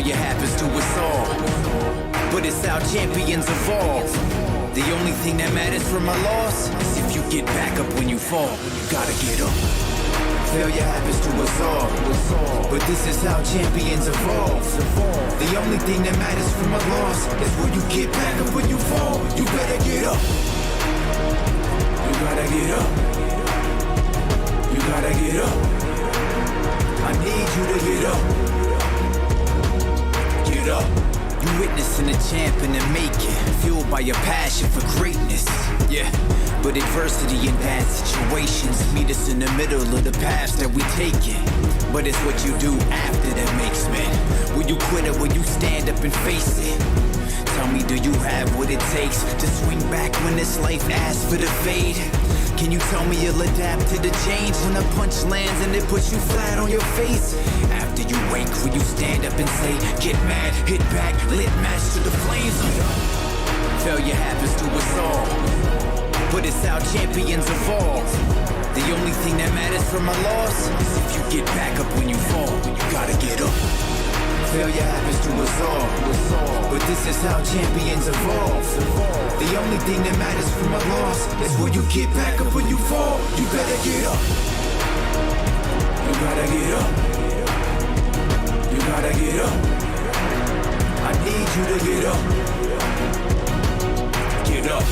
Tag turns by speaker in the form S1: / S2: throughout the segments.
S1: Failure happens to us all, but it's how champions evolve. The only thing that matters from a loss is if you get back up when you fall. You gotta get up. Failure happens to us all, but this is how champions evolve. The only thing that matters from a loss is when you get back up when you fall. You better get up. You gotta get up. You gotta get up. I need you to get up. Get up. You witnessing a champ in the making, fueled by your passion for greatness. Yeah, but adversity and bad situations meet us in the middle of the paths that we taking. But it's what you do after that makes men. Will you quit or will you stand up and face it? Tell me, do you have what it takes to swing back when this life asks for the fade? Can you tell me you'll adapt to the change when a punch lands and it puts you flat on your face? After you wake, will you stand up and say, get mad, hit back, lit match to the flames? Failure happens to us all, but it's how champions evolve. The only thing that matters from a loss is if you get back up when you fall. You gotta get up. Failure happens to us all, but this is how champions evolve. The only thing that matters from a loss is when you get back up when you fall. You better get up. You gotta get up. You gotta get up. I need you to get up. Get up.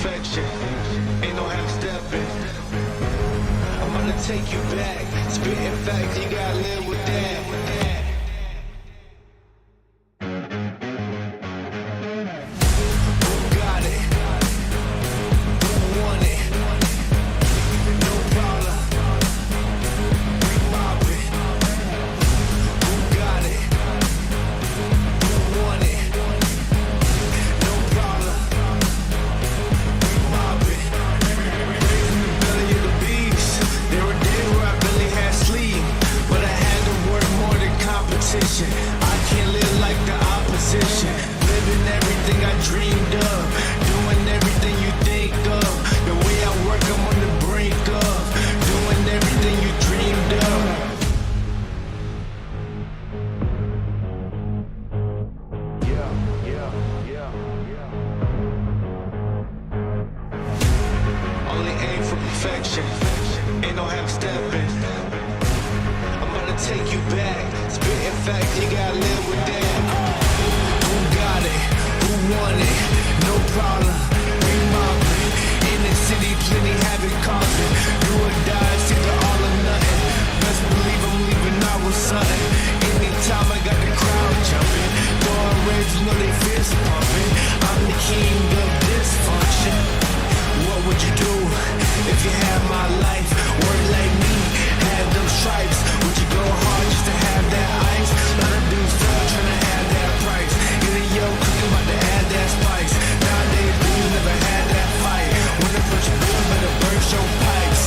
S1: perfection, ain't no half stepping. I'm gonna take you back, spitting facts, you gotta live with that. Who got it? Who want it? No problem. We mob it. Who got it? Who want it? No problem. We mob it. Raised in the belly of the beast. There were days where I barely had sleep, but I had to work more than competition. I can't live like the opposition. Living everything I dreamed of, doing everything you think of. The way I work, I'm on the brink of doing everything you dreamed of. Only aim for perfection, ain't no half stepping. I'm gonna take you back, spitting facts, you gotta live with that. Who got it? Who want it? No problem. We mob it. In the city, plenty havoc causing. Do or die, it's either all or nothing. Best believe I'm leaving out with something. Anytime I got the crowd jumping, throwing reds, you know they fist pumping. I'm the king of dysfunction. What would you do if you had my life? Work like me, have them stripes. Would you go hard just to have that ice? Lot of dudes still trying to have that price. Either yo cooking about to add that spice. Nowadays dudes never had that fight. When the push good, better burst your pipes.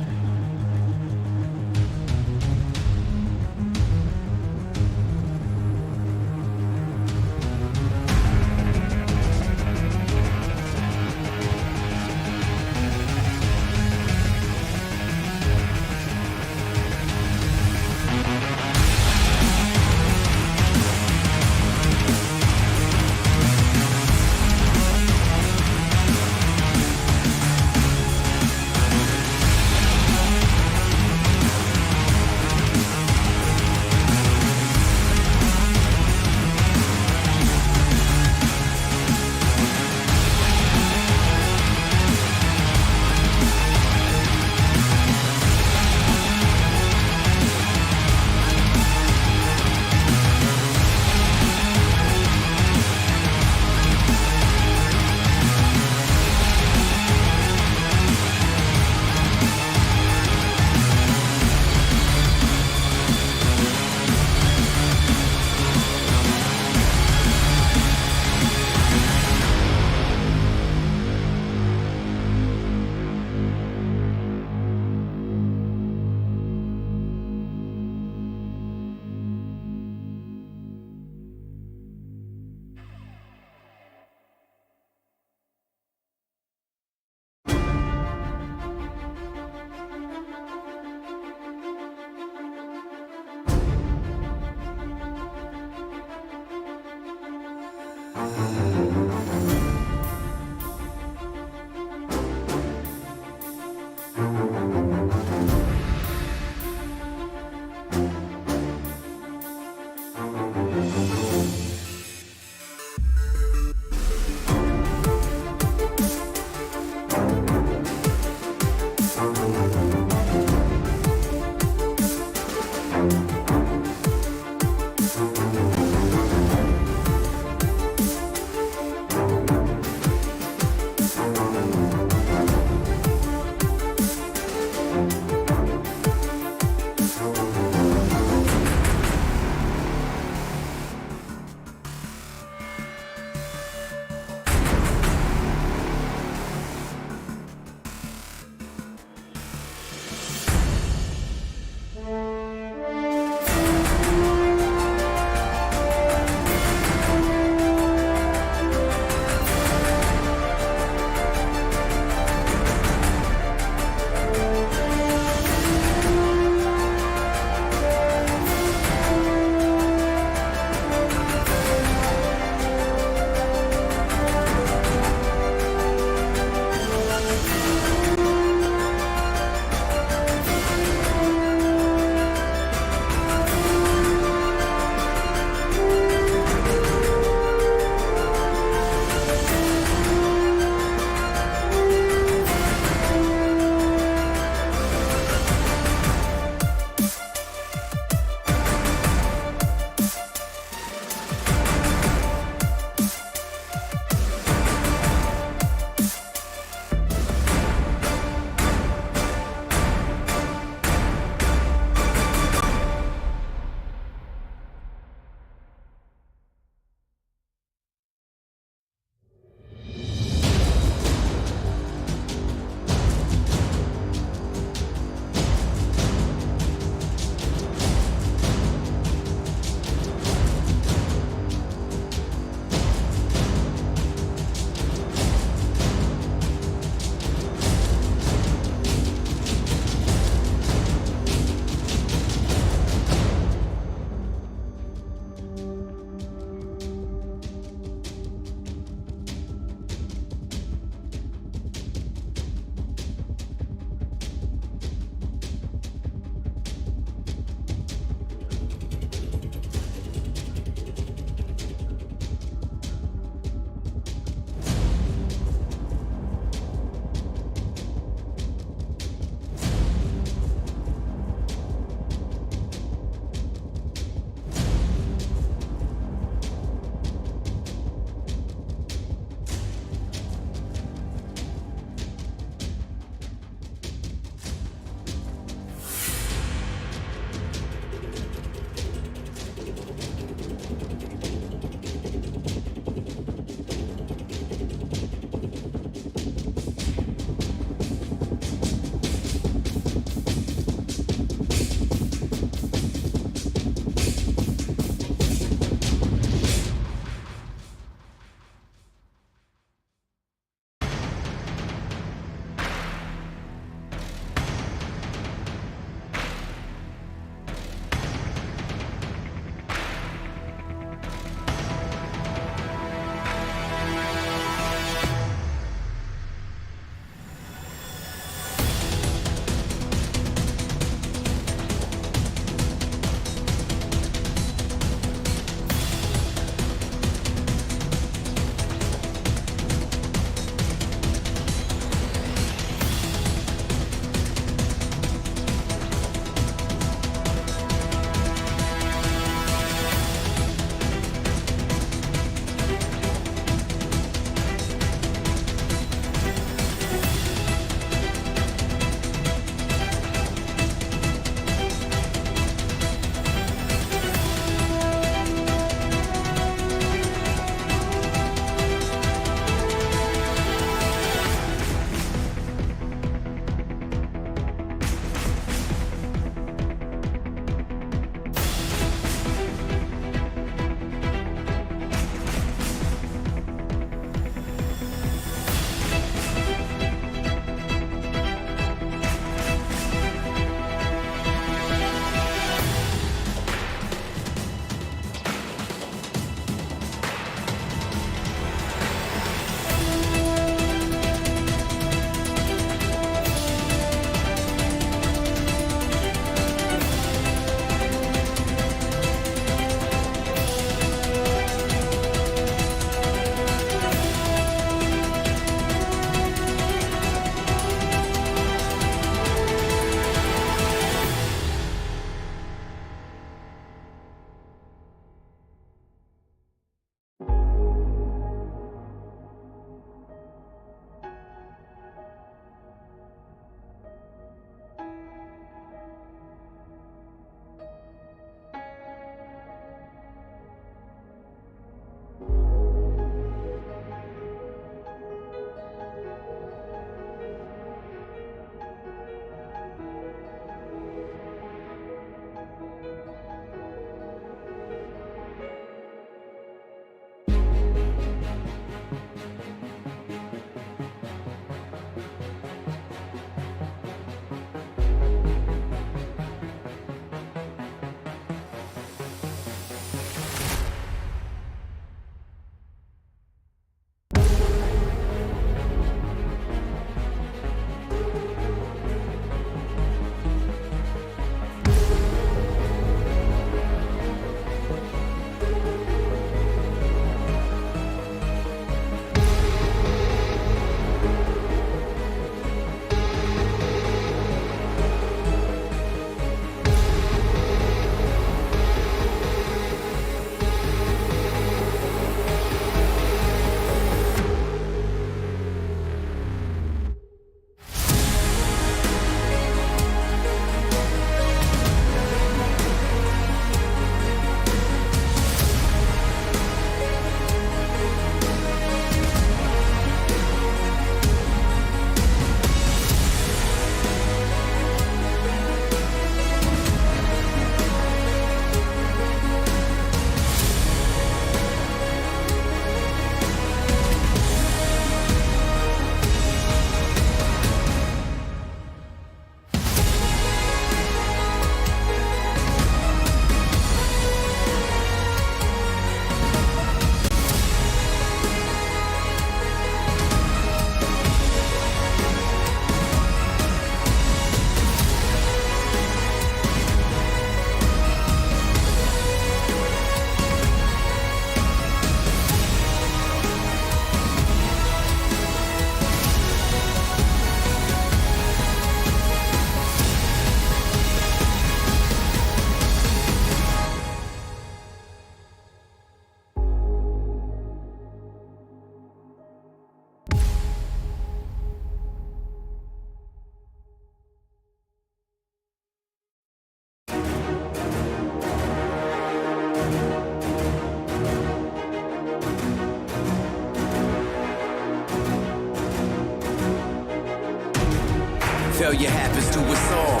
S1: Failure happens to us all,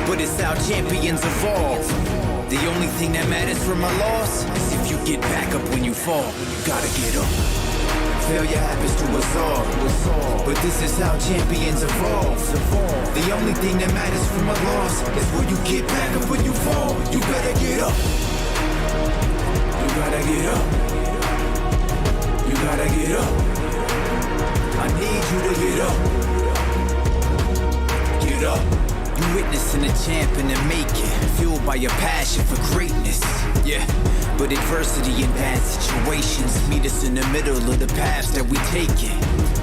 S1: but it's how champions evolve. The only thing that matters from a loss is if you get back up when you fall. You gotta get up. Failure happens to us all, but this is how champions evolve. The only thing that matters from a loss is when you get back up when you fall. You gotta get up. You gotta get up. You gotta get up. I need you to get up. Get up. You witnessing a champ in the making, fueled by your passion for greatness. Yeah, but adversity and bad situations meet us in the middle of the paths that we taking.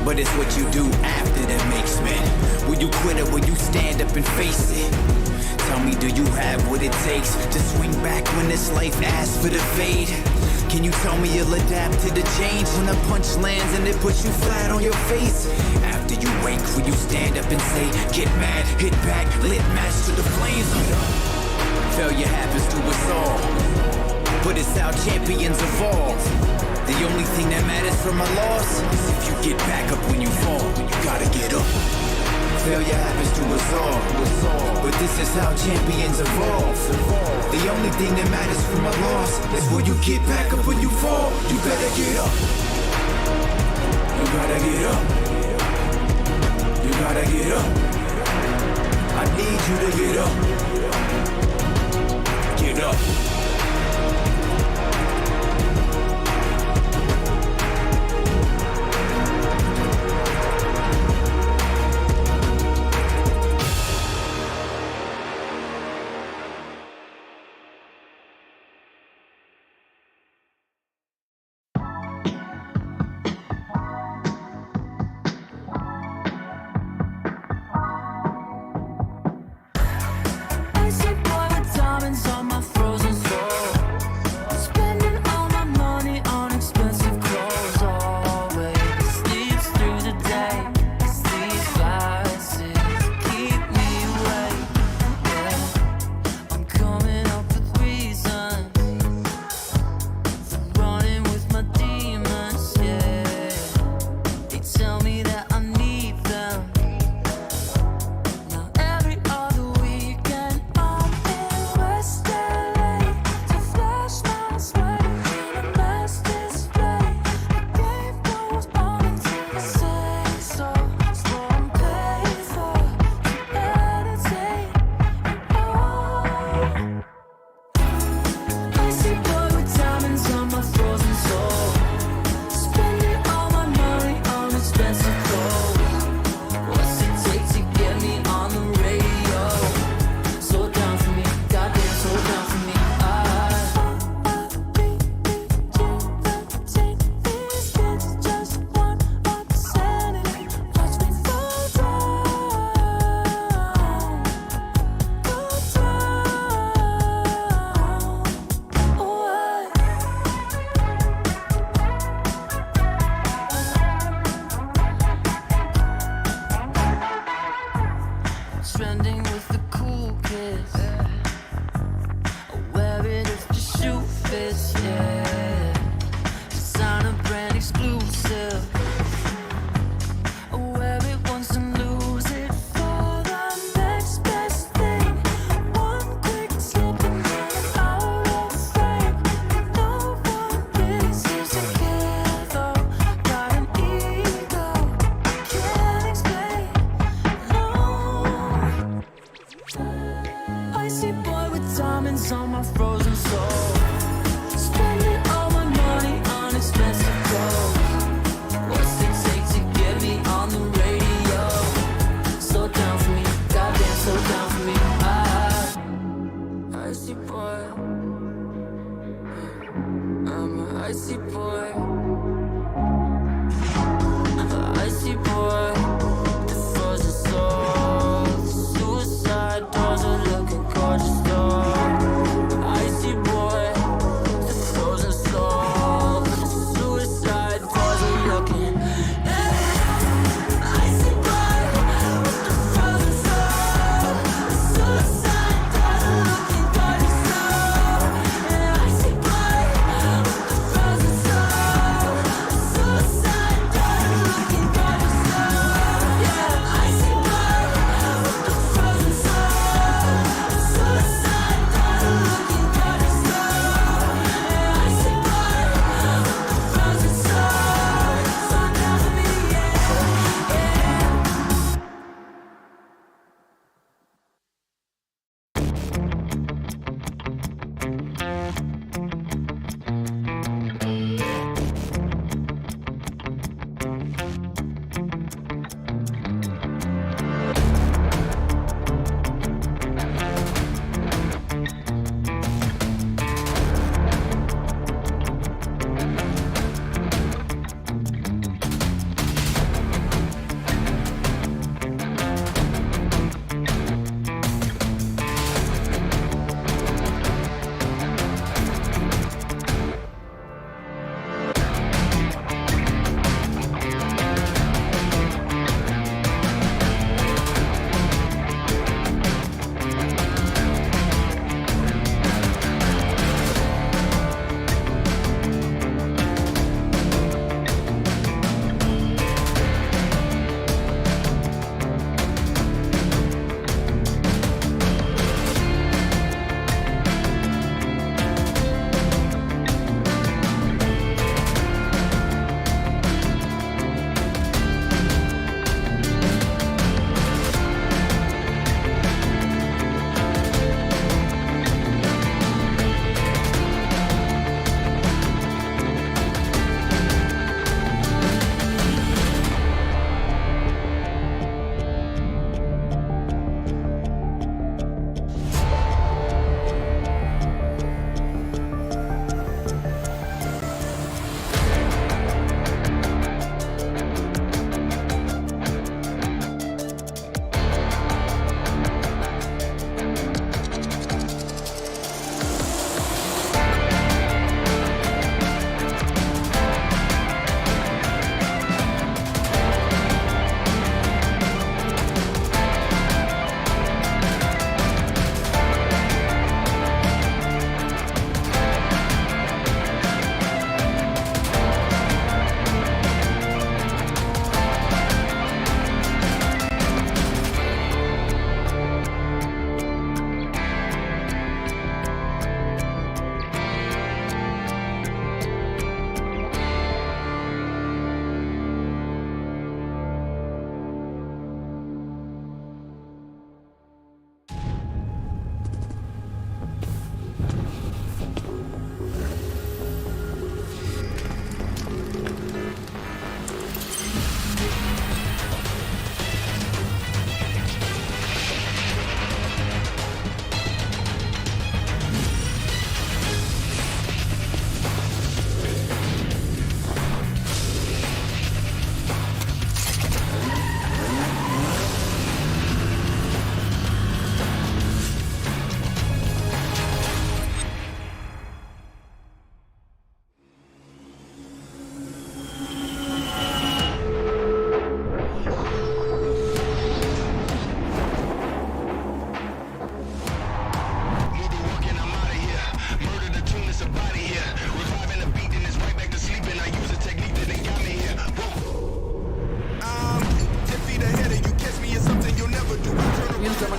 S1: But it's what you do after that makes men. Will you quit or will you stand up and face it? Tell me, do you have what it takes to swing back when this life asks for the fade? Can you tell me you'll adapt to the change when a punch lands and it puts you flat on your face? After you wake, will you stand up and say, get mad, hit back, lit match to the flames? Failure happens to us all, but it's how champions evolve. The only thing that matters from a loss is if you get back up when you fall. You gotta get up. Failure happens to us all, but this is how champions evolve. The only thing that matters from a loss is when you get back up when you fall. You better get up. You gotta get up. You gotta get up. I need you to get up. Get up.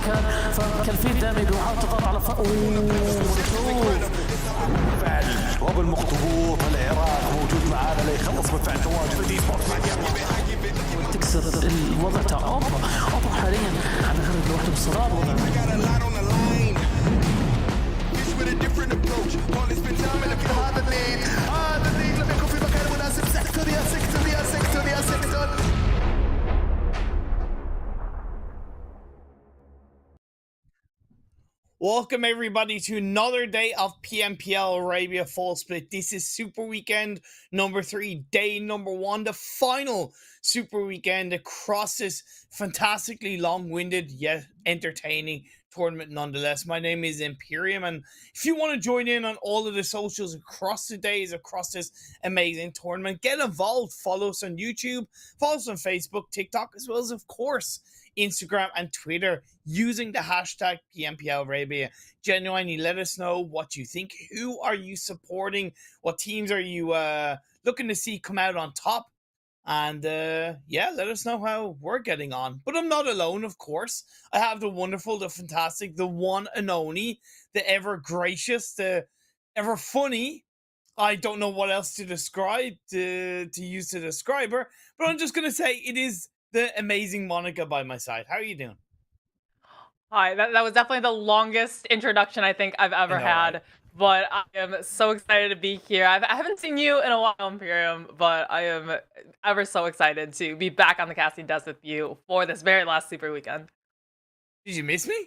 S2: المكان، فكان في دامج وحاول تضغط على
S3: فعل روبن مخطوط العراق موجود معانا ليخلص بالفعل تواجد الايسبورت
S2: تكسر الوضع تاع اوبا حاليا على غرب لوحده بالصراط
S3: هذا الليد لم يكن في مكان مناسب. سيكتور يا سيكتور يا سيكتور يا سيكتور.
S4: Welcome everybody to another day of PMPL Arabia Full Split. This is Super Weekend number 3, day number 1, the final Super Weekend across this fantastically long-winded yet entertaining tournament nonetheless. My name is Imperium, and if you want to join in on all of the socials across the days, across this amazing tournament, get involved. Follow us on YouTube, follow us on Facebook, TikTok, as well as, of course, Instagram and Twitter using the hashtag PMPL Arabia. Genuinely let us know what you think. Who are you supporting? What teams are you looking to see come out on top? And yeah, let us know how we're getting on. But I'm not alone, of course. I have the wonderful, the fantastic, the one and only, the ever gracious, the ever funny. I don't know what else to describe, to use to describe her, but I'm just going to say it is the amazing Monica by my side. How are you doing?
S5: Hi, that was definitely the longest introduction I think I've ever had, right? But I am so excited to be here. I haven't seen you in a while, Imperium, but I am ever so excited to be back on the casting desk with you for this very last Super Weekend.
S4: Did you miss me?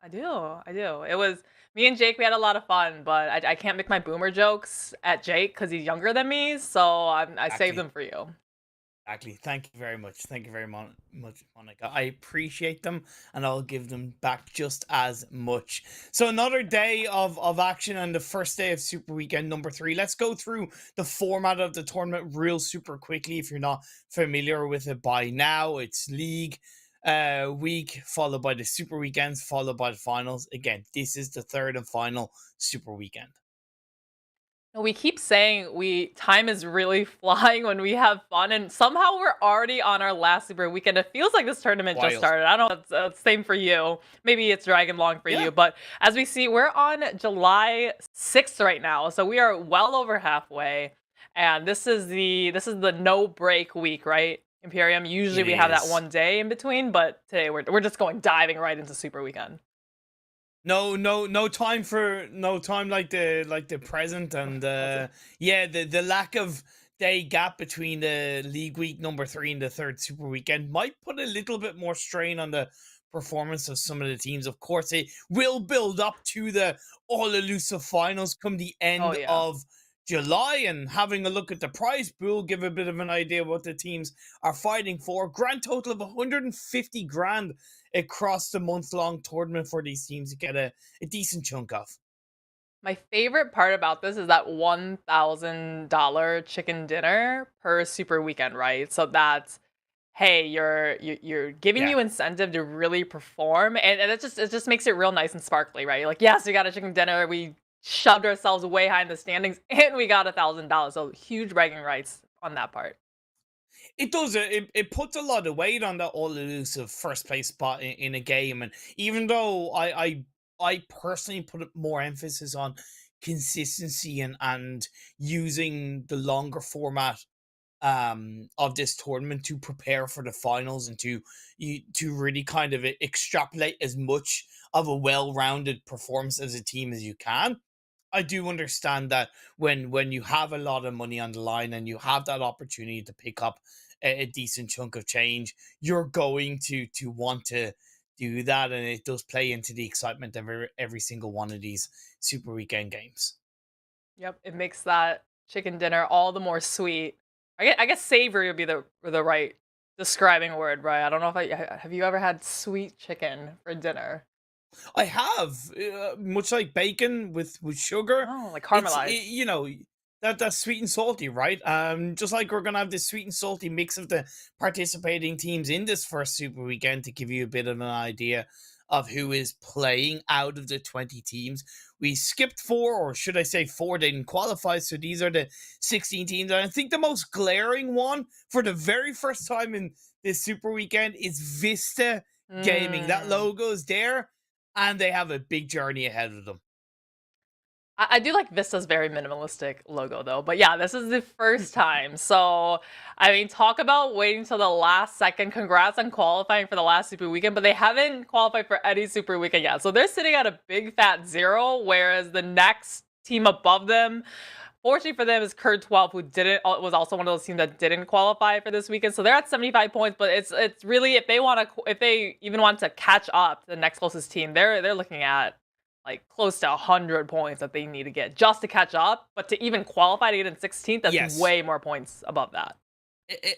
S5: I do. It was me and Jake, we had a lot of fun, but I can't make my boomer jokes at Jake because he's younger than me, so I saved them for you.
S4: Exactly. Thank you very much. Thank you very much, Monica. I appreciate them, and I'll give them back just as much. So another day of action and the first day of Super Weekend number 3. Let's go through the format of the tournament real super quickly. If you're not familiar with it by now, it's League week, followed by the Super Weekends, followed by the finals. Again, this is the third and final Super Weekend.
S5: We keep saying time is really flying when we have fun, and somehow we're already on our last Super Weekend. It feels like this tournament just started. I don't know if it's the same for you. Maybe it's dragging long for you, but as we see, we're on July 6th right now, so we are well over halfway, and this is the no break week, right, Imperium? Usually we have that one day in between, but today we're just diving right into Super Weekend.
S4: No time like the present, and yeah, the lack of day gap between the league week number 3 and the third Super Weekend might put a little bit more strain on the performance of some of the teams. Of course, it will build up to the all elusive finals come the end of July, and having a look at the prize pool, give a bit of an idea of what the teams are fighting for. Grand total of 150 grand across the month-long tournament for these teams to get a decent chunk of.
S5: My favorite part about this is that $1,000 chicken dinner per Super Weekend, right? So that's, hey, you're giving you incentive to really perform, and it just makes it real nice and sparkly, right? You're like, yes, we got a chicken dinner, we shoved ourselves way high in the standings, and we got $1,000. So huge bragging rights on that part.
S4: It does. It puts a lot of weight on that all-elusive first-place spot in a game. And even though I personally put more emphasis on consistency and using the longer format of this tournament to prepare for the finals and to really kind of extrapolate as much of a well-rounded performance as a team as you can, I do understand that when you have a lot of money on the line and you have that opportunity to pick up a decent chunk of change, you're going to want to do that, and it does play into the excitement of every single one of these Super Weekend games.
S5: Yep, it makes that chicken dinner all the more sweet. I guess savory would be the right describing word, right? I don't know if have you ever had sweet chicken for dinner?
S4: I have, much like bacon with sugar.
S5: Oh, like caramelized.
S4: You know, that's sweet and salty, right? Just like we're gonna have this sweet and salty mix of the participating teams in this first Super Weekend to give you a bit of an idea of who is playing out of the 20 teams. We skipped 4, or should I say 4 didn't qualify, so these are the 16 teams. And I think the most glaring one for the very first time in this Super Weekend is VISTA Gaming. That
S5: Mm.
S4: logo's there, and they have a big journey ahead of them.
S5: I do like Vista's very minimalistic logo though, but yeah, this is the first time. So, I mean, talk about waiting till the last second. Congrats on qualifying for the last Super Weekend, but they haven't qualified for any Super Weekend yet. So they're sitting at a big fat 0, whereas the next team above them, fortunately for them, is Curd12, who was also one of those teams that didn't qualify for this weekend. So they're at 75 points, but it's really, if they even want to catch up to the next closest team, they're looking at like close to 100 points that they need to get just to catch up. But to even qualify to get in 16th, that's
S4: Yes.
S5: way more points above that.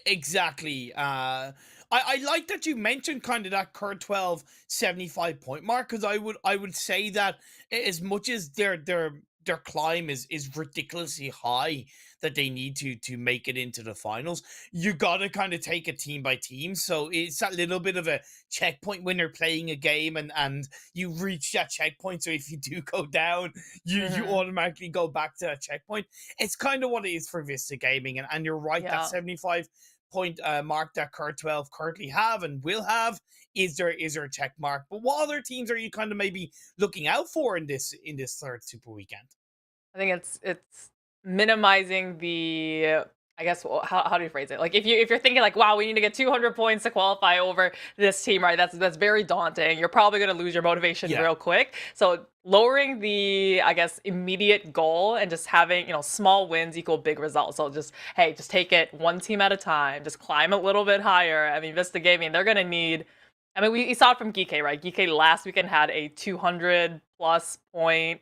S4: Exactly. I like that you mentioned kind of that Curd12 75 point mark, because I would say that as much as their climb is ridiculously high, that they need to make it into the finals, you gotta kind of take it team by team. So it's that little bit of a checkpoint when you're playing a game and you reach that checkpoint. So if you do go down, you automatically go back to that checkpoint. It's kind of what it is for Vista Gaming, and you're right,
S5: Yeah.
S4: that 75 point mark that Curd12 currently have and will have is their check mark. But what other teams are you kind of maybe looking out for in this third Super Weekend?
S5: I think it's minimizing the, I guess, how do you phrase it? Like if you're thinking like, wow, we need to get 200 points to qualify over this team, right? That's very daunting. You're probably going to lose your motivation real quick. So lowering the, I guess, immediate goal and just having, small wins equal big results. So just take it one team at a time. Just climb a little bit higher. I mean, Vista Gaming, they're going to need, I mean, we saw it from GEEKAY, right? GEEKAY last weekend had a 200 plus point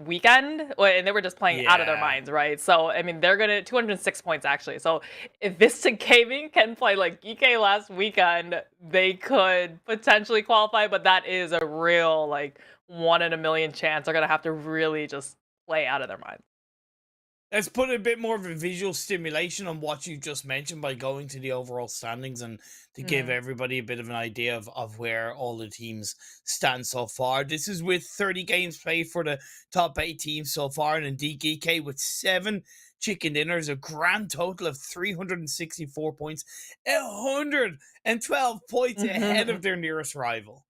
S5: weekend, and they were just playing out of their minds, right? So I mean, they're gonna 206 points actually. So if Vista Gaming can play like GEEKAY last weekend, they could potentially qualify, but that is a real like 1 in a million chance. They're gonna have to really just play out of their minds.
S4: Let's put a bit more of a visual stimulation on what you just mentioned by going to the overall standings, and to give everybody a bit of an idea of where all the teams stand so far. This is with 30 games played for the top 8 teams so far, and indeed GEEKAY with 7 chicken dinners, a grand total of 364 points, 112 points ahead of their nearest rival.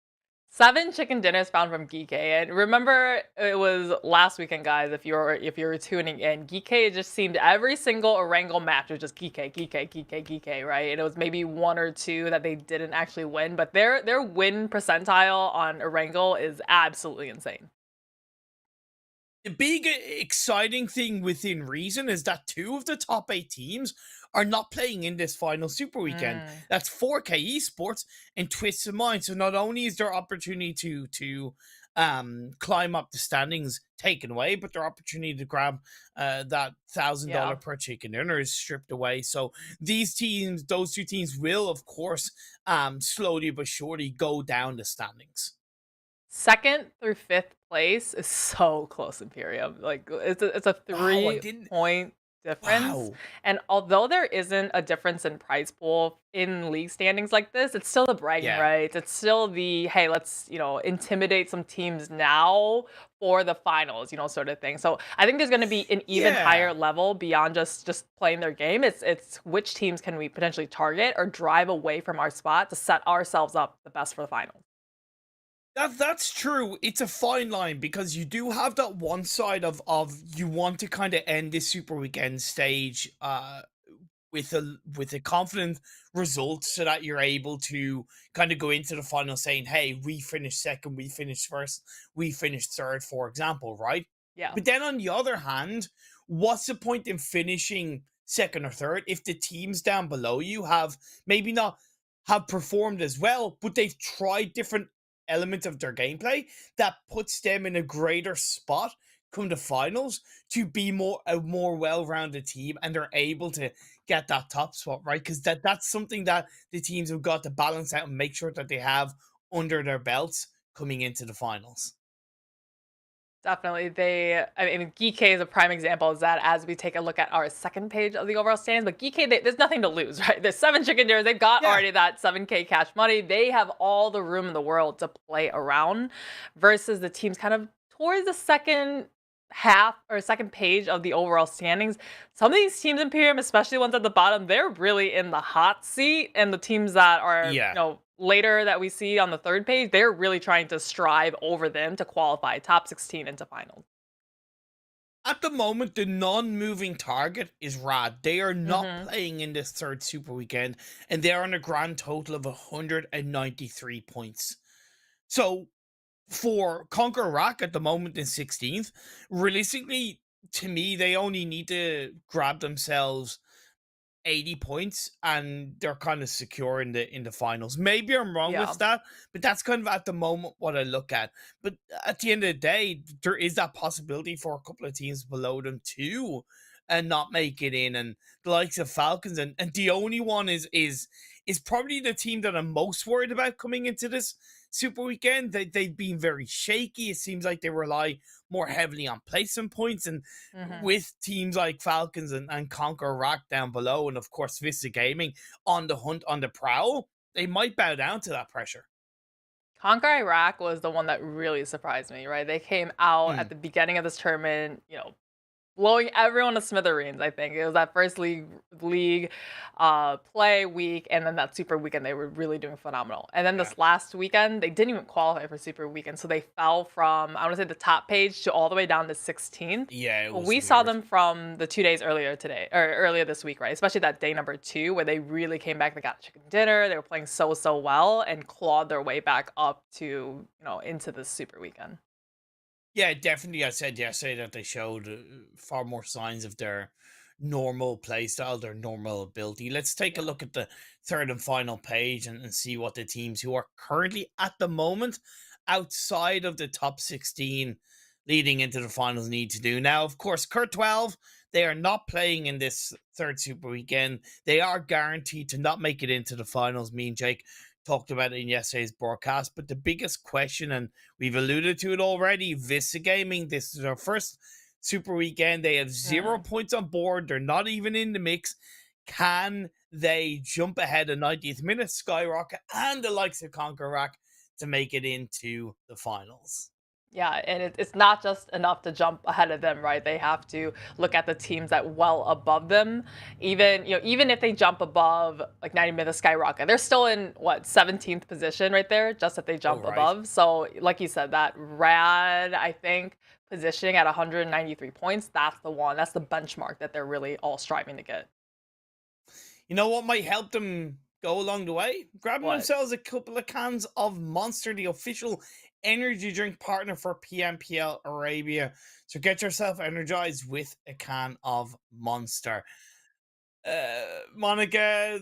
S5: 7 chicken dinners found from GEEKAY. And remember, it was last weekend, guys, if you were tuning in, GEEKAY just seemed every single Erangel match was just GEEKAY, GEEKAY, GEEKAY, GEEKAY, right? And it was maybe 1 or 2 that they didn't actually win, but their win percentile on Erangel is absolutely insane.
S4: The big exciting thing within reason is that 2 of the top 8 teams are not playing in this final Super Weekend. That's 4K Esports and Twisted Mind. So not only is their opportunity to climb up the standings taken away, but their opportunity to grab that $1,000 per chicken dinner is stripped away. So those 2 teams will, of course, slowly but surely go down the standings.
S5: 2nd through 5th place is so close, Imperium. Like it's a 3-point difference. And although there isn't a difference in prize pool in league standings like this, it's still the bragging rights. It's still the, hey, let's, intimidate some teams now for the finals, sort of thing. So I think there's going to be an even higher level beyond just playing their game. It's which teams can we potentially target or drive away from our spot to set ourselves up the best for the finals.
S4: That's true. It's a fine line, because you do have that one side of you want to kind of end this Super Weekend stage with a confident result, so that you're able to kind of go into the final saying, hey, we finished second, we finished first, we finished third, for example, right?
S5: Yeah.
S4: But then on the other hand, what's the point in finishing second or third if the teams down below you have maybe not have performed as well, but they've tried different elements of their gameplay that puts them in a greater spot come the finals to be a more well-rounded team, and they're able to get that top spot, right? Because that's something that the teams have got to balance out and make sure that they have under their belts coming into the finals.
S5: Definitely. I mean, GEEKAY is a prime example is that as we take a look at our second page of the overall standings, but GEEKAY, there's nothing to lose, right? There's 7 chicken dinners. They've got already that 7K cash money. They have all the room in the world to play around, versus the teams kind of towards the second half or second page of the overall standings. Some of these teams, Imperium, especially ones at the bottom, they're really in the hot seat, and the teams that are, later that we see on the third page, they're really trying to strive over them to qualify top 16 into finals.
S4: At the moment, the non-moving target is Rad. They are not
S5: Hmm.
S4: playing in this third super weekend, and they're on a grand total of 193 points. So for Conquer Rock at the moment in 16th, realistically, to me, they only need to grab themselves 80 points and they're kind of secure in the finals. Maybe I'm wrong with
S5: Yeah.
S4: that, but that's kind of at the moment what I look at. But at the end of the day, there is that possibility for a couple of teams below them too and not make it in. And the likes of Falcons and the only one is probably the team that I'm most worried about coming into this super weekend. They've been very shaky. It seems like they rely more heavily on placement points, and
S5: Hmm.
S4: with teams like Falcons and Conquer Rock down below, and of course Vista Gaming on the hunt, on the prowl, they might bow down to that pressure.
S5: Conquer Iraq was the one that really surprised me, right? They came out
S4: Mm,
S5: at the beginning of this tournament, blowing everyone to smithereens. I think it was that first league play week, and then that super weekend they were really doing phenomenal. And then
S4: yeah.
S5: this last weekend they didn't even qualify for super weekend, so they fell from, I want to say, the top page to all the way down to 16th.
S4: Yeah, it
S5: But
S4: was
S5: we saw
S4: weird.
S5: them from the 2 days earlier today, or earlier this week, right? Especially that day number 2 where they really came back. They got chicken dinner. They were playing so well and clawed their way back up to into the super weekend.
S4: Yeah, definitely. I said yesterday that they showed far more signs of their normal play style, their normal ability. Let's take a
S5: Yeah.
S4: look at the third and final page and see what the teams who are currently at the moment outside of the top 16 leading into the finals need to do. Now, of course, Kurt 12, they are not playing in this third super weekend. They are guaranteed to not make it into the finals. Me and Jake talked about it in yesterday's broadcast. But the biggest question, and we've alluded to it already, Vista Gaming, this is their first super weekend. They have 0 points on board. They're not even in the mix. Can they jump ahead of 90th minute Skyrocket and the likes of Conqueror to make it into the finals?
S5: Yeah, and it's not just enough to jump ahead of them, right? They have to look at the teams that well above them. Even if they jump above like 90 minutes skyrocket, they're still in what 17th position right there, just that they
S4: Oh,
S5: jump
S4: right.
S5: above. So, like you said, that rad, I think, positioning at 193 points, that's the one, that's the benchmark that they're really all striving to get.
S4: You know what might help them go along the way? Grabbing
S5: What?
S4: themselves a couple of cans of Monster, the official energy drink partner for PMPL Arabia. So get yourself energized with a can of Monster. Monica,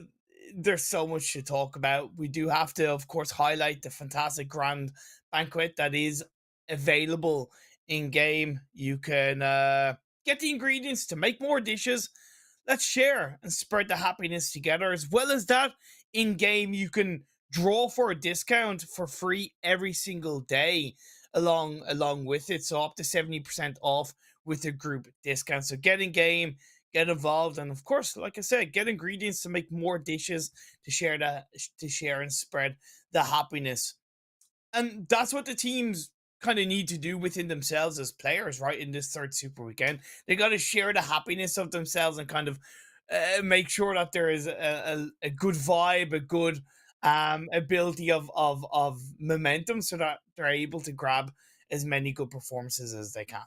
S4: there's so much to talk about. We do have to, of course, highlight the fantastic grand banquet that is available in game. You can get the ingredients to make more dishes. Let's share and spread the happiness together. As well as that, in game, you can draw for a discount for free every single day along with it. So up to 70% off with a group discount. So get in game, get involved, and of course, like I said, get ingredients to make more dishes to share and spread the happiness. And that's what the teams kind of need to do within themselves as players, right? In this third super weekend, they got to share the happiness of themselves and kind of make sure that there is a good vibe, a good ability of momentum, so that they're able to grab as many good performances as they can.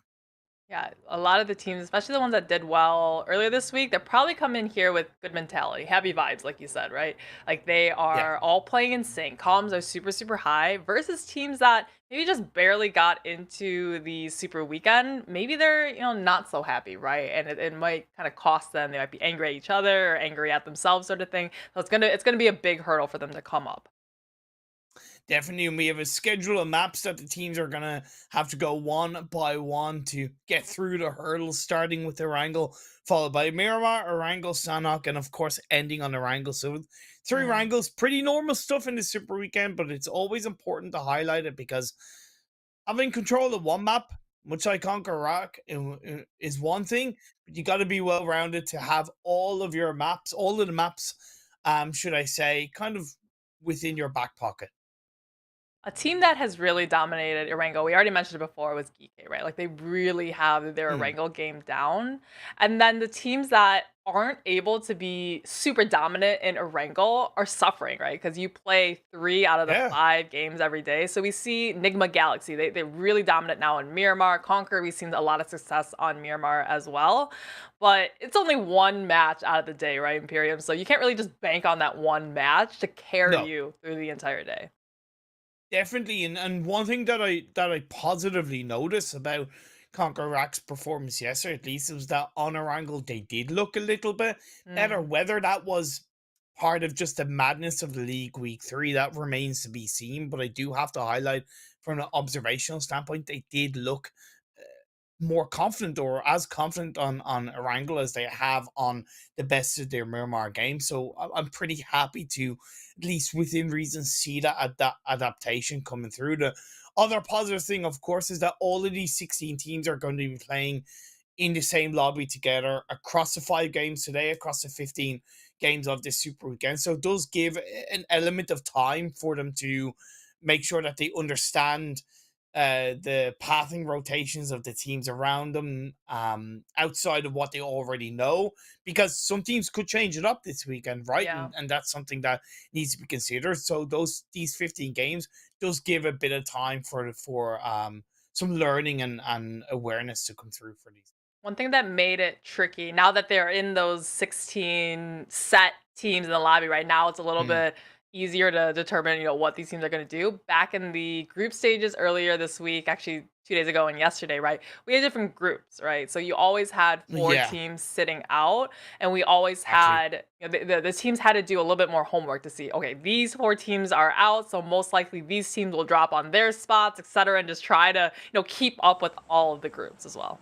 S5: Yeah, a lot of the teams, especially the ones that did well earlier this week, they're probably coming here with good mentality, happy vibes, like you said, right? Like they
S4: Yeah.
S5: are all playing in sync. Comms are super high versus teams that maybe just barely got into the super weekend. Maybe they're, not so happy, right? And it might kind of cost them. They might be angry at each other or angry at themselves, sort of thing. So it's gonna be a big hurdle for them to come up.
S4: Definitely, and we have a schedule of maps that the teams are gonna have to go one by one to get through the hurdles, starting with Erangel, followed by Miramar, Erangel, Sanhok, and of course ending on Erangel. So three
S5: Mhm.
S4: Erangels, pretty normal stuff in the Super Weekend, but it's always important to highlight it because having control of one map, much like Conquer Rock, is one thing, but you got to be well rounded to have all of your maps, all of the maps, should I say, kind of within your back pocket.
S5: A team that has really dominated Erangel, we already mentioned it before, was GEEKAY, right? Like, they really have their
S4: Hmm.
S5: Erangel game down. And then the teams that aren't able to be super dominant in Erangel are suffering, right? Because you play 3 out of the
S4: Yeah.
S5: 5 games every day. So we see NIGMA Galaxy, they're really dominant now in Miramar. CONQUEROR, we've seen a lot of success on Miramar as well. But it's only one match out of the day, right, Imperium? So you can't really just bank on that one match to carry
S4: No.
S5: you through the entire day.
S4: Definitely, and one thing that I positively noticed about CONQUEROR's performance yesterday, at least, was that on Erangel they did look a little bit better.
S5: Mm.
S4: Whether that was part of just the madness of the league week 3, that remains to be seen. But I do have to highlight, from an observational standpoint, they did look more confident, or as confident on Erangel as they have on the best of their Miramar game. So I'm pretty happy to, at least within reason, see that adaptation coming through. The other positive thing, of course, is that all of these 16 teams are going to be playing in the same lobby together across the 5 games today, across the 15 games of this super weekend. So it does give an element of time for them to make sure that they understand the pathing rotations of the teams around them, outside of what they already know, because some teams could change it up this weekend, right?
S5: Yeah.
S4: And that's something that needs to be considered. So these 15 games does give a bit of time for some learning and awareness to come through for these.
S5: One thing that made it tricky, now that they're in those 16 set teams in the lobby right now, it's a little
S4: Mm.
S5: bit easier to determine, what these teams are going to do. Back in the group stages earlier this week, actually 2 days ago and yesterday, right? We had different groups, right? So you always had 4
S4: Yeah,
S5: teams sitting out, and we always
S4: exactly.
S5: had, the teams had to do a little bit more homework to see, okay, these 4 teams are out, so most likely these teams will drop on their spots, etc., and just try to, keep up with all of the groups as well.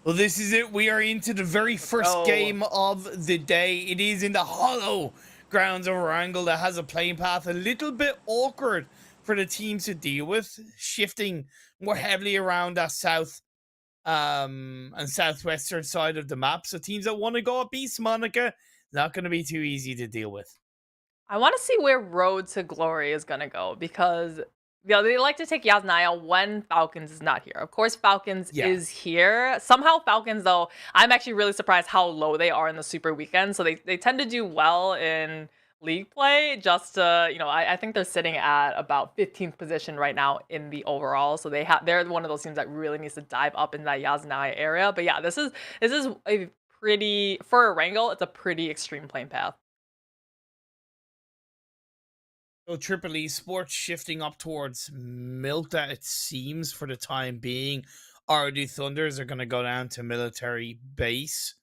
S4: Well, this is it. We are into the very first
S5: Oh.
S4: game of the day. It is in the hollow grounds of Erangel that has a playing path a little bit awkward for the teams to deal with, shifting more heavily around that south and southwestern side of the map. So teams that want to go up east, Monica, not going to be too easy to deal with.
S5: I want to see where Road to Glory is going to go because they like to take Yasnaya when Falcons is not here. Of course, Falcons
S4: Yeah.
S5: is here. Somehow Falcons, though, I'm actually really surprised how low they are in the Super Weekend. So they tend to do well in league play. Just I think they're sitting at about 15th position right now in the overall. So they're one of those teams that really needs to dive up in that Yasnaya area. But yeah, this is a pretty, for Erangel, it's a pretty extreme playing path.
S4: So Triple Esports shifting up towards Milta, it seems, for the time being. RD Thunders are going to go down to military base.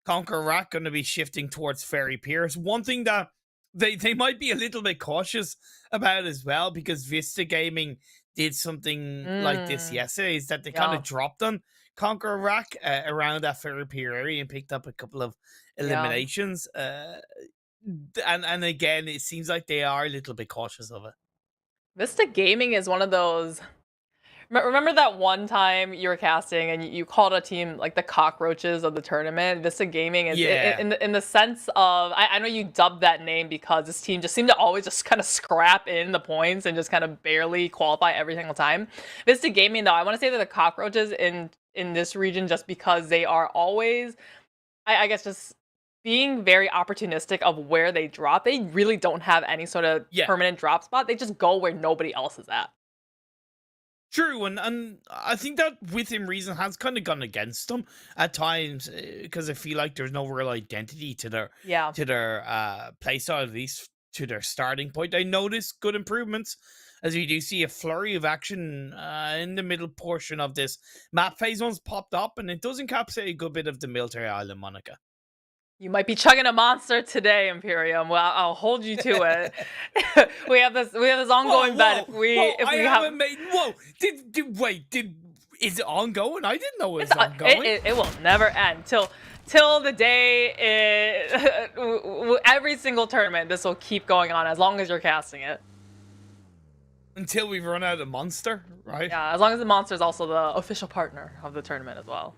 S4: CONQUEROR going to be shifting towards Ferry Pierce. One thing that they might be a little bit cautious about as well, because Vista Gaming did something like this
S5: Mm,
S4: yesterday, is that they kind
S5: yeah,
S4: of dropped on CONQUEROR around that Ferry Pier area and picked up a couple of
S5: yeah.
S4: eliminations. And again, it seems like they are a little bit cautious of it.
S5: Vista Gaming is one of those. Remember that one time you were casting and you called a team like the cockroaches of the tournament? Vista Gaming is
S4: Yeah.
S5: in the sense of, I know you dubbed that name because this team just seemed to always just kind of scrap in the points and just kind of barely qualify every single time. Vista Gaming, though, I want to say that the cockroaches in this region, just because they are always, I guess, just being very opportunistic of where they drop. They really don't have any sort of
S4: Yeah.
S5: permanent drop spot. They just go where nobody else is at.
S4: True, and I think that within reason has kind of gone against them at times, because I feel like there's no real identity to their
S5: Yeah.
S4: play style, at least to their starting point. I noticed good improvements as we do see a flurry of action in the middle portion of this map. Phase 1's popped up, and it does encapsulate a good bit of the military island, Monica.
S5: You might be chugging a monster today, Imperium. Well, I'll hold you to it. we have this ongoing bet. If we
S4: haven't made. Whoa! Is it ongoing? I didn't know it was ongoing.
S5: It will never end till the day every single tournament. This will keep going on as long as you're casting it.
S4: Until we run out of monster, right?
S5: Yeah, as long as the monster is also the official partner of the tournament as well.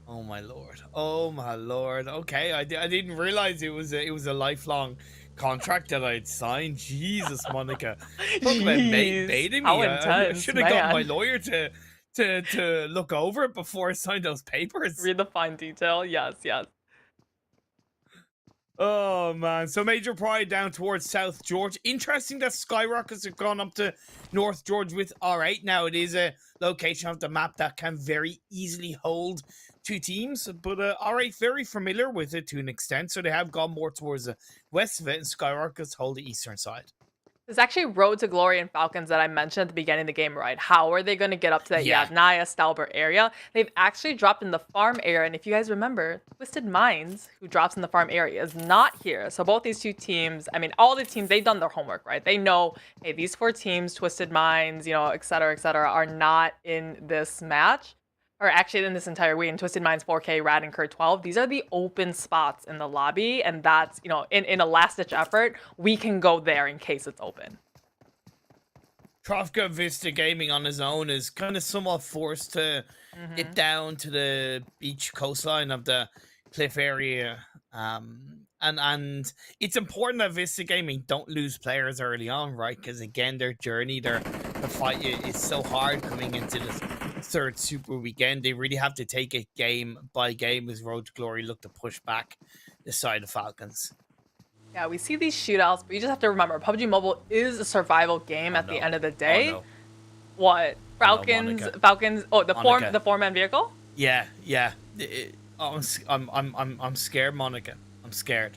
S4: Oh my lord! Oh my lord! Okay, I didn't realize it was a lifelong contract that I'd signed. Jesus, Monica. Talk about
S5: Jeez,
S4: baiting me.
S5: how
S4: I
S5: intense,
S4: should have gotten my
S5: man.
S4: lawyer to look over it before I signed those papers.
S5: Read the fine detail. Yes, yes.
S4: Oh man, so Major Pride down towards South George. Interesting that SKYROCKETs have gone up to North George with R8. Now it is a location of the map that can very easily hold two teams, but R8 very familiar with it to an extent, so they have gone more towards the west of it, and SKYROCKETs hold the eastern side.
S5: There's actually Road to Glory and Falcons that I mentioned at the beginning of the game, right? How are they going to get up to that Yasnaya, Stalbert area? They've actually dropped in the farm area, and if you guys remember, Twisted Minds, who drops in the farm area, is not here. So both these two teams, I mean, all the teams, they've done their homework, right? They know, hey, these 4 teams, Twisted Minds, you know, et cetera, are not in this match. Or actually in this entire week, in Twisted Minds 4K, Rad, and Kurt 12, these are the open spots in the lobby, and that's, you know, in a last-ditch effort, we can go there in case it's open.
S4: Trofka Vista Gaming on his own is kind of somewhat forced to get down to the beach coastline of the cliff area. And it's important that Vista Gaming don't lose players early on, right? Because again, their journey, the fight is so hard coming into this third super weekend. They really have to take it game by game as Road to Glory look to push back the side of Falcons.
S5: Yeah, we see these shootouts, but you just have to remember, PUBG Mobile is a survival game at the end of the day.
S4: Oh, no.
S5: What? Falcons? Oh, the
S4: Monica.
S5: four-man vehicle?
S4: Yeah. I'm scared, Monica. I'm scared.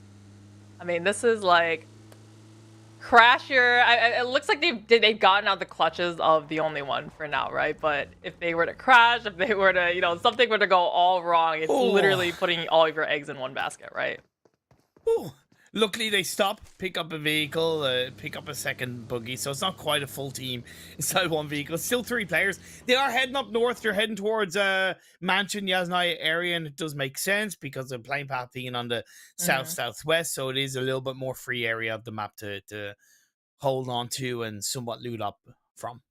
S5: I mean, this is like Crasher. It looks like they've gotten out the clutches of the only one for now, right? But if they were to crash, if they were to, you know, something were to go all wrong, it's literally putting all of your eggs in one basket, right?
S4: Ooh. Luckily, they stop, pick up a vehicle, pick up a second buggy, so it's not quite a full team inside one vehicle. It's still 3 players. They are heading up north. They're heading towards Mansion, Yasnaya area, and it does make sense because of plane path being on the southwest, so it is a little bit more free area of the map to hold on to and somewhat loot up from.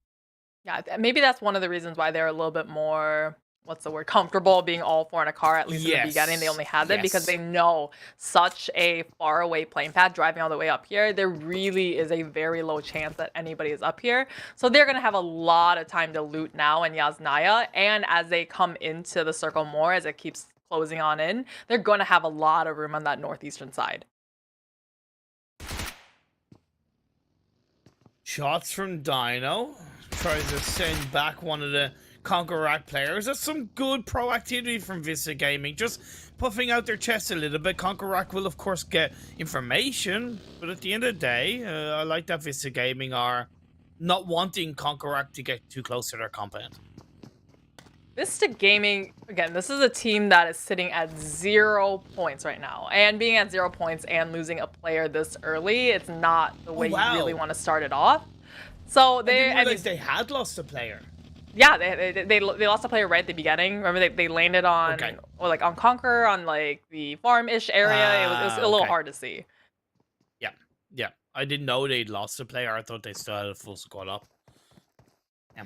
S5: Yeah, maybe that's one of the reasons why they're a little bit more, what's the word, comfortable being all 4 in a car, at least in the beginning. They only had that because they know such a far away plane path driving all the way up here. There really is a very low chance that anybody is up here. So they're going to have a lot of time to loot now in Yasnaya. And as they come into the circle more, as it keeps closing on in, they're going to have a lot of room on that northeastern side.
S4: Shots from Dino. Tries to send back one of the CONQUEROR players. That's some good proactivity from Vista Gaming, just puffing out their chest a little bit. CONQUEROR will of course get information, but at the end of the day, I like that Vista Gaming are not wanting CONQUEROR to get too close to their compound.
S5: Vista Gaming, again, this is a team that is sitting at 0 points right now, and being at 0 points and losing a player this early, it's not the way you really want to start it off. So they
S4: had lost a player.
S5: Yeah, they lost a player right at the beginning. Remember, they landed on or like on CONQUEROR on like the farm-ish area. It was a little hard to see.
S4: Yeah. I didn't know they'd lost a player. I thought they still had a full squad up. Yeah.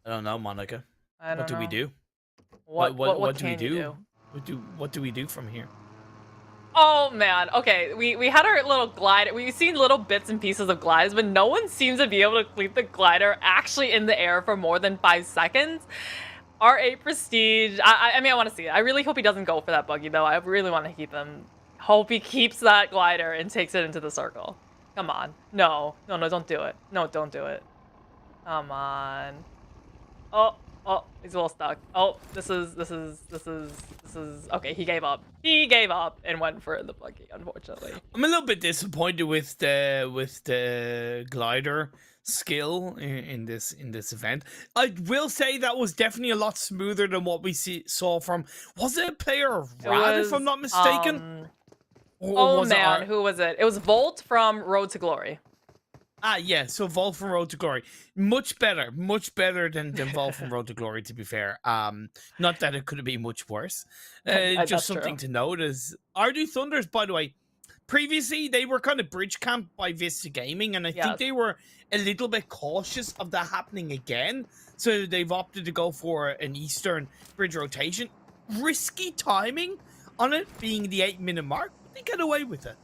S4: I don't know, Monica. What do we do? What do we do? What do we do from here?
S5: Oh man, okay, we had our little glider. We've seen little bits and pieces of gliders, but no one seems to be able to keep the glider actually in the air for more than 5 seconds. R8 Prestige, I mean, I want to see it. I really hope he doesn't go for that buggy though. I really want to keep him. Hope he keeps that glider and takes it into the circle. Come on. No, don't do it. No, don't do it. Come on. Oh, he's a little stuck. Oh, this is okay. He gave up. He gave up and went for the buggy. Unfortunately,
S4: I'm a little bit disappointed with the glider skill in this event. I will say that was definitely a lot smoother than what we saw from. Was it a player Rad, if I'm not mistaken?
S5: Oh man, who was it? It was Volt from Road to Glory.
S4: Yeah, so Volt from Road to Glory. Much better than Volt from Road to Glory, to be fair. Not that it could have been much worse. Just something to note is Ardu Thunders, by the way, previously they were kind of bridge camped by Vista Gaming, and I think they were a little bit cautious of that happening again. So they've opted to go for an Eastern bridge rotation. Risky timing. on it being the 8-minute mark, but they get away with it.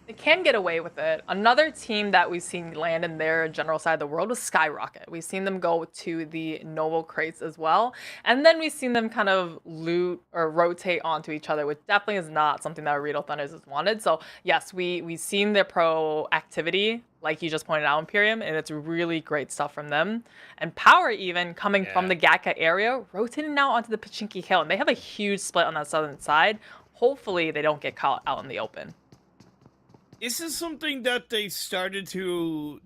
S5: They can get away with it. Another team that we've seen land in their general side of the world was SKYROCKET. We've seen them go to the Noble crates as well. And then we've seen them kind of loot or rotate onto each other, which definitely is not something that Oredo Thunders has wanted. So yes, we've seen their pro activity, like you just pointed out, Imperium, and it's really great stuff from them. And POWR even coming from the GEEKAY area, rotating now onto the Pachinki Hill. And they have a huge split on that southern side. Hopefully they don't get caught out in the open.
S4: This is something that they've started to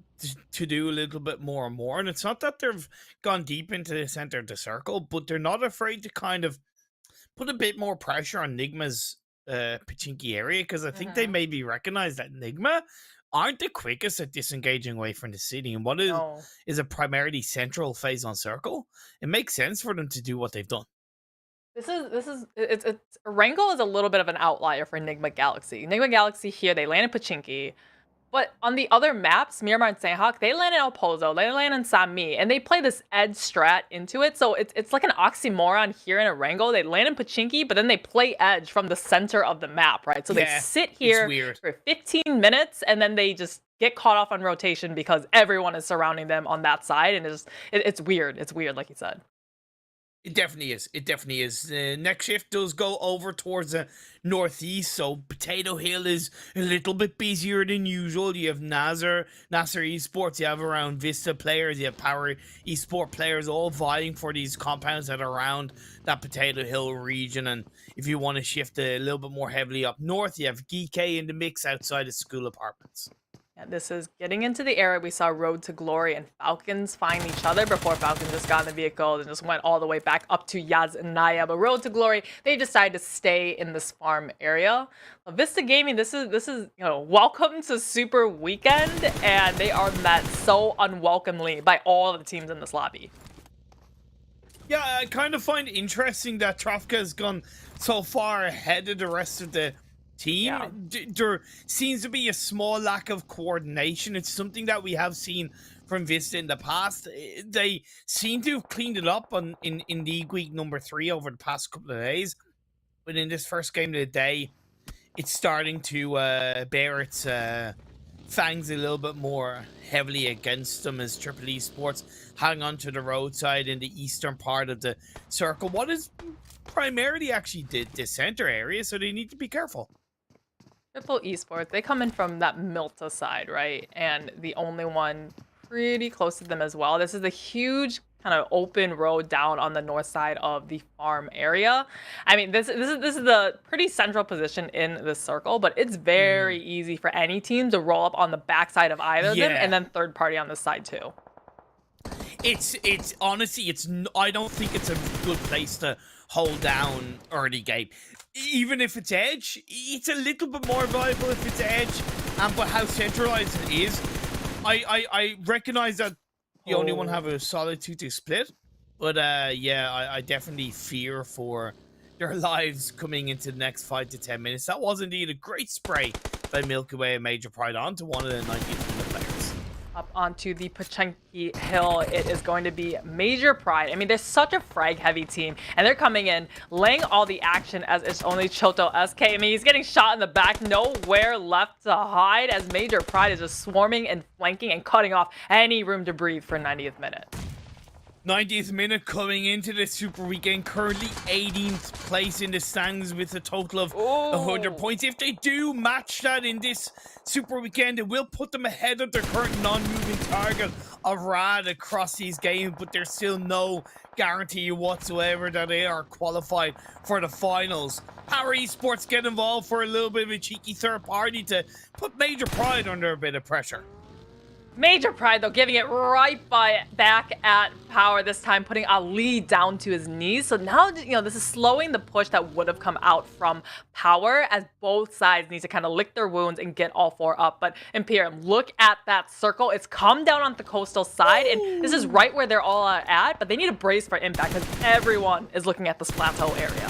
S4: do a little bit more and more, and it's not that they've gone deep into the center of the circle, but they're not afraid to kind of put a bit more pressure on NIGMA's Pachinki area, because I think they maybe recognize that NIGMA aren't the quickest at disengaging away from the city, and what is a primarily central phase on circle. It makes sense for them to do what they've done.
S5: It's Erangel is a little bit of an outlier for NIGMA Galaxy. NIGMA Galaxy here, they land in Pachinki, but on the other maps, Miramar and Sanhok, they land in El Pozo, they land in Sami, and they play this edge strat into it. So it's like an oxymoron here in Erangel. They land in Pachinki, but then they play edge from the center of the map, right? So they sit here for 15 minutes, and then they just get caught off on rotation because everyone is surrounding them on that side, and it's weird. It's weird, like you said.
S4: It definitely is. It definitely is. The next shift does go over towards the northeast, so Potato Hill is a little bit busier than usual. You have NASR Esports, you have around VISTA players, you have POWR Esport players all vying for these compounds that are around that Potato Hill region. And if you want to shift a little bit more heavily up north, you have GEEKAY in the mix outside of school apartments.
S5: Yeah, this is getting into the era we saw Road to Glory and Falcons find each other before Falcons just got in the vehicle and just went all the way back up to Yaz and Naya. But Road to Glory, they decided to stay in this farm area. Vista Gaming, this is welcome to Super Weekend, and they are met so unwelcomely by all of the teams in this lobby.
S4: Yeah, I kind of find it interesting that Trafka has gone so far ahead of the rest of the team.
S5: Yeah.
S4: There seems to be a small lack of coordination. It's something that we have seen from Vista in the past. They seem to have cleaned it up in League Week number 3 over the past couple of days, but in this first game of the day, it's starting to bear its fangs a little bit more heavily against them as Triple Esports hang on to the roadside in the eastern part of the circle. What is primarily actually the center area, so they need to be careful.
S5: Triple Esports, they come in from that Milta side, right? And the only one pretty close to them as well. This is a huge kind of open road down on the north side of the farm area. I mean, this is the pretty central position in the circle, but it's very easy for any team to roll up on the backside of either of them, and then third party on this side too.
S4: It's honestly, I don't think it's a good place to hold down early game. Even if it's edge, it's a little bit more viable if it's edge, but how centralized it is, I recognize that you only want to have a solid 2-2 split, but yeah, I definitely fear for their lives coming into the next 5 to 10 minutes. That was indeed a great spray by Milky Way and Major Pride onto one of the 90th minute players.
S5: Up onto the Pachinki Hill, it is going to be Major Pride. I mean, they're such a frag-heavy team, and they're coming in, laying all the action as it's only Choto SK. I mean, he's getting shot in the back, nowhere left to hide, as Major Pride is just swarming and flanking and cutting off any room to breathe for 90th minute.
S4: 90th minute coming into the Super Weekend, currently 18th place in the standings with a total of 100 points. If they do match that in this Super Weekend, it will put them ahead of their current non-moving target of Rad across these games, but there's still no guarantee whatsoever that they are qualified for the finals. POWR Esports get involved for a little bit of a cheeky third party to put Major Pride under a bit of pressure.
S5: Major Pride, though, giving it right back at POWR, this time putting Ali down to his knees. So now, this is slowing the push that would have come out from POWR, as both sides need to kind of lick their wounds and get all 4 up. But Imperium, look at that circle. It's come down on the coastal side, and this is right where they're all at, but they need to brace for impact because everyone is looking at this plateau area.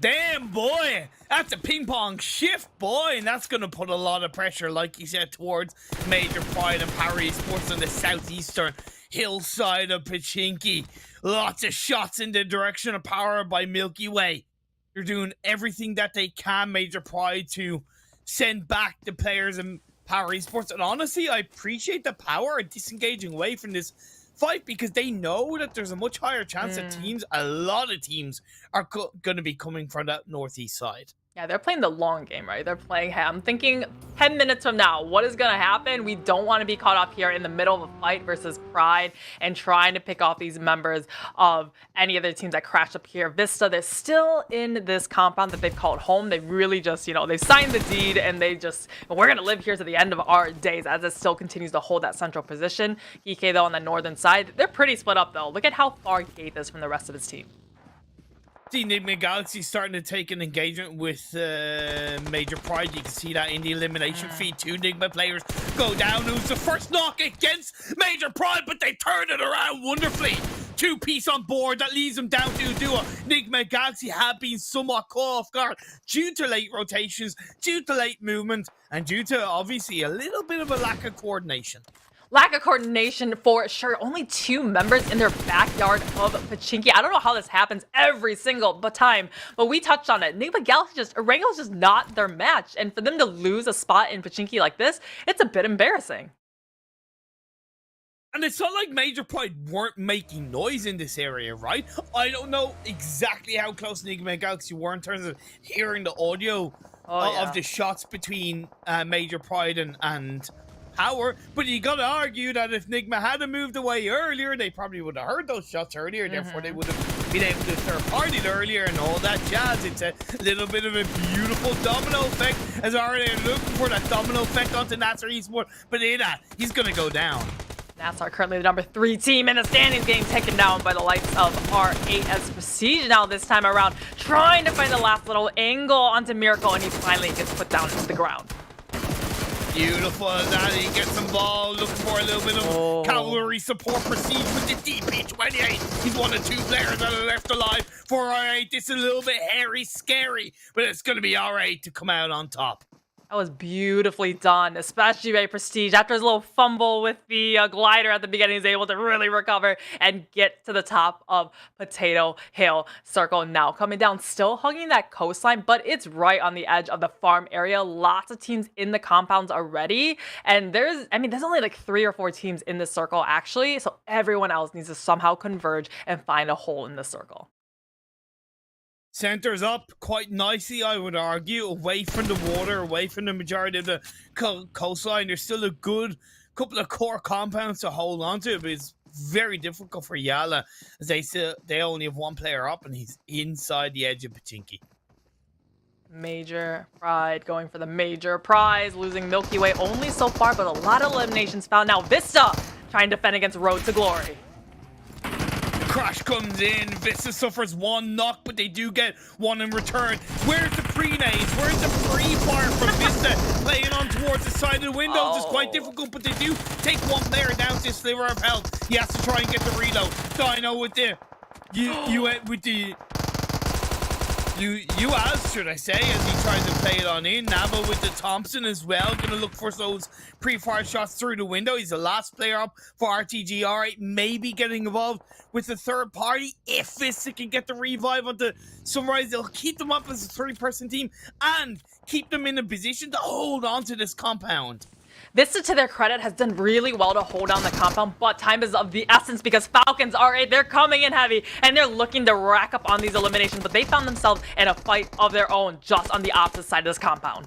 S4: Damn, boy, that's a ping pong shift, boy, and that's going to put a lot of pressure, like you said, towards Major Pride and POWR Esports on the southeastern hillside of Pachinki. Lots of shots in the direction of POWR by Milky Way. They're doing everything that they can, Major Pride, to send back the players in POWR Esports. And honestly, I appreciate the POWR are disengaging away from this fight because they know that there's a much higher chance that a lot of teams, are going to be coming from that northeast side.
S5: Yeah, they're playing the long game, right? They're playing, hey, I'm thinking 10 minutes from now, what is going to happen? We don't want to be caught up here in the middle of a fight versus Pride and trying to pick off these members of any other teams that crash up here. VISTA, they're still in this compound that they've called home. They really just, you know, they signed the deed and they just, we're going to live here to the end of our days as it still continues to hold that central position. GEEKAY, though, on the northern side, they're pretty split up, though. Look at how far Gate is from the rest of his team.
S4: See NIGMA Galaxy starting to take an engagement with Major Pride. You can see that in the elimination feed. 2 NIGMA players go down. It was the first knock against Major Pride, but they turned it around wonderfully. 2-piece on board that leads them down to a duo. NIGMA Galaxy have been somewhat caught off guard due to late rotations, due to late movement, and due to obviously a little bit of a lack of coordination.
S5: Lack of coordination for sure. Only 2 members in their backyard of Pachinki. I don't know how this happens every single time, but we touched on it. NIGMA Galaxy Erangel is just not their match. And for them to lose a spot in Pachinki like this, it's a bit embarrassing.
S4: And it's not like Major Pride weren't making noise in this area, right? I don't know exactly how close NIGMA Galaxy were in terms of hearing the audio of the shots between Major Pride and POWR, but you gotta argue that if NIGMA had moved away earlier, they probably would have heard those shots earlier, therefore they would have been able to third-partied earlier and all that jazz. It's a little bit of a beautiful domino effect, as already looking for that domino effect onto NASR Esports, but he's gonna go down.
S5: NASR currently the number 3 team in the standings, getting taken down by the likes of R8 as Prestige now this time around, trying to find the last little angle onto Miracle, and he finally gets put down into the ground.
S4: Beautiful as that, he gets involved, looking for a little bit of cavalry support. Prestige with the DP28. He's one of 2 players that are left alive for R8. This is a little bit hairy, scary, but it's going to be R8 to come out on top.
S5: That was beautifully done, especially by Prestige. After his little fumble with the glider at the beginning, he's able to really recover and get to the top of Potato Hill Circle now. Coming down, still hugging that coastline, but it's right on the edge of the farm area. Lots of teams in the compounds already. And there's only like 3 or 4 teams in this circle, actually. So everyone else needs to somehow converge and find a hole in the circle.
S4: Centers up quite nicely, I would argue, away from the water, away from the majority of the coastline. There's still a good couple of core compounds to hold on to, but it's very difficult for YALLA, as they only have 1 player up, and he's inside the edge of Pachinki.
S5: Major Pride going for the major prize, losing Milky Way only so far, but a lot of eliminations found. Now VISTA trying to defend against Road to Glory.
S4: Crash comes in, VISTA suffers 1 knock, but they do get 1 in return. Where's the pre-nades? Where's the pre-fire from VISTA? Playing on towards the side of the windows is quite difficult, but they do take 1 player down to a sliver of health. He has to try and get the reload. Dino with the US, should I say, as he tries to play it on in. Navo with the Thompson as well, gonna look for those pre-fire shots through the window. He's the last player up for RTG. Alright, maybe getting involved with the third party. If VISTA can get the revive onto Sunrise, they'll keep them up as a 3-person team and keep them in a position to hold on to this compound.
S5: VISTA, to their credit, has done really well to hold down the compound, but time is of the essence because Falcons are they're coming in heavy and they're looking to rack up on these eliminations, but they found themselves in a fight of their own just on the opposite side of this compound.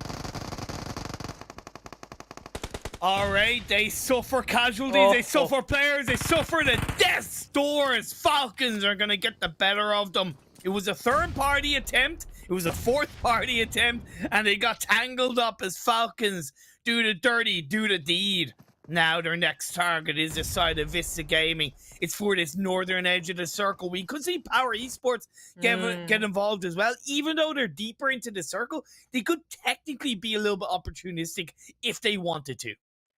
S4: Alright, they suffer casualties, they suffer players, they suffer the death doors. Falcons are gonna get the better of them. It was a 3rd-party attempt, it was a 4th-party attempt, and they got tangled up as Falcons do the dirty, do the deed. Now their next target is the side of VISTA Gaming. It's for this northern edge of the circle. We could see POWR Esports get involved as well. Even though they're deeper into the circle, they could technically be a little bit opportunistic if they wanted to.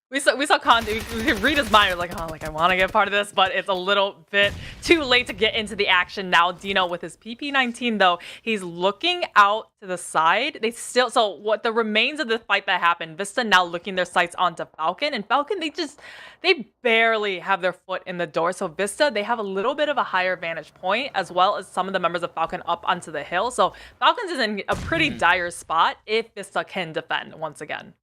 S5: We saw Conte. We could read his mind. Like, oh, like I want to get part of this, but it's a little bit too late to get into the action now. Dino with his PP19 though, he's looking out to the side. They still what the remains of the fight that happened. Vista now looking their sights onto Falcon, and Falcon they barely have their foot in the door. So Vista, they have a little bit of a higher vantage point, as well as some of the members of Falcon up onto the hill. So Falcons is in a pretty dire spot if Vista can defend once again.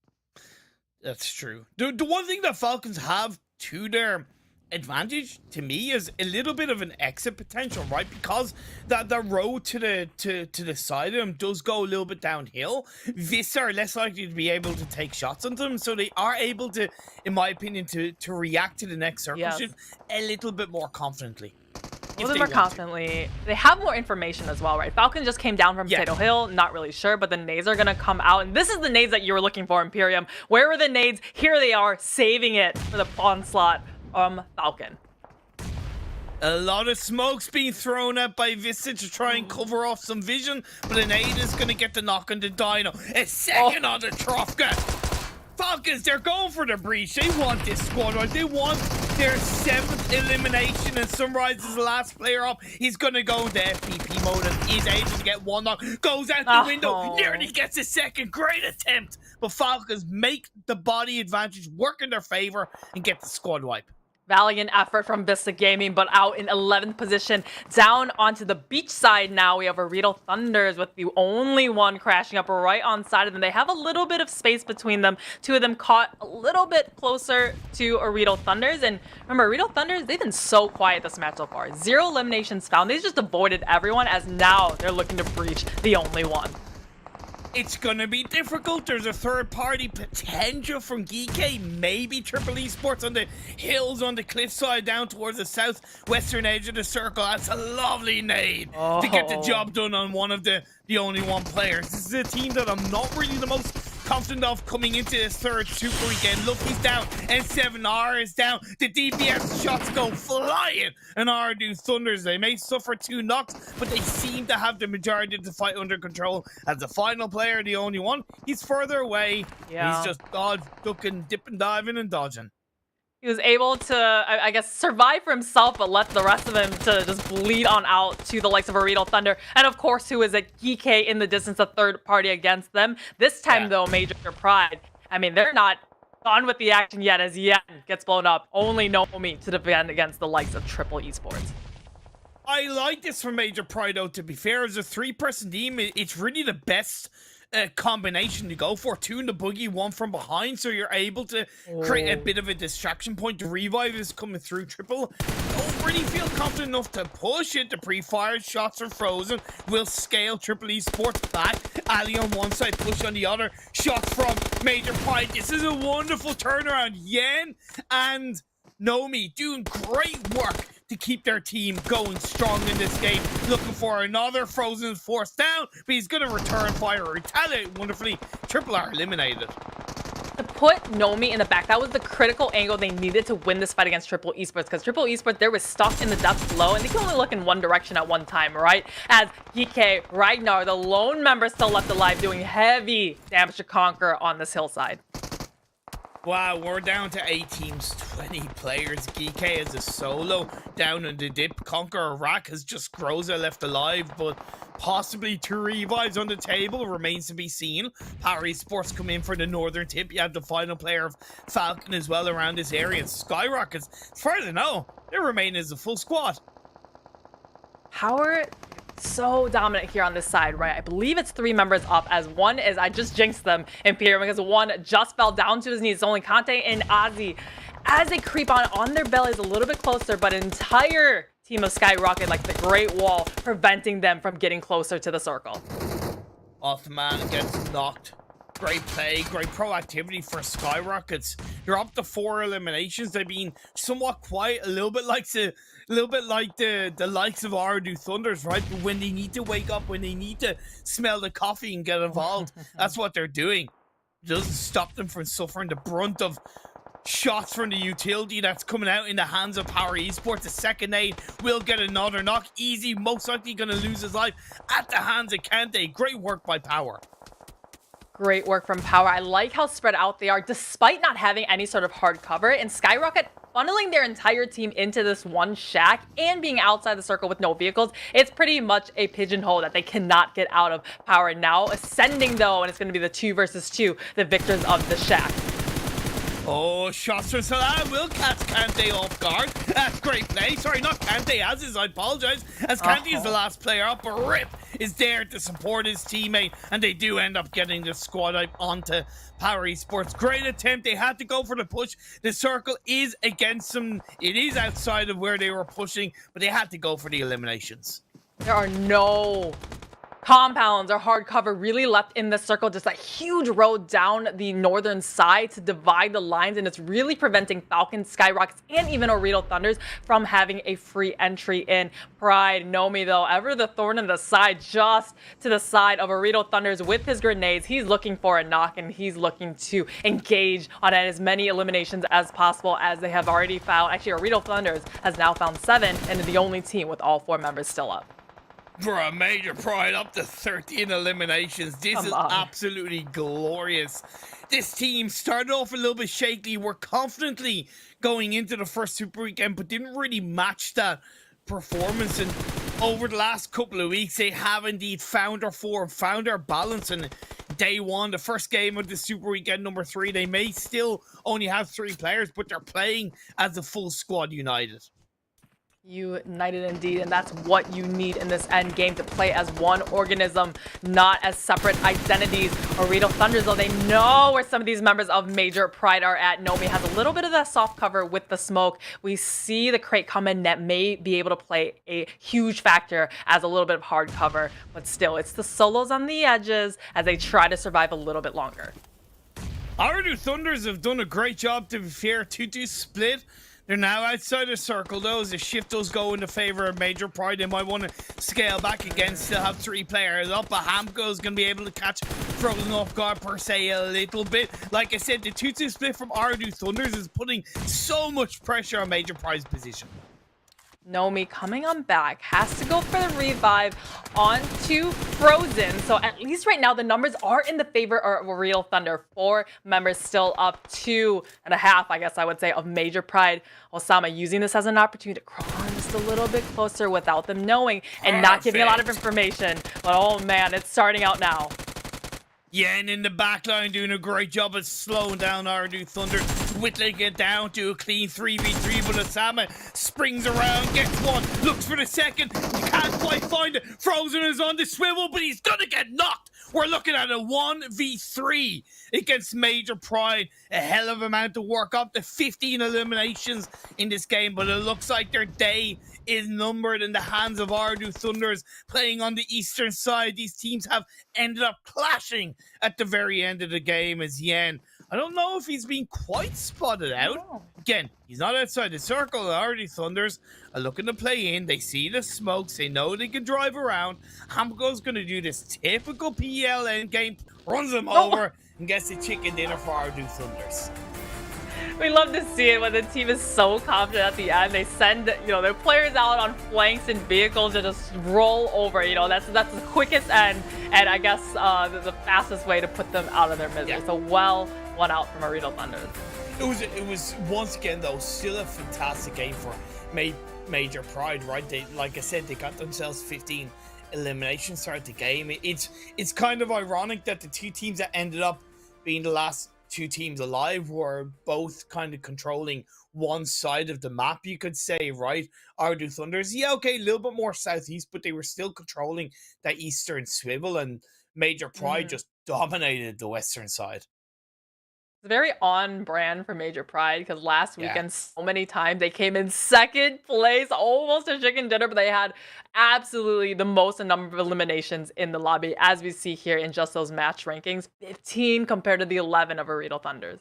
S4: That's true. The one thing that Falcons have to their advantage, to me, is a little bit of an exit potential, right? Because the road to the side of them does go a little bit downhill. Vista are less likely to be able to take shots on them, so they are able to, in my opinion, to react to the next circumstance a little bit more confidently.
S5: A little bit more confidently. They have more information as well, right? Falcon just came down from Potato Hill, not really sure, but the nades are gonna come out. And this is the nades that you were looking for, Imperium. Where were the nades? Here they are, saving it for the onslaught Falcon.
S4: A lot of smoke's being thrown at by Vista to try and cover off some vision, but an aid is gonna get the knock on the Dino. A second on the Trofka. Falcons, they're going for the breach. They want this squad, right? They want their 7th elimination, and Sunrise is the last player up. He's going to go into FPP mode and is able to get one knock. Goes out the window, nearly gets a second. Great attempt. But Falcons make the body advantage work in their favor and get the squad wipe.
S5: Valiant effort from Vista Gaming, but out in 11th position. Down onto the beach side now, we have OOREDOO Thunders with the only one crashing up right on side of them. They have a little bit of space between them. Two of them caught a little bit closer to OOREDOO Thunders. And remember, OOREDOO Thunders, they've been so quiet this match so far. 0 eliminations found. They just avoided everyone, as now they're looking to breach the only one.
S4: It's gonna be difficult. There's a third-party potential from GEEKAY, maybe Triple Esports on the hills on the cliffside down towards the southwestern edge of the circle. That's a lovely nade to get the job done on one of the only one players. This is a team that I'm not really the most confident of coming into this third super weekend. Luffy's down, N7R is down. The DPS shots go flying, and OOREDOO Thunders, they may suffer 2 knocks, but they seem to have the majority of the fight under control. As the final player, the only one, he's further away. He's just ducking, dipping, diving, and dodging.
S5: He was able to, I guess, survive for himself, but left the rest of him to just bleed on out to the likes of OOREDOO Thunder. And of course, who is at GEEKAY in the distance, a third party against them. This time, though, Major Pride, I mean, they're not on with the action yet, as Yen gets blown up. Only Nomi to defend against the likes of Triple Esports.
S4: I like this from Major Pride, though, to be fair. As a 3-person team, it's really the best combination to go for. 2 in the boogie, 1 from behind, so you're able to create a bit of a distraction point. The revive is coming through. Triple don't really feel confident enough to push it. The pre-fire shots are frozen. Will scale. Triple Esports back. Ali on one side, push on the other. Shots from Major Pride. This is a wonderful turnaround. Yen and Nomi doing great work to keep their team going strong in this game. Looking for another frozen force down, but he's going to return fire, retaliate wonderfully. Triple R eliminated.
S5: To put Nomi in the back, that was the critical angle they needed to win this fight against Triple Esports, because Triple Esports, they were stuck in the depths below, and they can only look in one direction at one time, right? As GEEKAY, Ragnar, the lone member still left alive, doing heavy damage to CONQUEROR on this hillside.
S4: Wow, we're down to 8 teams, 20 players. GEEKAY is a solo down in the dip. CONQUEROR Rack has just Groza left alive, but possibly 2 revives on the table remains to be seen. POWR Esports come in for the northern tip. You have the final player of Falcon as well around this area. And SKYROCKET, as far as I know, they remain as a full squad.
S5: POWR so dominant here on this side, right? I believe it's 3 members up, as one is, I just jinxed them, Imperium, because one just fell down to his knees. It's only Conte and Ozzy. As they creep on their bellies a little bit closer, but an entire team of SKYROCKET, like the Great Wall, preventing them from getting closer to the circle.
S4: Off the man gets knocked. Great play, great proactivity for SKYROCKET. You're up to 4 eliminations. They've been somewhat quiet, a little bit like the likes of OOREDOO Thunders, right? But when they need to wake up, when they need to smell the coffee and get involved, that's what they're doing. It doesn't stop them from suffering the brunt of shots from the utility that's coming out in the hands of POWR Esports. The second aid will get another knock. Easy, most likely going to lose his life at the hands of Kante. Great work by POWR.
S5: Great work from POWR. I like how spread out they are despite not having any sort of hard cover, and SKYROCKET funneling their entire team into this one shack and being outside the circle with no vehicles. It's pretty much a pigeonhole that they cannot get out of. POWR now ascending though, and it's going to be the 2 versus 2, the victors of the shack.
S4: Oh, shots from Salah will catch Kante off guard. That's great play. Sorry, not Kante, as is, I apologize. As Kante is the last player up, but Rip is there to support his teammate, and they do end up getting the squad up onto POWR Esports. Great attempt. They had to go for the push. The circle is against them. It is outside of where they were pushing, but they had to go for the eliminations.
S5: There are no compounds or hard cover really left in the circle, just that huge road down the northern side to divide the lines, and it's really preventing Falcons, SKYROCKETs, and even OOREDOO Thunders from having a free entry in. Pride, Nomi though, ever the thorn in the side, just to the side of OOREDOO Thunders with his grenades. He's looking for a knock, and he's looking to engage on as many eliminations as possible, as they have already found. Actually, OOREDOO Thunders has now found 7 and is the only team with all 4 members still up.
S4: For a Major Pride up to 13 eliminations. This is absolutely glorious. This team started off a little bit shaky. Were confidently going into the first Super Weekend, but didn't really match that performance. And over the last couple of weeks, they have indeed found their form, found their balance. And day 1, the first game of the Super Weekend number 3, they may still only have 3 players, but they're playing as a full squad united.
S5: United indeed, and that's what you need in this end game, to play as one organism, not as separate identities. OOREDOO Thunders, though, they know where some of these members of Major Pride are at. Nomi has a little bit of that soft cover with the smoke. We see the crate come in that may be able to play a huge factor as a little bit of hard cover, but still, it's the solos on the edges as they try to survive a little bit longer.
S4: OOREDOO Thunders have done a great job, to be fair. 2-2 split. They're now outside the circle, though, as the shift does go in the favor of Major Pride. They might want to scale back again, still have 3 players up. But Hamko is going to be able to catch Frozen off guard, per se, a little bit. Like I said, the 2-2 split from OOREDOO Thunders is putting so much pressure on Major Pride's position.
S5: Nomi coming on back, has to go for the revive onto Frozen. So at least right now the numbers are in the favor of OOREDOO Thunder. 4 members still up, 2.5, I guess I would say, of Major Pride. Osama using this as an opportunity to crawl on just a little bit closer without them knowing and not giving a lot of information. But oh man, it's starting out now.
S4: Yen in the backline doing a great job of slowing down OOREDOO Thunder, whittling it down to a clean 3v3, but Osama springs around, gets one, looks for the second, can't quite find it. Frozen is on the swivel, but he's gonna get knocked. We're looking at a 1v3 against Major Pride. A hell of amount of work, up to 15 eliminations in this game, but it looks like their day is numbered in the hands of OOREDOO Thunders playing on the eastern side. These teams have ended up clashing at the very end of the game, as Yen, I don't know if he's been quite spotted out.
S5: No.
S4: Again, he's not outside the circle. OOREDOO Thunders are looking to play in. They see the smokes. They know they can drive around. Hamko's going to do this typical PL endgame, runs them over, and gets the chicken dinner for OOREDOO Thunders.
S5: We love to see it when the team is so confident at the end. They send, their players out on flanks and vehicles to just roll over. That's the quickest end, and I guess the fastest way to put them out of their misery.
S4: Yeah.
S5: So well won out from OOREDOO Thunders.
S4: It was once again, though, still a fantastic game for Major Pride, right? They, like I said, they got themselves 15 eliminations throughout the game. It's kind of ironic that the 2 teams that ended up being the last 2 teams alive were both kind of controlling one side of the map, you could say, right? OOREDOO Thunders, yeah, okay, a little bit more southeast, but they were still controlling that eastern swivel, and Major Pride just dominated the western side.
S5: It's very on brand for Major Pride, because last weekend, so many times they came in 2nd place, almost a chicken dinner, but they had absolutely the most number of eliminations in the lobby, as we see here in just those match rankings. 15 compared to the 11 of OOREDOO Thunders.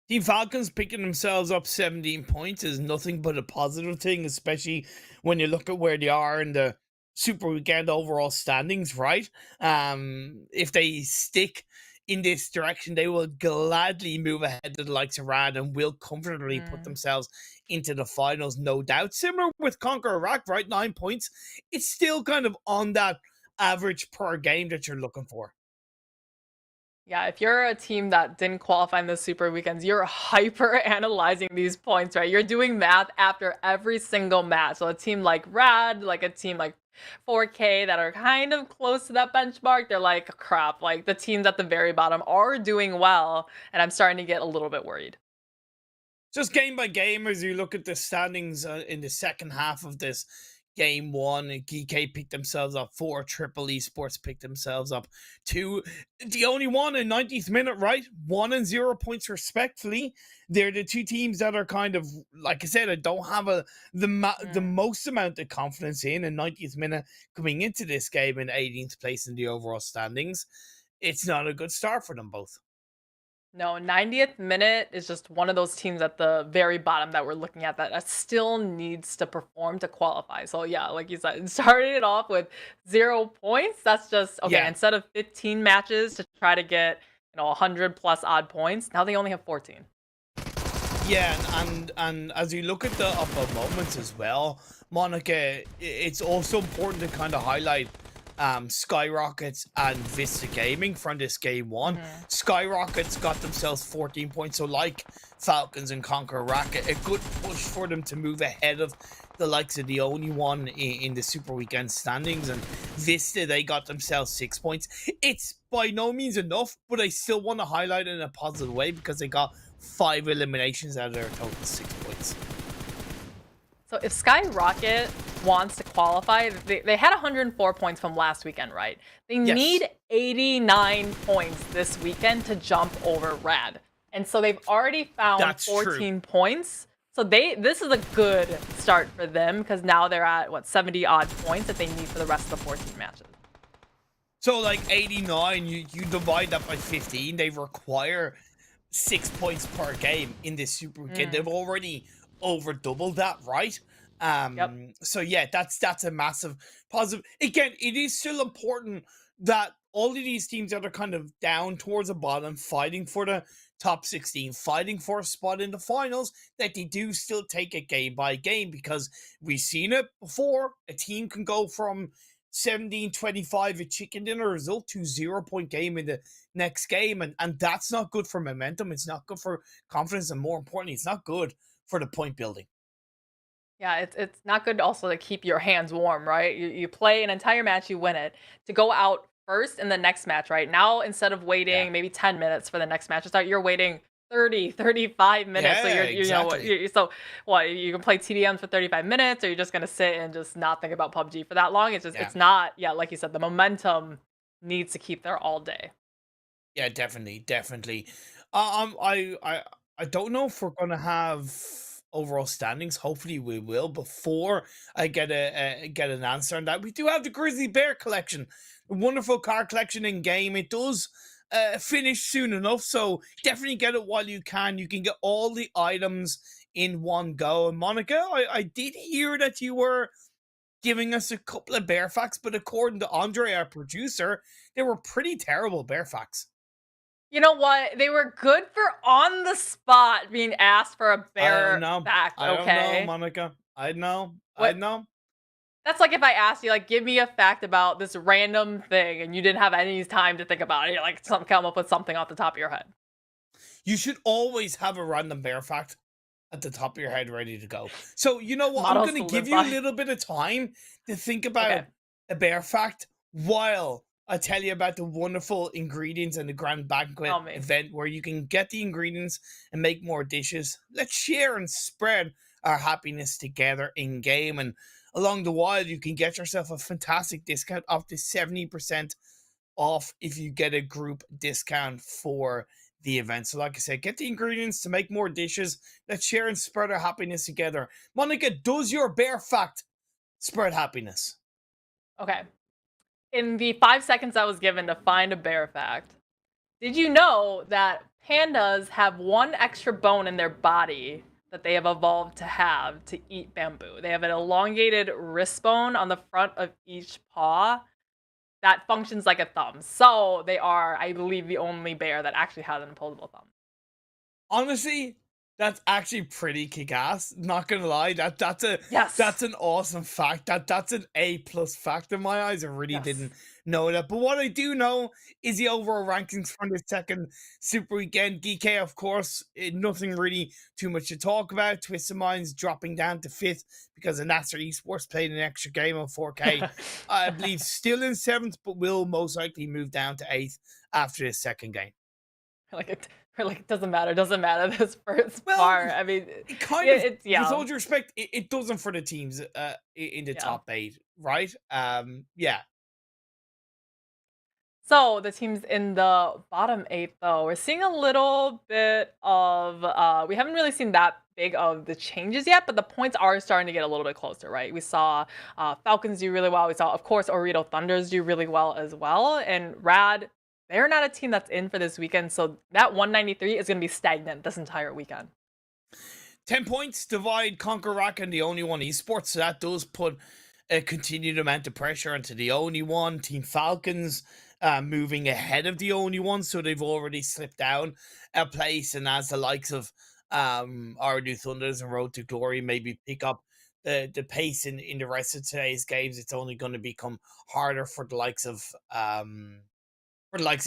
S4: Team Falcons picking themselves up 17 points is nothing but a positive thing, especially when you look at where they are in the Super Weekend overall standings, right? If they stick in this direction, they will gladly move ahead to the likes of Rad and will comfortably put themselves into the finals, no doubt. Similar with CONQUEROR, right? 9 points. It's still kind of on that average per game that you're looking for.
S5: Yeah, if you're a team that didn't qualify in the Super Weekends, you're hyper analyzing these points, right? You're doing math after every single match. So a team like Rad, like a team like 4K that are kind of close to that benchmark, they're like, crap, like the teams at the very bottom are doing well, and I'm starting to get a little bit worried.
S4: Just game by game, as you look at the standings in the second half of this game one, GEEKAY picked themselves up 4, Triple Esports picked themselves up 2. The only one in 90th minute, right? 1 and 0 points respectfully. They're the two teams that are kind of, like I said, I don't have the most amount of confidence in 90th minute coming into this game in 18th place in the overall standings. It's not a good start for them both.
S5: No, 90th minute is just one of those teams at the very bottom that we're looking at that still needs to perform to qualify. So yeah, like you said, starting it off with 0 points. That's just okay.
S4: Yeah.
S5: Instead of 15 matches to try to get 100 plus odd points, now they only have 14.
S4: Yeah, and as you look at the upper moments as well, Monica, it's also important to kind of highlight SKYROCKET and VISTA Gaming from this game one. SKYROCKET's got themselves 14 points, so like FALCONS and CONQUEROR, a good push for them to move ahead of the likes of the only one in the Super Weekend standings. And VISTA, they got themselves 6 points. It's by no means enough, but I still want to highlight it in a positive way because they got 5 eliminations out of their total 6 points.
S5: So if SKYROCKET wants to qualify, they had 104 points from last weekend, right? They need 89 points this weekend to jump over Rad. And so they've already found 14 points. So this is a good start for them because now they're at, what, 70 odd points that they need for the rest of the 14 matches.
S4: So like 89, you divide that by 15, they require 6 points per game in this Super Weekend. They've already over doubled that, right? So yeah, that's a massive positive. Again, it is still important that all of these teams that are kind of down towards the bottom, fighting for the top 16, fighting for a spot in the finals, that they do still take it game by game, because we've seen it before. A team can go from 17-25, a chicken dinner result, to 0 point game in the next game, and that's not good for momentum. It's not good for confidence, and more importantly, it's not good for the point building.
S5: Yeah, it's not good also to keep your hands warm, right? You play an entire match, you win it, to go out first in the next match, right? Now, instead of waiting maybe 10 minutes for the next match to start, you're waiting 30, 35 minutes. So so what, you can play TDMs for 35 minutes, or you're just going to sit and just not think about PUBG for that long? It's just, it's not, like you said, the momentum needs to keep there all day.
S4: Yeah, definitely. I don't know if we're going to have overall standings. Hopefully we will. Before I get an answer on that, we do have the Grizzly Bear collection, a wonderful card collection in game. It does finish soon enough, so definitely get it while you can. You can get all the items in one go. And Monica, I did hear that you were giving us a couple of bear facts, but according to Andre, our producer, they were pretty terrible bear facts.
S5: You know what? They were good for on the spot being asked for a bear fact, okay?
S4: I don't know, Monica. I know.
S5: That's like if I asked you, like, give me a fact about this random thing, and you didn't have any time to think about it. You're like, come up with something off the top of your head.
S4: You should always have a random bear fact at the top of your head ready to go. So, you know what? I'm going to give you a little bit of time to think about a bear fact while I tell you about the wonderful ingredients and the Grand Banquet event where you can get the ingredients and make more dishes. Let's share and spread our happiness together in game. And along the while, you can get yourself a fantastic discount up to 70% off if you get a group discount for the event. So like I said, get the ingredients to make more dishes. Let's share and spread our happiness together. Monica, does your bear fact spread happiness?
S5: Okay. In the 5 seconds I was given to find a bear fact, did you know that pandas have one extra bone in their body that they have evolved to have to eat bamboo? They have an elongated wrist bone on the front of each paw that functions like a thumb. So they are, I believe, the only bear that actually has an opposable thumb.
S4: Honestly, That's actually pretty kick-ass. Not gonna lie, that's
S5: Yes.
S4: an awesome fact. That's an A+ fact in my eyes. I really
S5: Yes.
S4: didn't know that. But what I do know is the overall rankings from the second Super Weekend. GEEKAY, of course, nothing really too much to talk about. Twisted Minds dropping down to 5th because the NASR Esports played an extra game on 4K. I believe still in 7th, but will most likely move down to 8th after the second game.
S5: Like it doesn't matter. Doesn't matter this first
S4: Well,
S5: part. I mean,
S4: it kind of,
S5: it's
S4: with
S5: yeah,
S4: all due respect, it doesn't for the teams in the
S5: yeah.
S4: top 8, right? Yeah.
S5: So the teams in the bottom 8, though, we're seeing a little bit of we haven't really seen that big of the changes yet, but the points are starting to get a little bit closer, right? We saw Falcons do really well. We saw, of course, OOREDOO Thunders do really well as well, and Rad. They're not a team that's in for this weekend, so that 193 is going to be stagnant this entire weekend.
S4: 10 points divide CONQUEROR and the only one esports, so that does put a continued amount of pressure onto the only one. Team Falcons moving ahead of the only one, so they've already slipped down a place, and as the likes of OOREDOO Thunders and Road to Glory maybe pick up the pace in the rest of today's games, it's only going to become harder for the likes of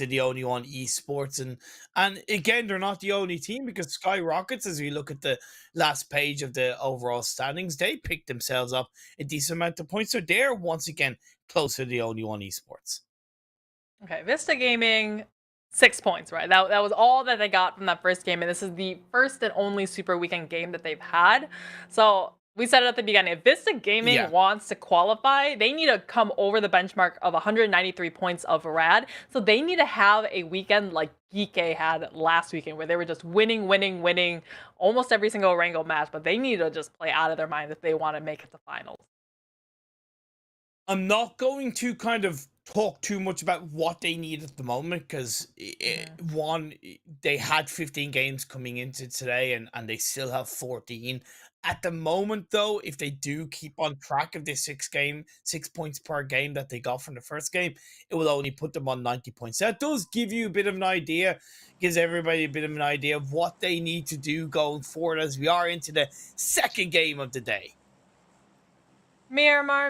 S4: the only one esports, and again, they're not the only team, because SKYROCKETs, as we look at the last page of the overall standings, they picked themselves up a decent amount of points, so they're once again closer to the only one esports.
S5: Okay, Vista Gaming, 6 points, right? That was all that they got from that first game, and this is the first and only Super Weekend game that they've had. So we said it at the beginning, if Vista Gaming wants to qualify, they need to come over the benchmark of 193 points of Rad. So they need to have a weekend like GEEKAY had last weekend, where they were just winning almost every single Erangel match, but they need to just play out of their mind if they want to make it to finals.
S4: I'm not going to kind of talk too much about what they need at the moment, because one, they had 15 games coming into today, and they still have 14 at the moment. Though, if they do keep on track of this 6 points per game that they got from the first game, it will only put them on 90 points. That does give you a bit of an idea, gives everybody a bit of an idea of what they need to do going forward as we are into the second game of the day.
S5: Miramar.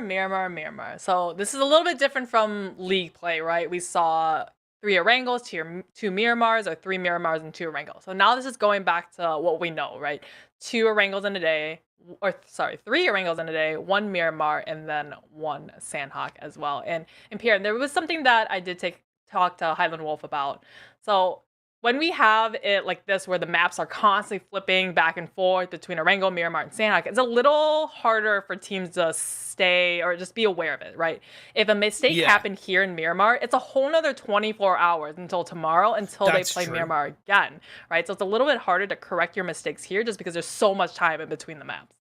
S5: So this is a little bit different from league play, right? We saw 3 Erangels, 2 Miramars, or 3 Miramars and 2 Erangels. So now this is going back to what we know, right? 2 Erangels in a day, or sorry, 3 Erangels in a day, 1 Miramar, and then 1 Sanhok as well. And Pierre, there was something that I did talk to Highland Wolf about. So when we have it like this, where the maps are constantly flipping back and forth between Erangel, Miramar, and Sanhok, it's a little harder for teams to stay or just be aware of it, right? If a mistake happened here in Miramar, it's a whole nother 24 hours until tomorrow, until they play Miramar again, right? So it's a little bit harder to correct your mistakes here, just because there's so much time in between the maps.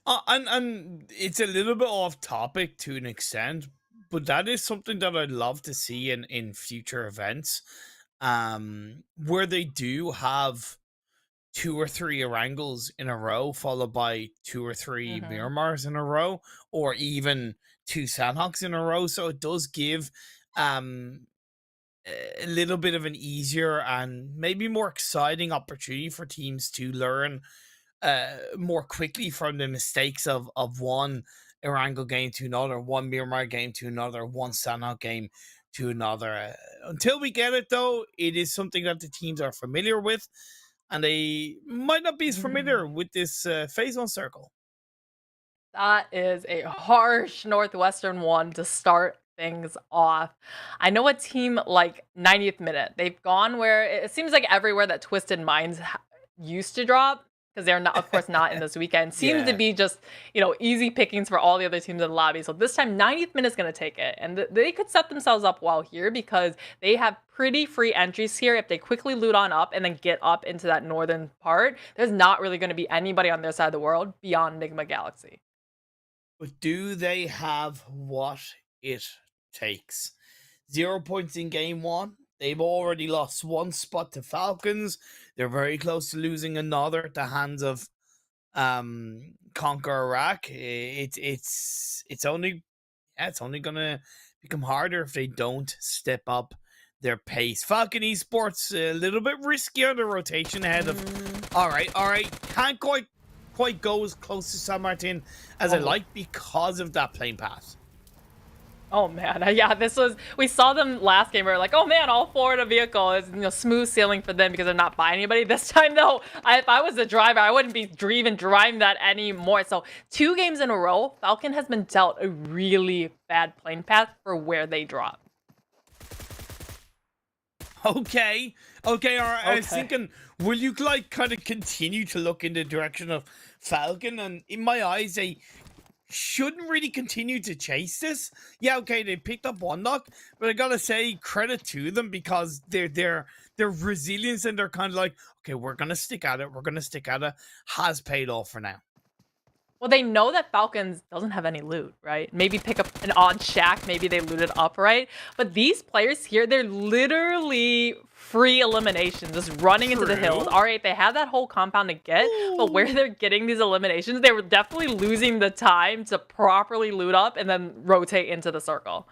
S4: And it's a little bit off topic to an extent, but that is something that I'd love to see in future events. Where they do have 2 or 3 Erangels in a row, followed by 2 or 3 Miramars in a row, or even 2 Sanhoks in a row. So it does give a little bit of an easier and maybe more exciting opportunity for teams to learn more quickly from the mistakes of one Erangel game to another, one Miramar game to another, one Sanhok game to another. Until we get it, though, it is something that the teams are familiar with, and they might not be as familiar with this phase 1 circle.
S5: That is a harsh Northwestern one to start things off. I know a team like 90th Minute. They've gone where it seems like everywhere that Twisted Minds used to drop, because they're not, of course, not in this weekend. Seems to be just, easy pickings for all the other teams in the lobby. So this time, 90th Minute is going to take it. And they could set themselves up well here, because they have pretty free entries here. If they quickly loot on up and then get up into that northern part, there's not really going to be anybody on their side of the world beyond NIGMA Galaxy.
S4: But do they have what it takes? 0 points in game 1. They've already lost 1 spot to Falcons. They're very close to losing another at the hands of CONQUEROR. It's only gonna become harder if they don't step up their pace. Falcon Esports a little bit risky on the rotation ahead of. All right. Can't quite go as close to San Martin as I like because of that plane path.
S5: Oh man, yeah, we saw them last game. We were like, oh man, all forward a vehicle is smooth sailing for them because they're not buying anybody. This time though, if I was the driver, I wouldn't be even driving that anymore. So 2 games in a row, Falcon has been dealt a really bad plane path for where they drop.
S4: Okay. All right. I was thinking, will you like kind of continue to look in the direction of Falcon? And in my eyes, they shouldn't really continue to chase this. Yeah, okay, they picked up 1 knock, but I gotta say credit to them because their resilience and they're kind of like, okay, we're gonna stick at it. Has paid off for now.
S5: Well, they know that Falcons doesn't have any loot, right? Maybe pick up an odd shack. Maybe they loot it up, right? But these players here, they're literally free eliminations, just running into the hills. All right, they have that whole compound to get, but where they're getting these eliminations, they were definitely losing the time to properly loot up and then rotate into the circle.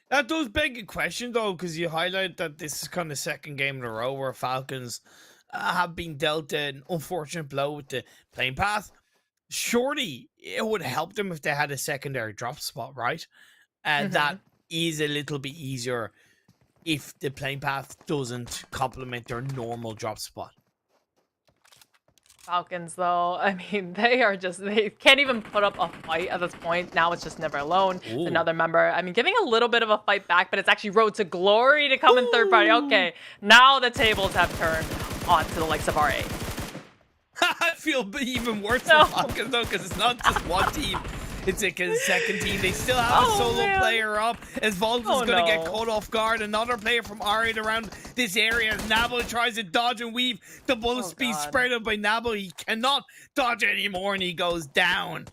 S4: That does beg a question, though, because you highlight that this is kind of 2nd game in a row where Falcons have been dealt an unfortunate blow with the plane path. Surely it would help them if they had a secondary drop spot, right? And that is a little bit easier if the plane path doesn't complement their normal drop spot.
S5: Falcons, though, I mean, they can't even put up a fight at this point. Now it's just Never Alone. It's another member. I mean, giving a little bit of a fight back, but it's actually Road to Glory to come in 3rd party. Okay, now the tables have turned onto the likes of RA.
S4: I feel even worse for Falcons, though, because it's not just 1 team. It's a 2nd team. They still have a solo player up. As Volta's going to get caught off guard. Another player from R8 around this area. As Nabo tries to dodge and weave. The bullet speed spread out by Nabo. He cannot dodge anymore, and he goes down.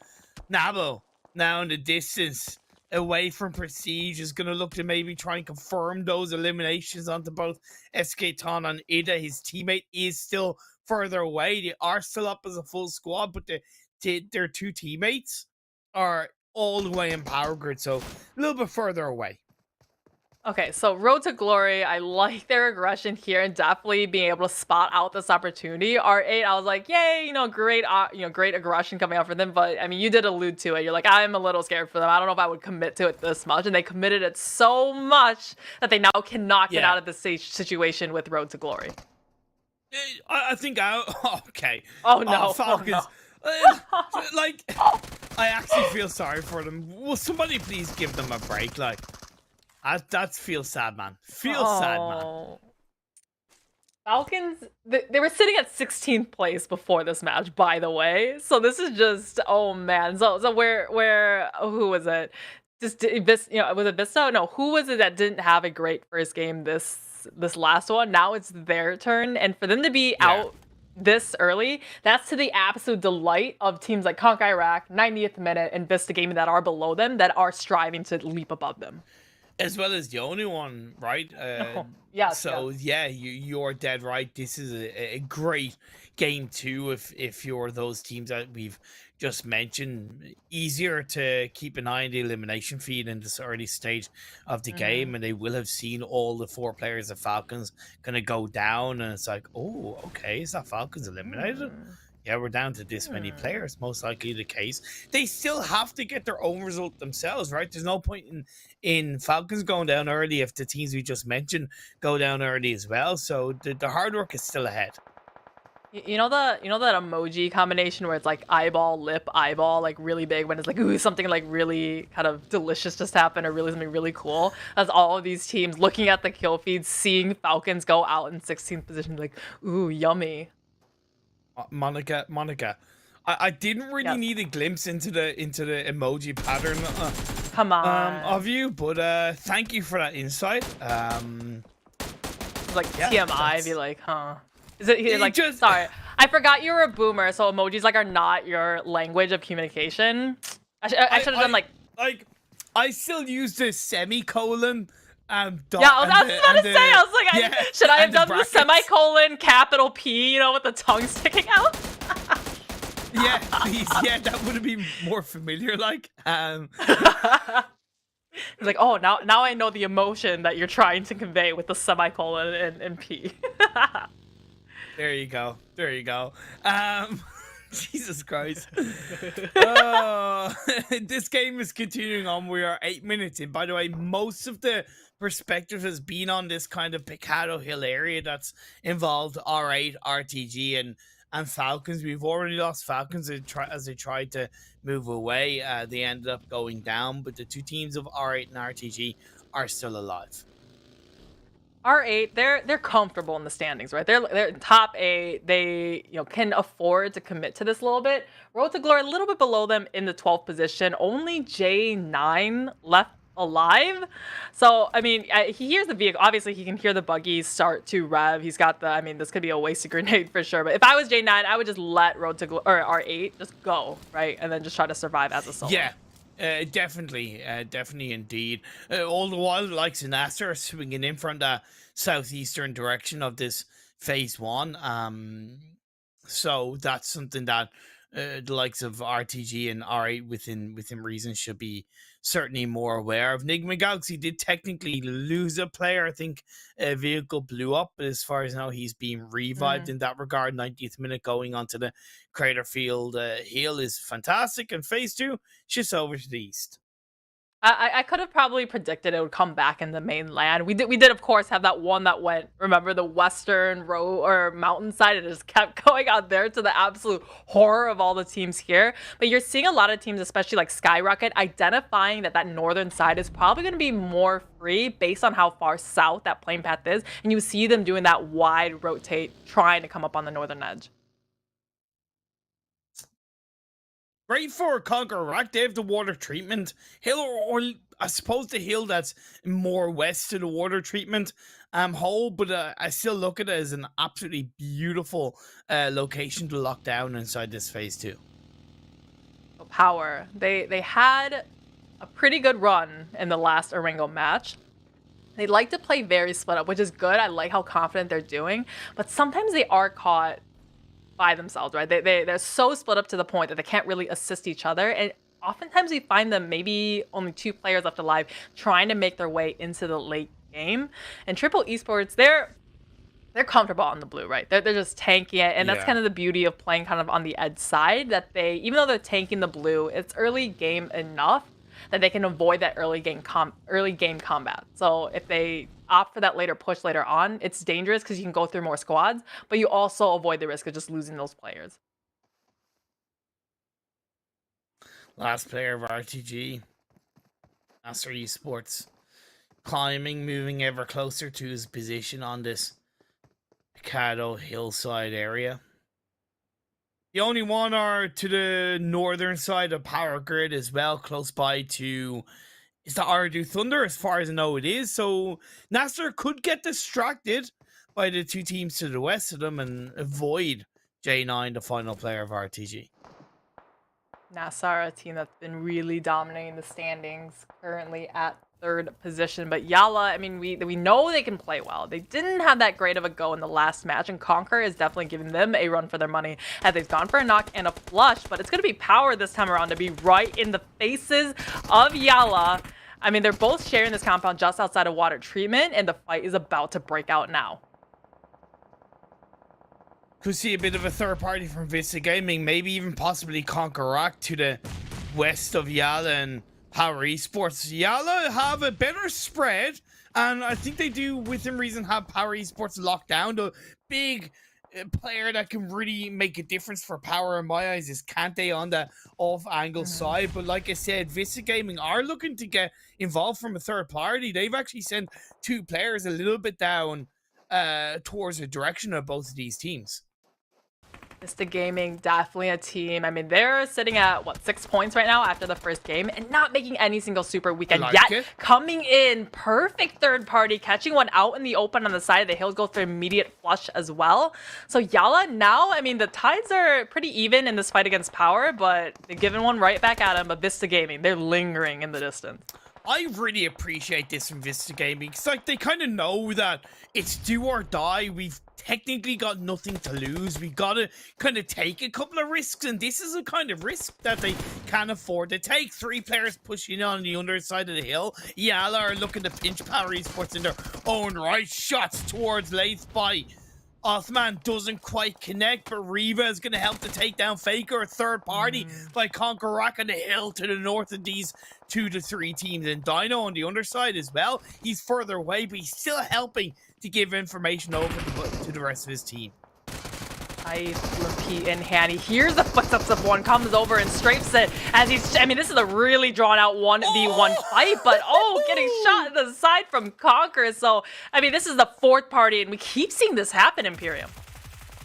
S4: Nabo, now in the distance, away from Prestige, is going to look to maybe try and confirm those eliminations onto both SK and Ida. His teammate is still further away. They are still up as a full squad, but their 2 teammates are all the way in power grid, so a little bit further away.
S5: Okay, so Road to Glory, I like their aggression here and definitely being able to spot out this opportunity. R8, I was like, yay, great aggression coming out for them. But I mean, you did allude to it. You're like, I'm a little scared for them. I don't know if I would commit to it this much, and they committed it so much that they now cannot get out of this situation with Road to Glory.
S4: I think okay.
S5: Oh no,
S4: Falcons. Like, I actually feel sorry for them. Will somebody please give them a break? Like, that feels sad, man. Sad, man.
S5: Falcons, they were sitting at 16th place before this match, by the way. So this is just, oh man. So who was it? Just was it Vista? No, who was it that didn't have a great first game this last one? Now it's their turn, and for them to be out this early, that's to the absolute delight of teams like CONQUEROR, 90th minute, and VISTA Gaming that are below them, that are striving to leap above them.
S4: As well as the only one, right? You're dead right. This is a great game too. If you're those teams that we've just mentioned, easier to keep an eye on the elimination feed in this early stage of the game, and they will have seen all the 4 players of Falcons kind of go down, and it's like, oh, okay, is that Falcons eliminated? Yeah, we're down to this many players, most likely the case. They still have to get their own result themselves, right? There's no point in Falcons going down early if the teams we just mentioned go down early as well. So the hard work is still ahead.
S5: You know that emoji combination where it's like eyeball, lip, eyeball, like really big, when it's like, ooh, something like really kind of delicious just happened, or really something really cool. That's all of these teams looking at the kill feeds, seeing Falcons go out in 16th position, like, ooh, yummy.
S4: Monica, I didn't really need a glimpse into the emoji pattern
S5: come on
S4: of you, but thank you for that insight.
S5: Like TMI, be like, huh? Is it like, sorry, I forgot you were a boomer, so emojis like are not your language of communication. I should have done like
S4: I still use the semicolon.
S5: I was about to say, I was like, should I have done the semicolon, capital P, with the tongue sticking out?
S4: Yeah, please. Yeah, that would have been more familiar. Like,
S5: It's like, oh, now I know the emotion that you're trying to convey with the semicolon and P.
S4: There you go. There you go. Jesus Christ. This game is continuing on. We are 8 minutes in. By the way, most of the perspective has been on this kind of Picado Hill area that's involved R8, RTG, and Falcons. We've already lost Falcons as they tried to move away. They ended up going down, but the two teams of R8 and RTG are still alive.
S5: R8, they're comfortable in the standings, right? They're in top 8. They can afford to commit to this a little bit. Road to Glory a little bit below them in the 12th position. Only J9 left alive. So I mean, he hears the vehicle. Obviously, he can hear the buggies start to rev. He's got the. I mean, this could be a wasted grenade for sure. But if I was J9, I would just let Road to Glory or R8 just go, right, and then just try to survive as a solo.
S4: Yeah. Definitely indeed. All the while, like NASR swinging in from the southeastern direction of this phase 1. So that's something that the likes of RTG and R8 within reason should be certainly more aware of. NIGMA Galaxy did technically lose a player. I think a vehicle blew up, but as far as I know, he's being revived in that regard. 90th minute going onto the crater field. Heal is fantastic, and phase 2 shifts over to the east.
S5: I could have probably predicted it would come back in the mainland. We did of course have that one that went, remember, the western row or mountainside, and it just kept going out there to the absolute horror of all the teams here. But you're seeing a lot of teams, especially like SKYROCKET, identifying that northern side is probably going to be more free based on how far south that plane path is, and you see them doing that wide rotate, trying to come up on the northern edge.
S4: Great for CONQUEROR. They have the water treatment hill, or I suppose the hill that's more west to the water treatment hole, but I still look at it as an absolutely beautiful location to lock down inside this phase 2.
S5: POWR, they had a pretty good run in the last Erangel match. They like to play very split up, which is good. I like how confident they're doing, but sometimes they are caught by themselves, right? They're so split up to the point that they can't really assist each other, and oftentimes we find them maybe only 2 players left alive trying to make their way into the late game. And Triple Esports, they're comfortable on the blue, right? They're just tanking it, and that's kind of the beauty of playing kind of on the edge side, that they, even though they're tanking the blue, it's early game enough that they can avoid that early game combat. So if they opt for that later push later on, it's dangerous because you can go through more squads, but you also avoid the risk of just losing those players.
S4: Last player of RTG, NASR Esports, climbing, moving ever closer to his position on this Picado hillside area. The only one are to the northern side of Power Grid as well, close by to is the OOREDOO Thunder, as far as I know it is. So NASR could get distracted by the 2 teams to the west of them and avoid J9, the final player of RTG.
S5: NASR, a team that's been really dominating the standings, currently at 3rd position. But YALLA, I mean, we know they can play well. They didn't have that great of a go in the last match, and CONQUEROR is definitely giving them a run for their money as they've gone for a knock and a flush. But it's going to be POWR this time around to be right in the faces of YALLA. I mean, they're both sharing this compound just outside of water treatment, and the fight is about to break out now.
S4: Could see a bit of a third party from VISTA Gaming, maybe even possibly CONQUEROR to the west of YALLA and POWR Esports. YALLA have a better spread, and I think they do, within reason, have POWR Esports locked down. The big player that can really make a difference for POWR in my eyes is Kante on the off-angle side. But like I said, VISTA Gaming are looking to get involved from a third party. They've actually sent 2 players a little bit down towards the direction of both of these teams.
S5: VISTA Gaming, definitely a team. I mean, they're sitting at, what, 6 points right now after the first game and not making any single super weekend yet. Coming in, perfect third party, catching one out in the open on the side of the hills, go for immediate flush as well. So YALLA now, I mean, the tides are pretty even in this fight against POWR, but they're giving one right back at them. But VISTA Gaming, they're lingering in the distance.
S4: I really appreciate this from VISTA Gaming, because like, they kind of know that it's do or die. We've technically got nothing to lose. We gotta kind of take a couple of risks, and this is a kind of risk that they can't afford to take. 3 players pushing on the underside of the hill. YALLA are looking to pinch POWR Esports in their own right. Shots towards late by Othman doesn't quite connect, but Reva is going to help to take down Faker. A third party by CONQUEROR on the hill to the north of these 2 to 3 teams. And Dino on the underside as well. He's further away, but he's still helping to give information over to the rest of his team.
S5: Nice repeat in hand. He hears the footsteps of one, comes over and strafes it as he's, I mean, this is a really drawn out 1v1 fight, but getting shot in the side from Conquer. So, I mean, this is the 4th party, and we keep seeing this happen, Imperium.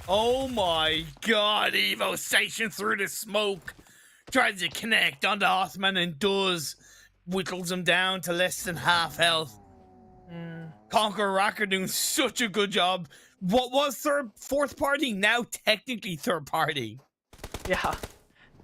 S4: Oh my god, Evo Station through the smoke. Tries to connect onto Othman and does. Whittles him down to less than half health. CONQUEROR doing such a good job. What was 4th party? Now technically 3rd party.
S5: Yeah.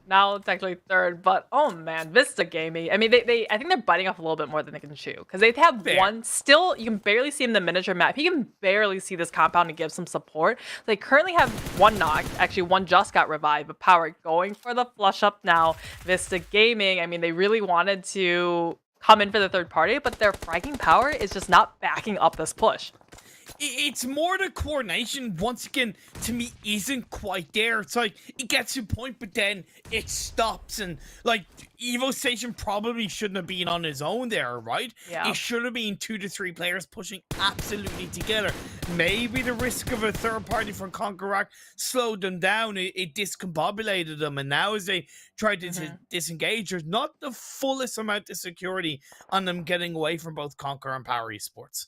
S5: Now technically 3rd, but oh man, Vista Gaming. I mean, I think they're biting off a little bit more than they can chew. Because they have one, still, you can barely see him in the miniature map. You can barely see this compound and give some support. They currently have 1 knock. Actually, 1 just got revived, but POWR going for the flush up now. Vista Gaming, I mean, they really wanted to come in for the 3rd party, but their fragging POWR is just not backing up this push.
S4: It's more the coordination, once again, to me, isn't quite there. It's like, it gets to a point, but then it stops. And, like, Evo Station probably shouldn't have been on his own there, right?
S5: Yeah.
S4: It should have been 2 to 3 players pushing absolutely together. Maybe the risk of a 3rd party from CONQUEROR slowed them down. It discombobulated them. And now as they try to disengage, there's not the fullest amount of security on them getting away from both CONQUEROR and POWR Esports.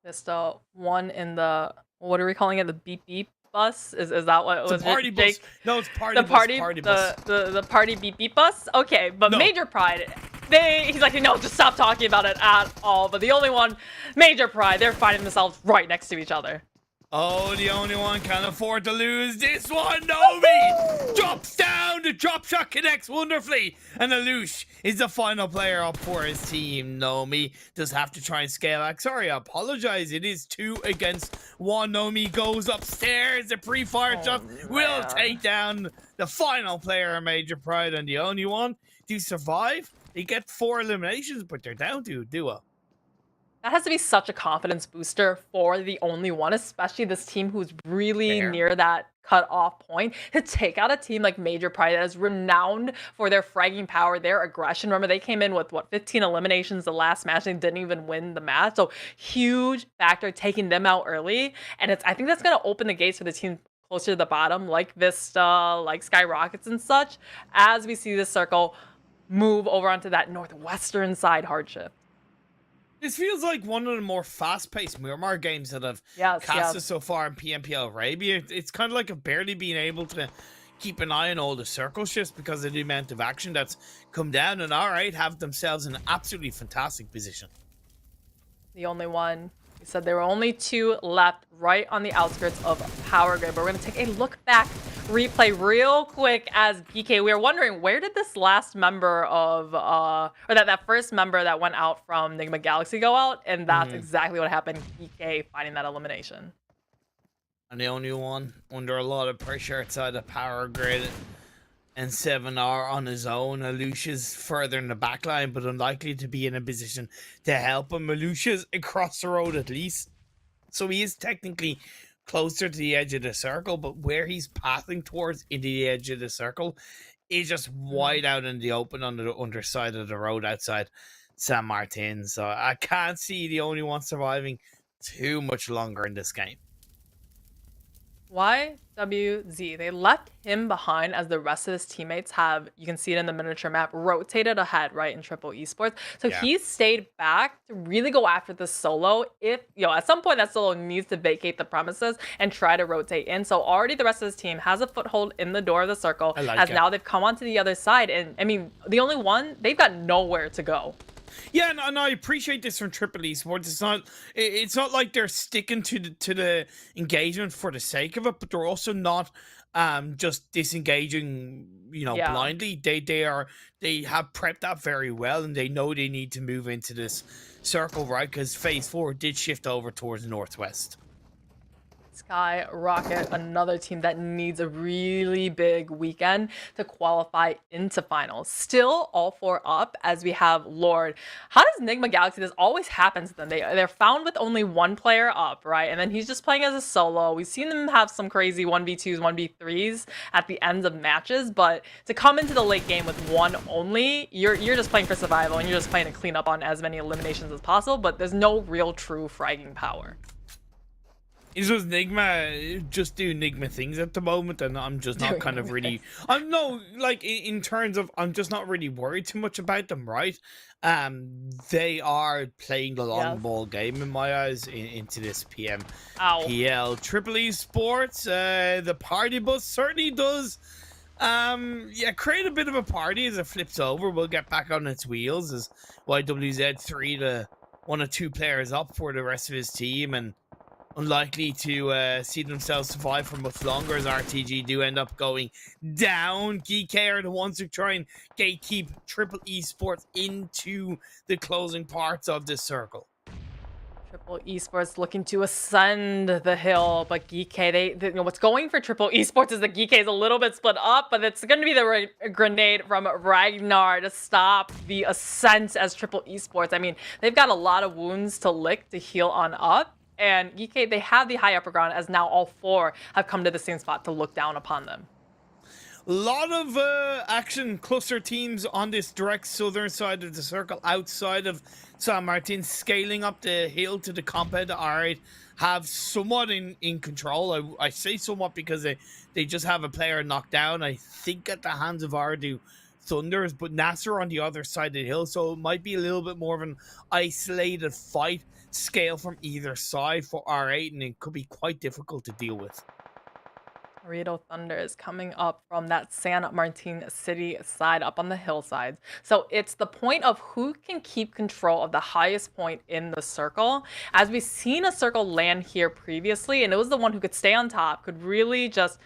S5: Vista one in the, what are we calling it? The beep beep bus? Is that what it was?
S4: It's a party bus.
S5: Jake?
S4: No, it's party
S5: the
S4: bus.
S5: Party bus. The party beep beep bus? Okay, but
S4: No.
S5: Major Pride, he's like, no, just stop talking about it at all. But the only one, Major Pride, they're finding themselves right next to each other.
S4: Oh, the only one can afford to lose this one. Nomi drops down. The drop shot connects wonderfully. And Alush is the final player up for his team. Nomi does have to try and scale back. Sorry, I apologize. It is 2 against 1. Nomi goes upstairs. The pre-fire shot will take down the final player, Major Pride. And the only one to survive. They get 4 eliminations, but they're down to a duo.
S5: That has to be such a confidence booster for the only one, especially this team who's really near that cut-off point, to take out a team like Major Pride that is renowned for their fragging power, their aggression. Remember, they came in with, 15 eliminations the last match. They didn't even win the match. So huge factor taking them out early. And I think that's going to open the gates for the team closer to the bottom, like Vista, like SKYROCKETs and such, as we see this circle move over onto that northwestern side hardship.
S4: This feels like one of the more fast-paced Miramar games that have casted so far in PMPL Arabia. It's kind of like I've barely been able to keep an eye on all the circle shifts because of the amount of action that's come down, and alright, have themselves in an absolutely fantastic position.
S5: The only one. He said there were only 2 left right on the outskirts of Power Grid. But we're going to take a look back replay real quick as GEEKAY. We were wondering, where did this last member of, or that first member that went out from NIGMA Galaxy go out? And that's exactly what happened. GEEKAY finding that elimination.
S4: And the only one under a lot of pressure outside the Power Grid. And 7R on his own. Alusha's further in the back line, but unlikely to be in a position to help him. Alusha's across the road at least. So he is technically closer to the edge of the circle, but where he's pathing towards into the edge of the circle is just wide out in the open on the underside of the road outside San Martin. So I can't see the only one surviving too much longer in this game.
S5: YWZ, they left him behind as the rest of his teammates have, you can see it in the miniature map, rotated ahead, right, in Triple Esports. So he stayed back to really go after the solo. If, at some point that solo needs to vacate the premises and try to rotate in. So already the rest of his team has a foothold in the door of the circle, now they've come onto the other side. And I mean, the only one, they've got nowhere to go.
S4: Yeah, and I appreciate this from Triple Esports. It's not like they're sticking to the engagement for the sake of it, but they're also not just disengaging, blindly. They have prepped that very well, and they know they need to move into this circle, right? Because phase 4 did shift over towards the northwest.
S5: SKYROCKET, another team that needs a really big weekend to qualify into finals. Still all 4 up as we have Lord. How does NIGMA Galaxy, this always happens to them. They're found with only 1 player up, right? And then he's just playing as a solo. We've seen them have some crazy 1v2s, 1v3s at the ends of matches, but to come into the late game with 1 only, you're just playing for survival and you're just playing to clean up on as many eliminations as possible, but there's no real true fragging power.
S4: It's just NIGMA just do NIGMA things at the moment, and I'm just not kind of really. I'm no like in terms of I'm just not really worried too much about them, right? They are playing the long ball game in my eyes into this PMPL Triple Esports. The party bus certainly does. Create a bit of a party as it flips over. We'll get back on its wheels as YWZ3 the 1 or 2 players up for the rest of his team, and unlikely to see themselves survive for much longer as RTG do end up going down. GEEKAY are the ones who try and gatekeep Triple Esports into the closing parts of this circle.
S5: Triple Esports looking to ascend the hill, but GEEKAY, they what's going for Triple Esports is that GEEKAY is a little bit split up, but it's going to be the grenade from Ragnar to stop the ascent as Triple Esports. I mean, they've got a lot of wounds to lick to heal on up. And GEEKAY, they have the high upper ground as now all 4 have come to the same spot to look down upon them.
S4: A lot of action cluster teams on this direct southern side of the circle outside of San Martin, scaling up the hill to the compound that Alright have somewhat in control. I say somewhat because they just have a player knocked down, I think at the hands of OOREDOO Thunders, but NASR on the other side of the hill, so it might be a little bit more of an isolated fight scale from either side for R8, and it could be quite difficult to deal with.
S5: OOREDOO Thunder is coming up from that San Martin City side up on the hillsides. So it's the point of who can keep control of the highest point in the circle. As we've seen a circle land here previously, and it was the one who could stay on top, could really just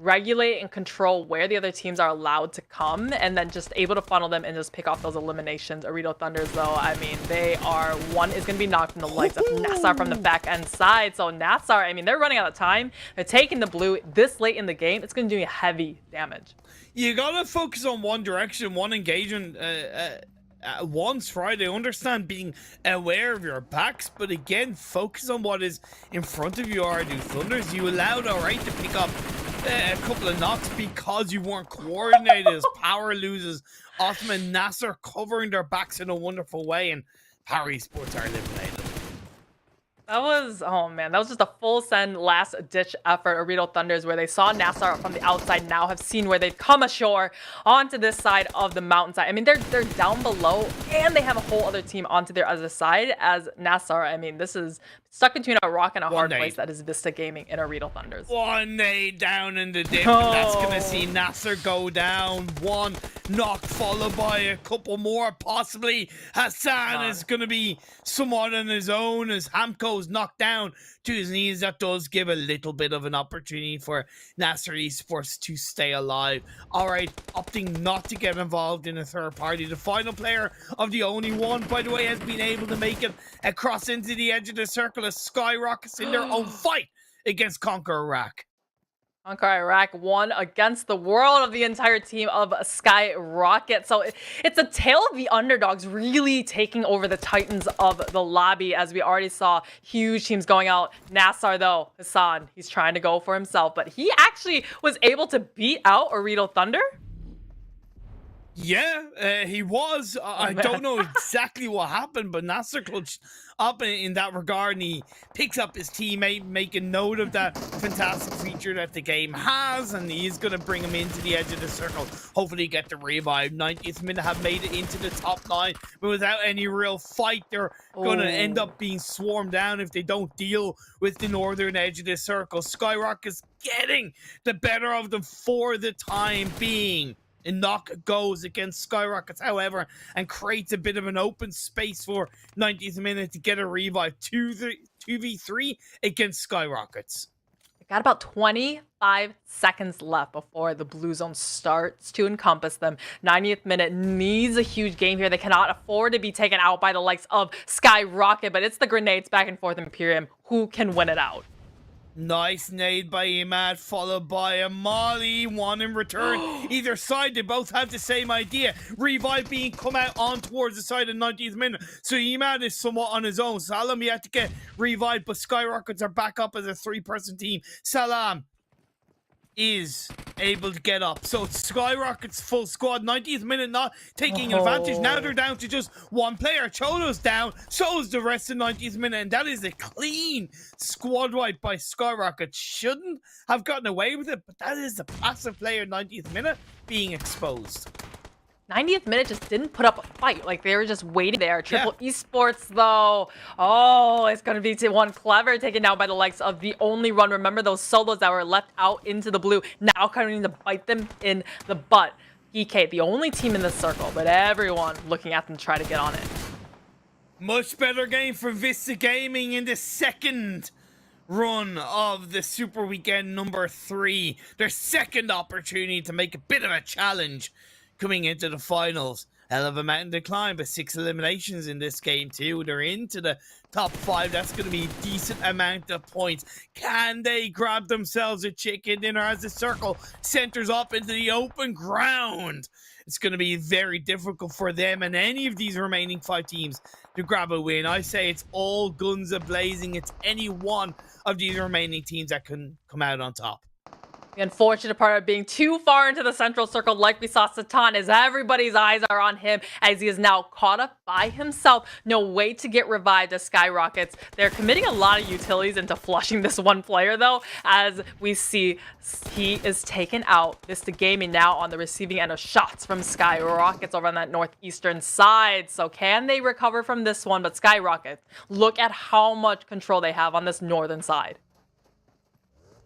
S5: regulate and control where the other teams are allowed to come, and then just able to funnel them and just pick off those eliminations. OOREDOO Thunders, though, I mean, they are, one is going to be knocked from the legs of NASR from the back end side. So NASR, I mean, they're running out of time. They're taking the blue this late in the game. It's going to do heavy damage.
S4: You got to focus on one direction, one engagement once, right? I understand being aware of your backs, but again, focus on what is in front of you. OOREDOO Thunders, you allowed Alright to pick up a couple of knocks because you weren't coordinated as POWR loses. Osman and NASR covering their backs in a wonderful way, and POWR Esports are eliminated.
S5: That was, oh man, that was just a full send last ditch effort. OOREDOO Thunders, where they saw NASR from the outside, now have seen where they've come ashore onto this side of the mountainside. I mean, they're down below, and they have a whole other team onto their other side as NASR. I mean, this is stuck between a rock and a hard place. That is VISTA Gaming and OOREDOO Thunders.
S4: 1 nade down in the dip. That's going to see NASR go down. 1 knock followed by a couple more. Possibly Hassan is going to be somewhat on his own as Hamko's knocked down to his knees. That does give a little bit of an opportunity for NASR Esports to stay alive. Alright, opting not to get involved in a third party. The final player of the only one, by the way, has been able to make it across into the edge of the circle as SKYROCKET in their own fight against CONQUEROR.
S5: CONQUEROR won against the world of the entire team of SKYROCKET. So it's a tale of the underdogs really taking over the titans of the lobby, as we already saw huge teams going out. NASR, though, Hassan, he's trying to go for himself, but he actually was able to beat out OOREDOO Thunder.
S4: Yeah, he was. I don't know exactly what happened, but NASR clutched up in that regard, and he picks up his teammate, making note of that fantastic feature that the game has, and he's going to bring him into the edge of the circle. Hopefully get the revive. 90th minute have made it into the top 9, but without any real fight, they're going to end up being swarmed down if they don't deal with the northern edge of the circle. SKYROCKET is getting the better of them for the time being. And knock goes against SKYROCKET, however, and creates a bit of an open space for 90th minute to get a revive. 2v3 against SKYROCKET.
S5: Got about 25 seconds left before the blue zone starts to encompass them. 90th minute needs a huge game here. They cannot afford to be taken out by the likes of SKYROCKET, but it's the grenades back and forth Imperium who can win it out.
S4: Nice nade by Emad, followed by a molly. One in return. Either side, they both have the same idea. Revive being come out on towards the side of 90th minute. So Emad is somewhat on his own. Salam yet to get revived, but SKYROCKETs are back up as a 3-person team. Salam is able to get up. So it's SKYROCKET's full squad. 90th minute not taking advantage. Now they're down to just one player. Cholo's down. So is the rest of 90th minute. And that is a clean squad wipe by SKYROCKET. Shouldn't have gotten away with it, but that is the passive player 90th minute being exposed.
S5: 90th minute just didn't put up a fight. Like, they were just waiting there. Triple Esports, though. Oh, it's going to be one clever taken down by the likes of the only run. Remember those solos that were left out into the blue. Now coming to bite them in the butt. GEEKAY, the only team in the circle, but everyone looking at them to try to get on it.
S4: Much better game for VISTA Gaming in the second run of the Super Weekend number 3. Their second opportunity to make a bit of a challenge coming into the finals. Hell of a mountain to climb, but 6 eliminations in this game too. They're into the top 5. That's going to be a decent amount of points. Can they grab themselves a chicken dinner as the circle centers up into the open ground? It's going to be very difficult for them and any of these remaining 5 teams to grab a win. I say it's all guns a-blazing. It's any one of these remaining teams that can come out on top.
S5: The unfortunate part of being too far into the central circle, like we saw Satan, is everybody's eyes are on him as he is now caught up by himself. No way to get revived as SKYROCKETs. They're committing a lot of utilities into flushing this one player, though, as we see he is taken out. VISTA Gaming now on the receiving end of shots from SKYROCKETs over on that northeastern side. So can they recover from this one? But SKYROCKETs, look at how much control they have on this northern side.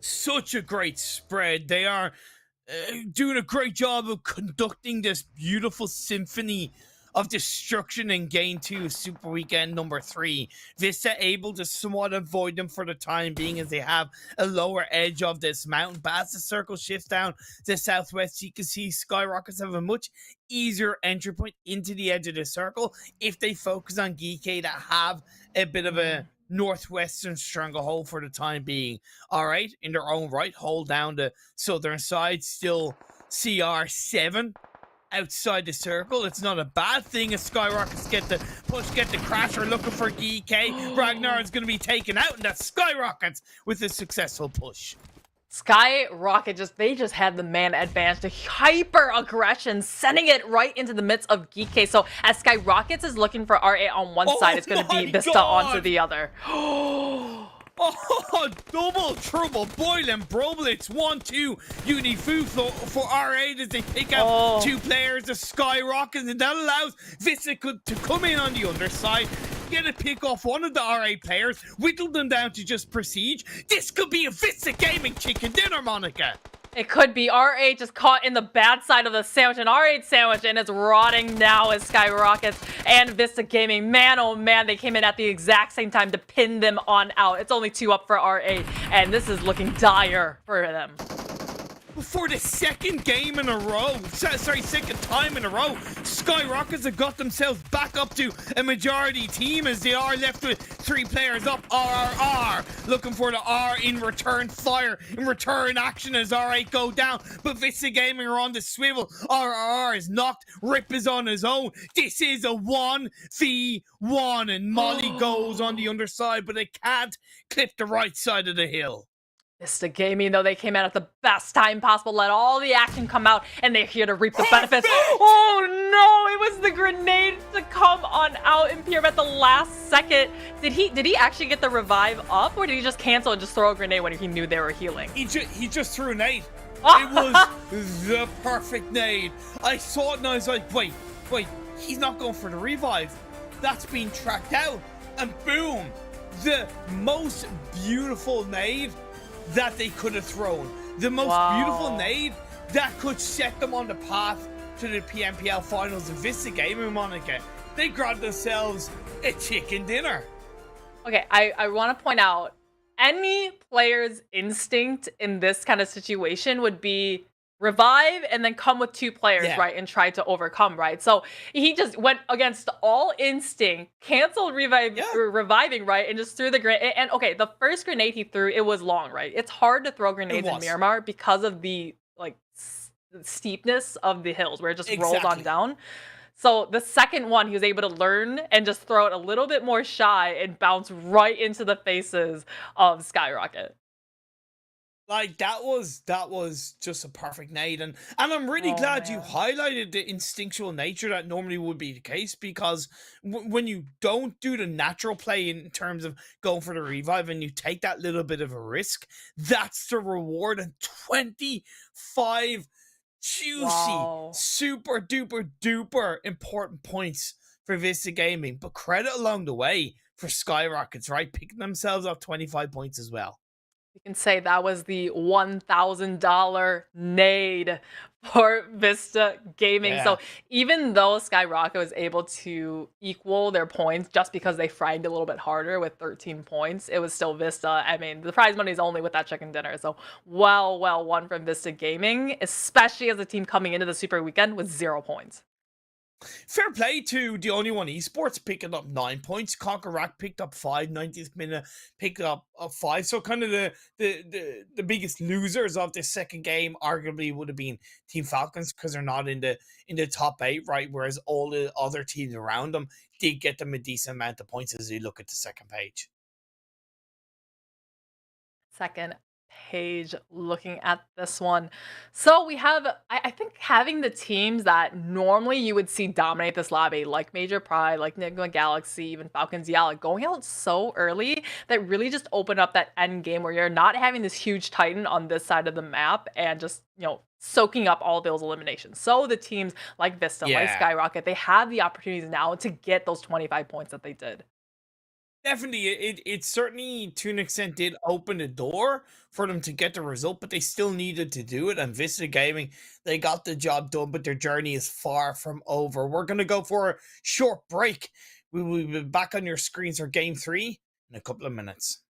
S4: Such a great spread. They are doing a great job of conducting this beautiful symphony of destruction in game 2 Super Weekend number 3. VISTA able to somewhat avoid them for the time being as they have a lower edge of this mountain. But as the circle shifts down to the southwest, you can see SKYROCKETs have a much easier entry point into the edge of the circle if they focus on GEEKAY that have a bit of a northwestern stranglehold for the time being. All right, in their own right, hold down the southern side, still CR7 outside the circle. It's not a bad thing as SKYROCKETs get the push, get the crasher looking for GEEKAY. Ragnar is going to be taken out, and that's SKYROCKETs with a successful push.
S5: SKYROCKET they just had the man advantage, the hyper aggression, sending it right into the midst of GEEKAY. So as SKYROCKETs is looking for RA on one side, it's going to be VISTA onto the other.
S4: Oh, double, triple, boiling, Broblitz, 1-2, Unifu for R8 as they pick out 2 players of SKYROCKETs, and that allows VISTA to come in on the underside, get a pick off one of the R8 players, whittle them down to just Prestige. This could be a VISTA Gaming chicken dinner, Monica.
S5: It could be. R8 just caught in the bad side of the sandwich, an R8 sandwich, and it's rotting now as SKYROCKETs and VISTA Gaming. Man, oh man, they came in at the exact same time to pin them on out. It's only 2 up for R8, and this is looking dire for them.
S4: For the second game in a row, second time in a row, SKYROCKETs have got themselves back up to a majority team as they are left with 3 players up. RRR looking for the R in return fire, in return action as R8 go down, but VISTA Gaming are on the swivel. RRR is knocked, Rip is on his own. This is a 1v1 and Molly goes on the underside, but they can't clip the right side of the hill.
S5: VISTA Gaming, though, they came out at the best time possible, let all the action come out, and they're here to reap the benefits. Oh no, it was the grenade to come on out in Pyramid at the last second. Did he actually get the revive up, or did he just cancel and just throw a grenade when he knew they were healing?
S4: He just threw a nade. It was the perfect nade. I saw it and I was like, wait, he's not going for the revive. That's being tracked out. And boom, the most beautiful nade that they could have thrown. The most beautiful nade that could set them on the path to the PMPL finals of VISTA Gaming, Monica. They grabbed themselves a chicken dinner.
S5: Okay, I want to point out, any player's instinct in this kind of situation would be revive and then come with 2 players,
S4: Yeah.
S5: right, and try to overcome, right? So he just went against all instinct, canceled reviving, right, and just threw the grenade. And okay, the first grenade he threw, it was long, right? It's hard to throw grenades in Miramar because of the like steepness of the hills where it just rolls on down. So the second one, he was able to learn and just throw it a little bit more shy and bounce right into the faces of SKYROCKET.
S4: Like that was just a perfect nade, and I'm really glad you highlighted the instinctual nature that normally would be the case, because when you don't do the natural play in terms of going for the revive and you take that little bit of a risk, that's the reward. And 25 juicy, super duper duper important points for Vista Gaming, but credit along the way for SKYROCKETs, right, picking themselves up 25 points as well.
S5: You can say that was the $1,000 nade for Vista Gaming. So even though SKYROCKET was able to equal their points just because they fragged a little bit harder with 13 points, it was still Vista. I mean, the prize money is only with that chicken dinner. So well won from Vista Gaming, especially as a team coming into the Super Weekend with 0 points.
S4: Fair play to the only one Esports picking up 9 points. CONQUEROR picked up 5, 90th minute picked up 5. So kind of the biggest losers of the second game arguably would have been Team Falcons, because they're not in the top 8, right? Whereas all the other teams around them did get them a decent amount of points as you look at the second page.
S5: Second page, looking at this one. So we have, I think, having the teams that normally you would see dominate this lobby, like Major Pride, like NIGMA Galaxy, even Falcons, YALLA, going out so early that really just open up that end game where you're not having this huge Titan on this side of the map and just, you know, soaking up all those eliminations. So the teams like Vista, like SKYROCKET, they have the opportunities now to get those 25 points that they did.
S4: Definitely, it certainly to an extent did open the door for them to get the result, but they still needed to do it. And Vista Gaming, they got the job done, but their journey is far from over. We're going to go for a short break. We will be back on your screens for Game 3 in a couple of minutes.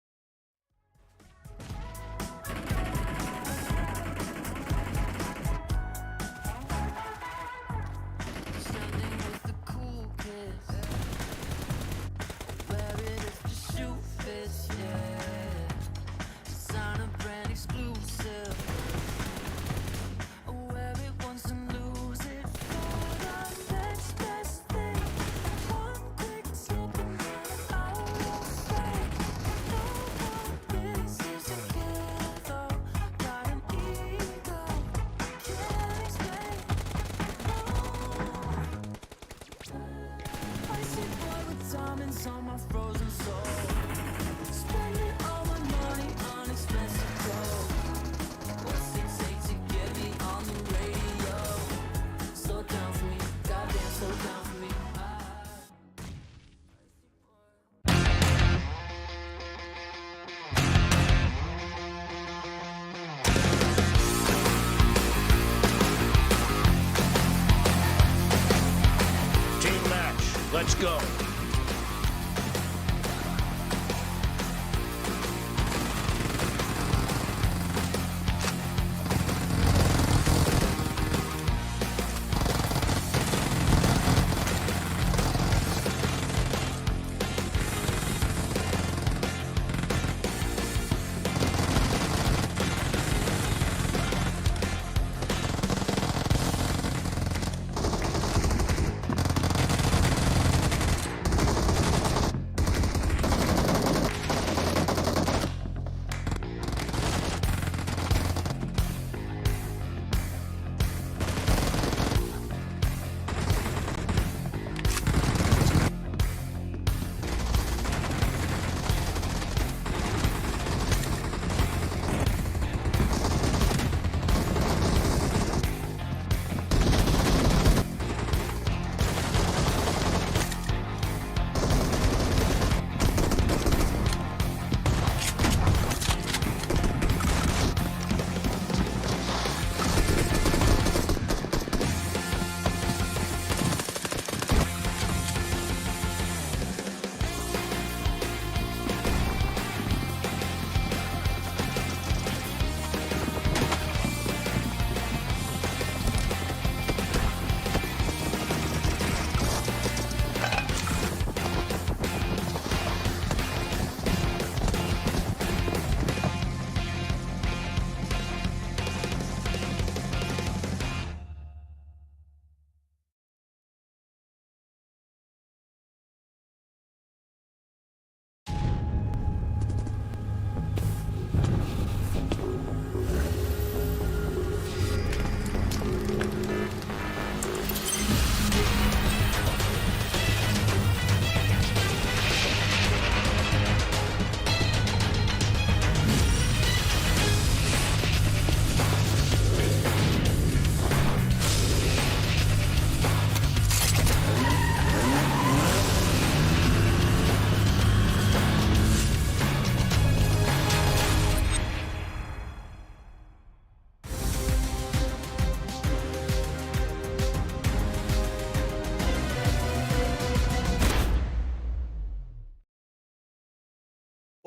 S6: Let's go.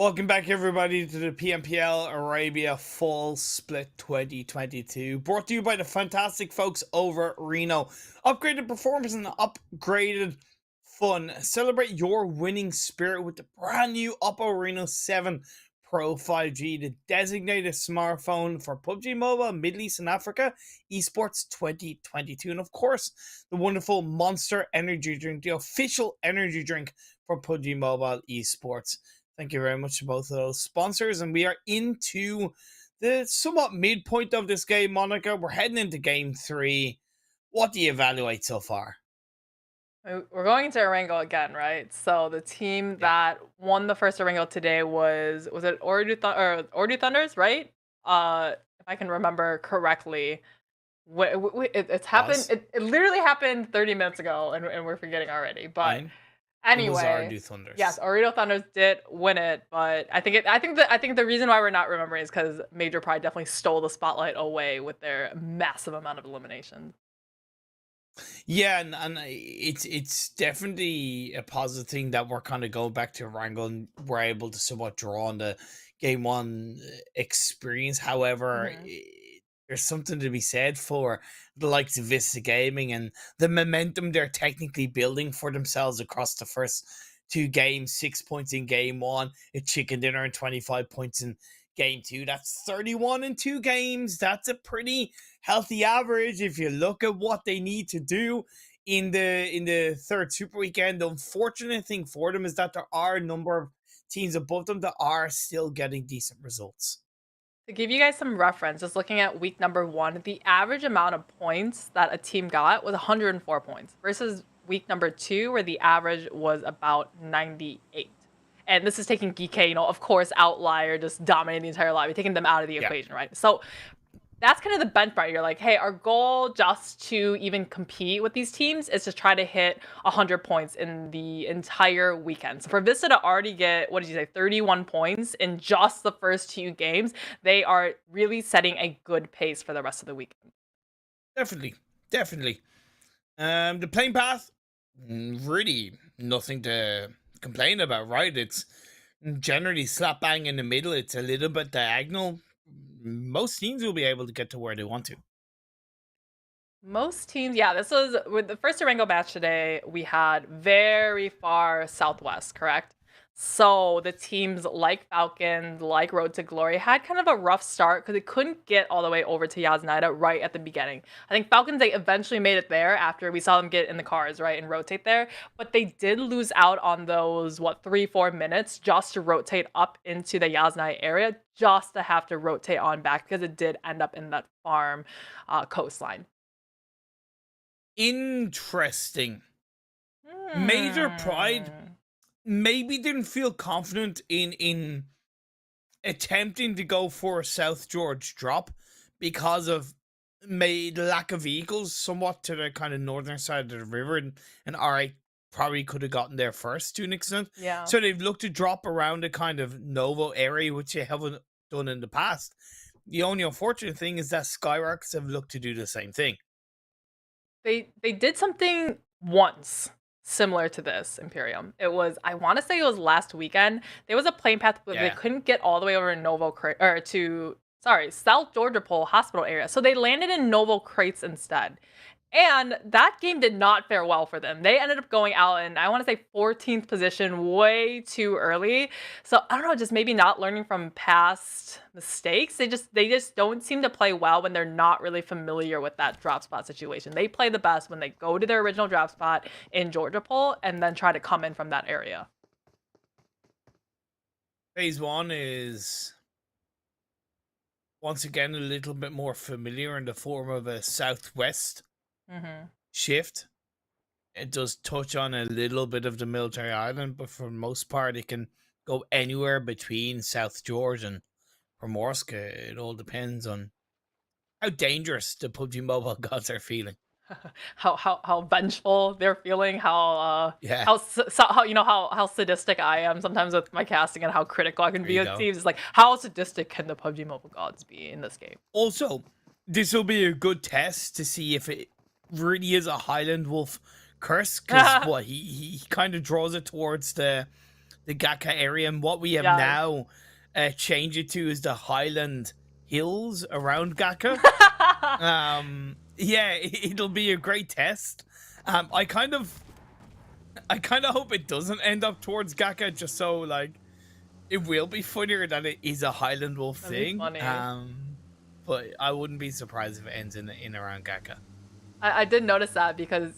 S4: Welcome back, everybody, to the PMPL Arabia Fall Split 2022. Brought to you by the fantastic folks over at Reno. Upgraded performance and upgraded fun. Celebrate your winning spirit with the brand new Oppo Reno 7 Pro 5G, the designated smartphone for PUBG Mobile, Middle East and Africa, Esports 2022. And of course, the wonderful Monster Energy Drink, the official energy drink for PUBG Mobile Esports. Thank you very much to both of those sponsors. And we are into the somewhat midpoint of this game, Monica. We're heading into game 3. What do you evaluate so far?
S5: We're going to Erangel again, right? So the team that won the first Erangel today was it OOREDOO Thunders, right? If I can remember correctly. It's happened. It literally happened 30 minutes ago, and we're forgetting already. But anyway, yes, OOREDOO Thunders did win it, but I think the reason why we're not remembering is because Major Pride definitely stole the spotlight away with their massive amount of eliminations.
S4: Yeah, and it's definitely a positive thing that we're kind of going back to Erangel and we're able to somewhat draw on the game 1 experience. However, there's something to be said for the likes of Vista Gaming and the momentum they're technically building for themselves across the first 2 games. 6 points in game 1, a chicken dinner, and 25 points in game 2. That's 31 in 2 games. That's a pretty healthy average if you look at what they need to do in the third super weekend. The unfortunate thing for them is that there are a number of teams above them that are still getting decent results.
S5: To give you guys some reference, just looking at week number 1, the average amount of points that a team got was 104 points versus week number 2, where the average was about 98. And this is taking GEEKAY, of course, outlier, just dominating the entire lobby, taking them out of the equation, right? So that's kind of the benchmark. You're like, hey, our goal just to even compete with these teams is to try to hit 100 points in the entire weekend. So for Vista to already get, 31 points in just the first 2 games, they are really setting a good pace for the rest of the weekend.
S4: Definitely. The playing path, really nothing to complain about, right? It's generally slap bang in the middle. It's a little bit diagonal. Most teams will be able to get to where they want to.
S5: Most teams, yeah. This was with the first Erangel batch today. We had very far southwest, correct? So the teams like Falcons, like Road to Glory, had kind of a rough start because they couldn't get all the way over to Yaznaida right at the beginning. I think Falcons, they eventually made it there after we saw them get in the cars, right, and rotate there. But they did lose out on those, 3-4 minutes just to rotate up into the Yaznaida area, just to have to rotate on back because it did end up in that farm coastline.
S4: Interesting. Major Pride maybe didn't feel confident in attempting to go for a South George drop because of the lack of vehicles somewhat to the kind of northern side of the river, and RA probably could have gotten there first to an extent.
S5: Yeah.
S4: So they've looked to drop around a kind of Novo area, which they haven't done in the past. The only unfortunate thing is that SKYROCKET have looked to do the same thing.
S5: They did something once similar to this, Imperium. It was, I want to say it was last weekend. There was a plane path, but they couldn't get all the way over to South Georgia Pole Hospital area. So they landed in Novo Crates instead. And that game did not fare well for them. They ended up going out in, I want to say, 14th position way too early. So I don't know, just maybe not learning from past mistakes. They just don't seem to play well when they're not really familiar with that drop spot situation. They play the best when they go to their original drop spot in Georgia Pole and then try to come in from that area.
S4: Phase 1 is once again a little bit more familiar in the form of a southwest shift. It does touch on a little bit of the military island, but for the most part it can go anywhere between South George and Primorsk. It all depends on how dangerous the PUBG Mobile gods are feeling.
S5: how vengeful they're feeling, how sadistic I am sometimes with my casting and how critical I can be with teams. It's like, how sadistic can the PUBG Mobile gods be in this game?
S4: Also, this will be a good test to see if it really is a Highland Wolf curse, because he kind of draws it towards the the GEEKAY area, and what we have
S5: Yeah.
S4: now changed it to is the Highland Hills around GEEKAY. Yeah, it'll be a great test. I kind of hope it doesn't end up towards GEEKAY, just so like it will be funnier that it is a Highland Wolf
S5: That'd
S4: thing.
S5: be funny.
S4: But I wouldn't be surprised if it ends in around GEEKAY.
S5: I did notice that because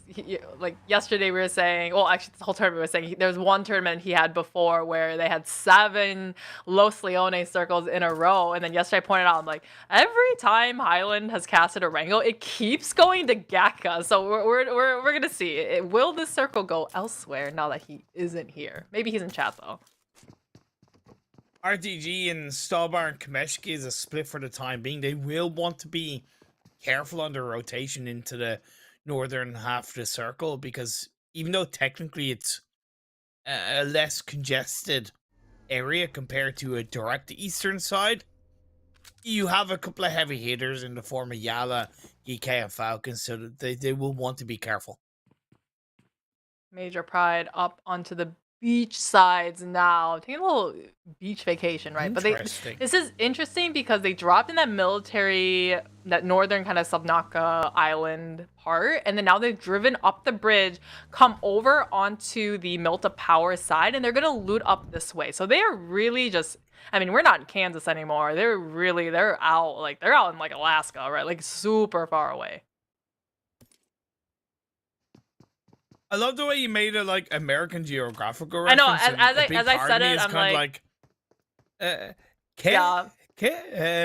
S5: like yesterday we were saying, well, actually this whole tournament was saying there was one tournament he had before where they had 7 Los Leones circles in a row, and then yesterday I pointed out, I'm like, every time Highland has casted Erangel, it keeps going to GEEKAY. So we're gonna see. Will this circle go elsewhere now that he isn't here? Maybe he's in chat though.
S4: RTG and Stalbar and Kameshki is a split for the time being. They will want to be careful on their rotation into the northern half of the circle, because even though technically it's a less congested area compared to a direct eastern side, you have a couple of heavy hitters in the form of YALLA, GEEKAY, and FALCONS, so they will want to be careful.
S5: Major Pride up onto the beach sides now, taking a little beach vacation, right? But this is interesting because they dropped in that military, that northern kind of Sanhok island part, and then now they've driven up the bridge, come over onto the Milta POWR side, and they're gonna loot up this way. So they are really just, I mean, we're not in Kansas anymore. They're out, like they're out in like Alaska, right? Like super far away.
S4: I love the way you made it like American geographical
S5: I know,
S4: reference.
S5: as I said it, I'm
S4: like,
S5: yeah.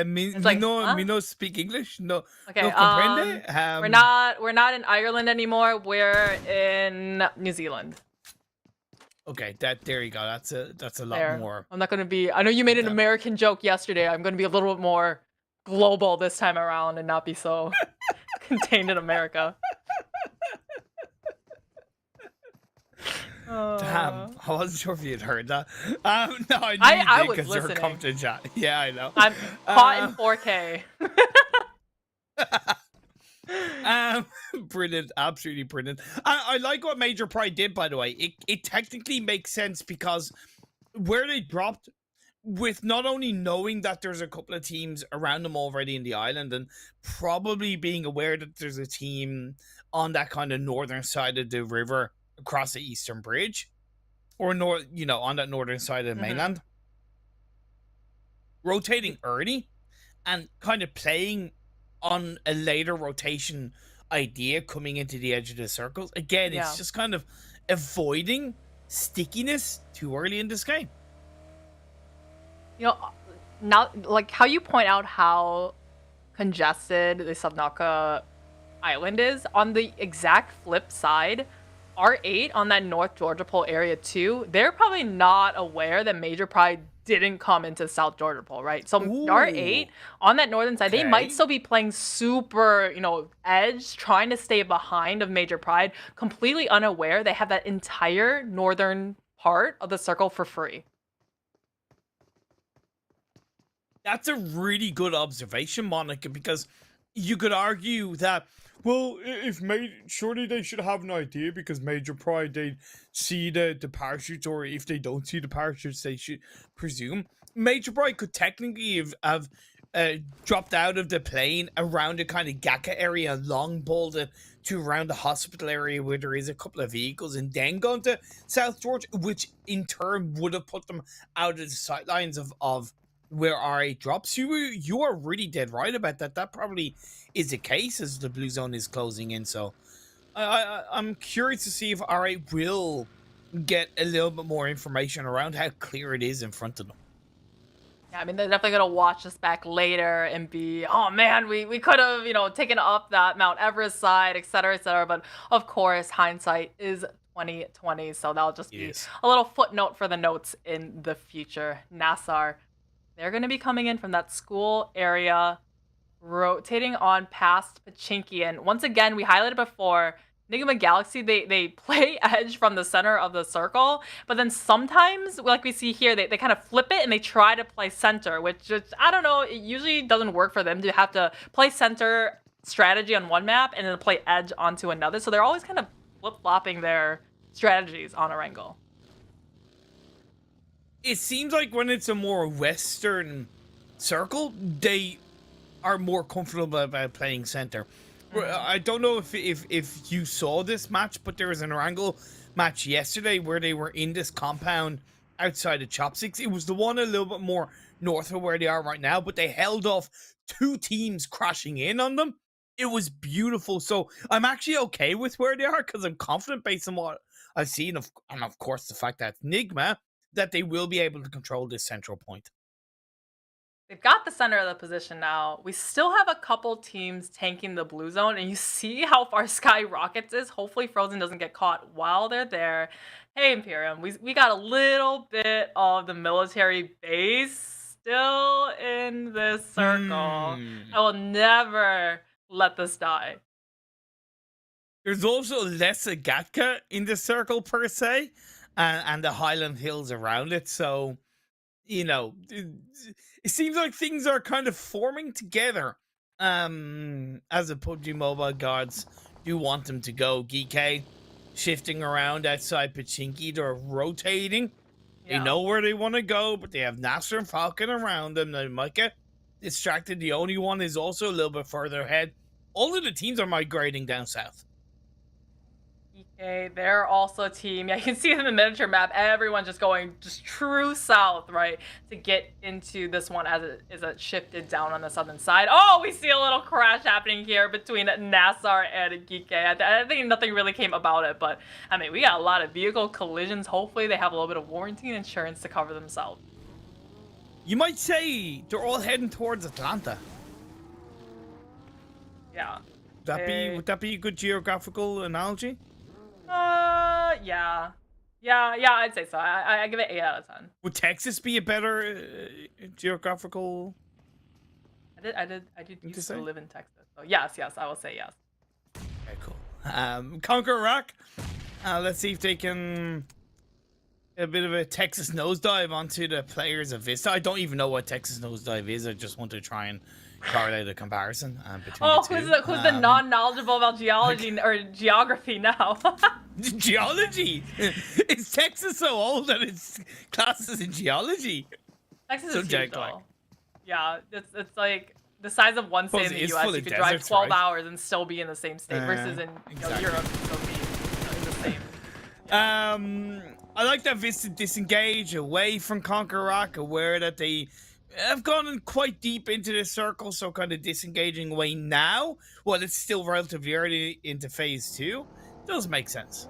S4: Me
S5: It's like,
S4: no speak English. No,
S5: okay,
S4: no comprende.
S5: we're not in Ireland anymore. We're in New Zealand.
S4: Okay, there you go. That's a lot
S5: There.
S4: more.
S5: I'm not gonna be. I know you made an American joke yesterday. I'm gonna be a little bit more global this time around and not be so contained in America.
S4: Damn, I wasn't sure if you'd heard that. No, I knew
S5: I
S4: you did
S5: was
S4: because you were
S5: listening.
S4: coming to chat. Yeah, I know.
S5: I'm caught in 4K.
S4: Brilliant, absolutely brilliant. I like what Major Pride did, by the way. It technically makes sense because where they dropped, with not only knowing that there's a couple of teams around them already in the island, and probably being aware that there's a team on that kind of northern side of the river across the eastern bridge, or on that northern side of the mainland, rotating early and kind of playing on a later rotation idea coming into the edge of the circles. Again, it's just kind of avoiding stickiness too early in this game.
S5: You know, not like how you point out how congested the Sanhok island is. On the exact flip side, R8 on that North Georgia Pole area too, they're probably not aware that Major Pride didn't come into South Georgia Pole, right? So R8 on that northern side, they might still be playing super, edge, trying to stay behind of Major Pride, completely unaware they have that entire northern part of the circle for free.
S4: That's a really good observation, Monica, because you could argue that, well, surely they should have an idea, because Major Pride, they see the parachutes, or if they don't see the parachutes, they should presume. Major Pride could technically have dropped out of the plane around the kind of GEEKAY area, long bolted to around the hospital area where there is a couple of vehicles, and then gone to South Georgia, which in turn would have put them out of the sightlines of where R8 drops. You are really dead right about that. That probably is the case as the blue zone is closing in. So I'm curious to see if R8 will get a little bit more information around how clear it is in front of them.
S5: Yeah, I mean, they're definitely gonna watch this back later and be, oh man, we could have, taken up that Mount Everest side, etc., etc. But of course, hindsight is 2020, so that'll just be a little footnote for the notes in the future. NASR, they're gonna be coming in from that school area, rotating on past Pachinki. And once again, we highlighted before, NIGMA Galaxy, they play edge from the center of the circle, but then sometimes, like we see here, they kind of flip it and they try to play center, which just, I don't know, it usually doesn't work for them to have to play center strategy on one map and then play edge onto another. So they're always kind of flip-flopping their strategies on Erangel.
S4: It seems like when it's a more Western circle, they are more comfortable about playing center. I don't know if you saw this match, but there was an Erangel match yesterday where they were in this compound outside of Chopsticks. It was the one a little bit more north of where they are right now, but they held off 2 teams crashing in on them. It was beautiful. So I'm actually okay with where they are because I'm confident based on what I've seen, and of course the fact that NIGMA, that they will be able to control this central point.
S5: They've got the center of the position now. We still have a couple teams tanking the blue zone, and you see how far SKYROCKET is. Hopefully Frozen doesn't get caught while they're there. Hey, Imperium, we got a little bit of the military base still in this circle. I will never let this die.
S4: There's also less Agatka in the circle per se, and the Highland Hills around it, so you know, it seems like things are kind of forming together as the PUBG Mobile guards do want them to go. GEEKAY shifting around outside Pachinki. They're rotating. They know where they want to go, but they have NASR and Falcon around them. They might get distracted. The only one is also a little bit further ahead. All of the teams are migrating down south.
S5: GEEKAY, they're also a team. Yeah, you can see in the miniature map, everyone just going just true south, right, to get into this one as it is shifted down on the southern side. Oh, we see a little crash happening here between NASR and GEEKAY. I think nothing really came about it, but I mean, we got a lot of vehicle collisions. Hopefully they have a little bit of warranty and insurance to cover themselves.
S4: You might say they're all heading towards Atlanta.
S5: Yeah.
S4: Would that be a good geographical analogy?
S5: Yeah, I'd say so. I give it 8 out of 10.
S4: Would Texas be a better geographical?
S5: I did used to live in Texas, so yes, I will say yes.
S1: Okay, cool.
S4: CONQUEROR. Let's see if they can a bit of a Texas nosedive onto the players of VISTA. I don't even know what Texas nosedive is. I just want to try and correlate a comparison between the two.
S5: Who's the non-knowledgeable about geology or geography now?
S4: Geology? Is Texas so old that it's classes in geology?
S5: Texas is huge, though. Yeah, it's like the size of one state in the U.S. You could drive 12 hours and still be in the same state, versus in Europe, you'll be in the same. Yeah.
S4: I like that VISTA disengage away from CONQUEROR, aware that they have gone quite deep into this circle, so kind of disengaging away now. Well, it's still relatively early into phase 2. Does make sense.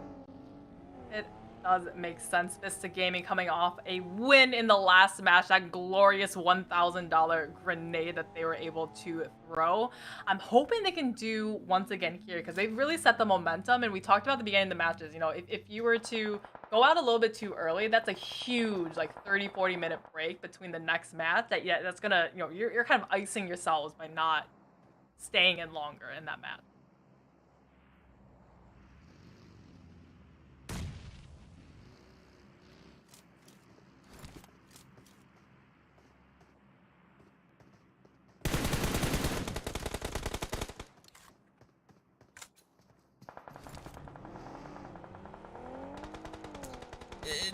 S5: It does make sense. VISTA Gaming coming off a win in the last match, that glorious $1,000 grenade that they were able to throw. I'm hoping they can do once again here, because they've really set the momentum, and we talked about at the beginning of the matches, you know, if you were to go out a little bit too early, that's a huge, like, 30-40 minute break between the next match. That's gonna, you know, you're kind of icing yourselves by not staying in longer in that match.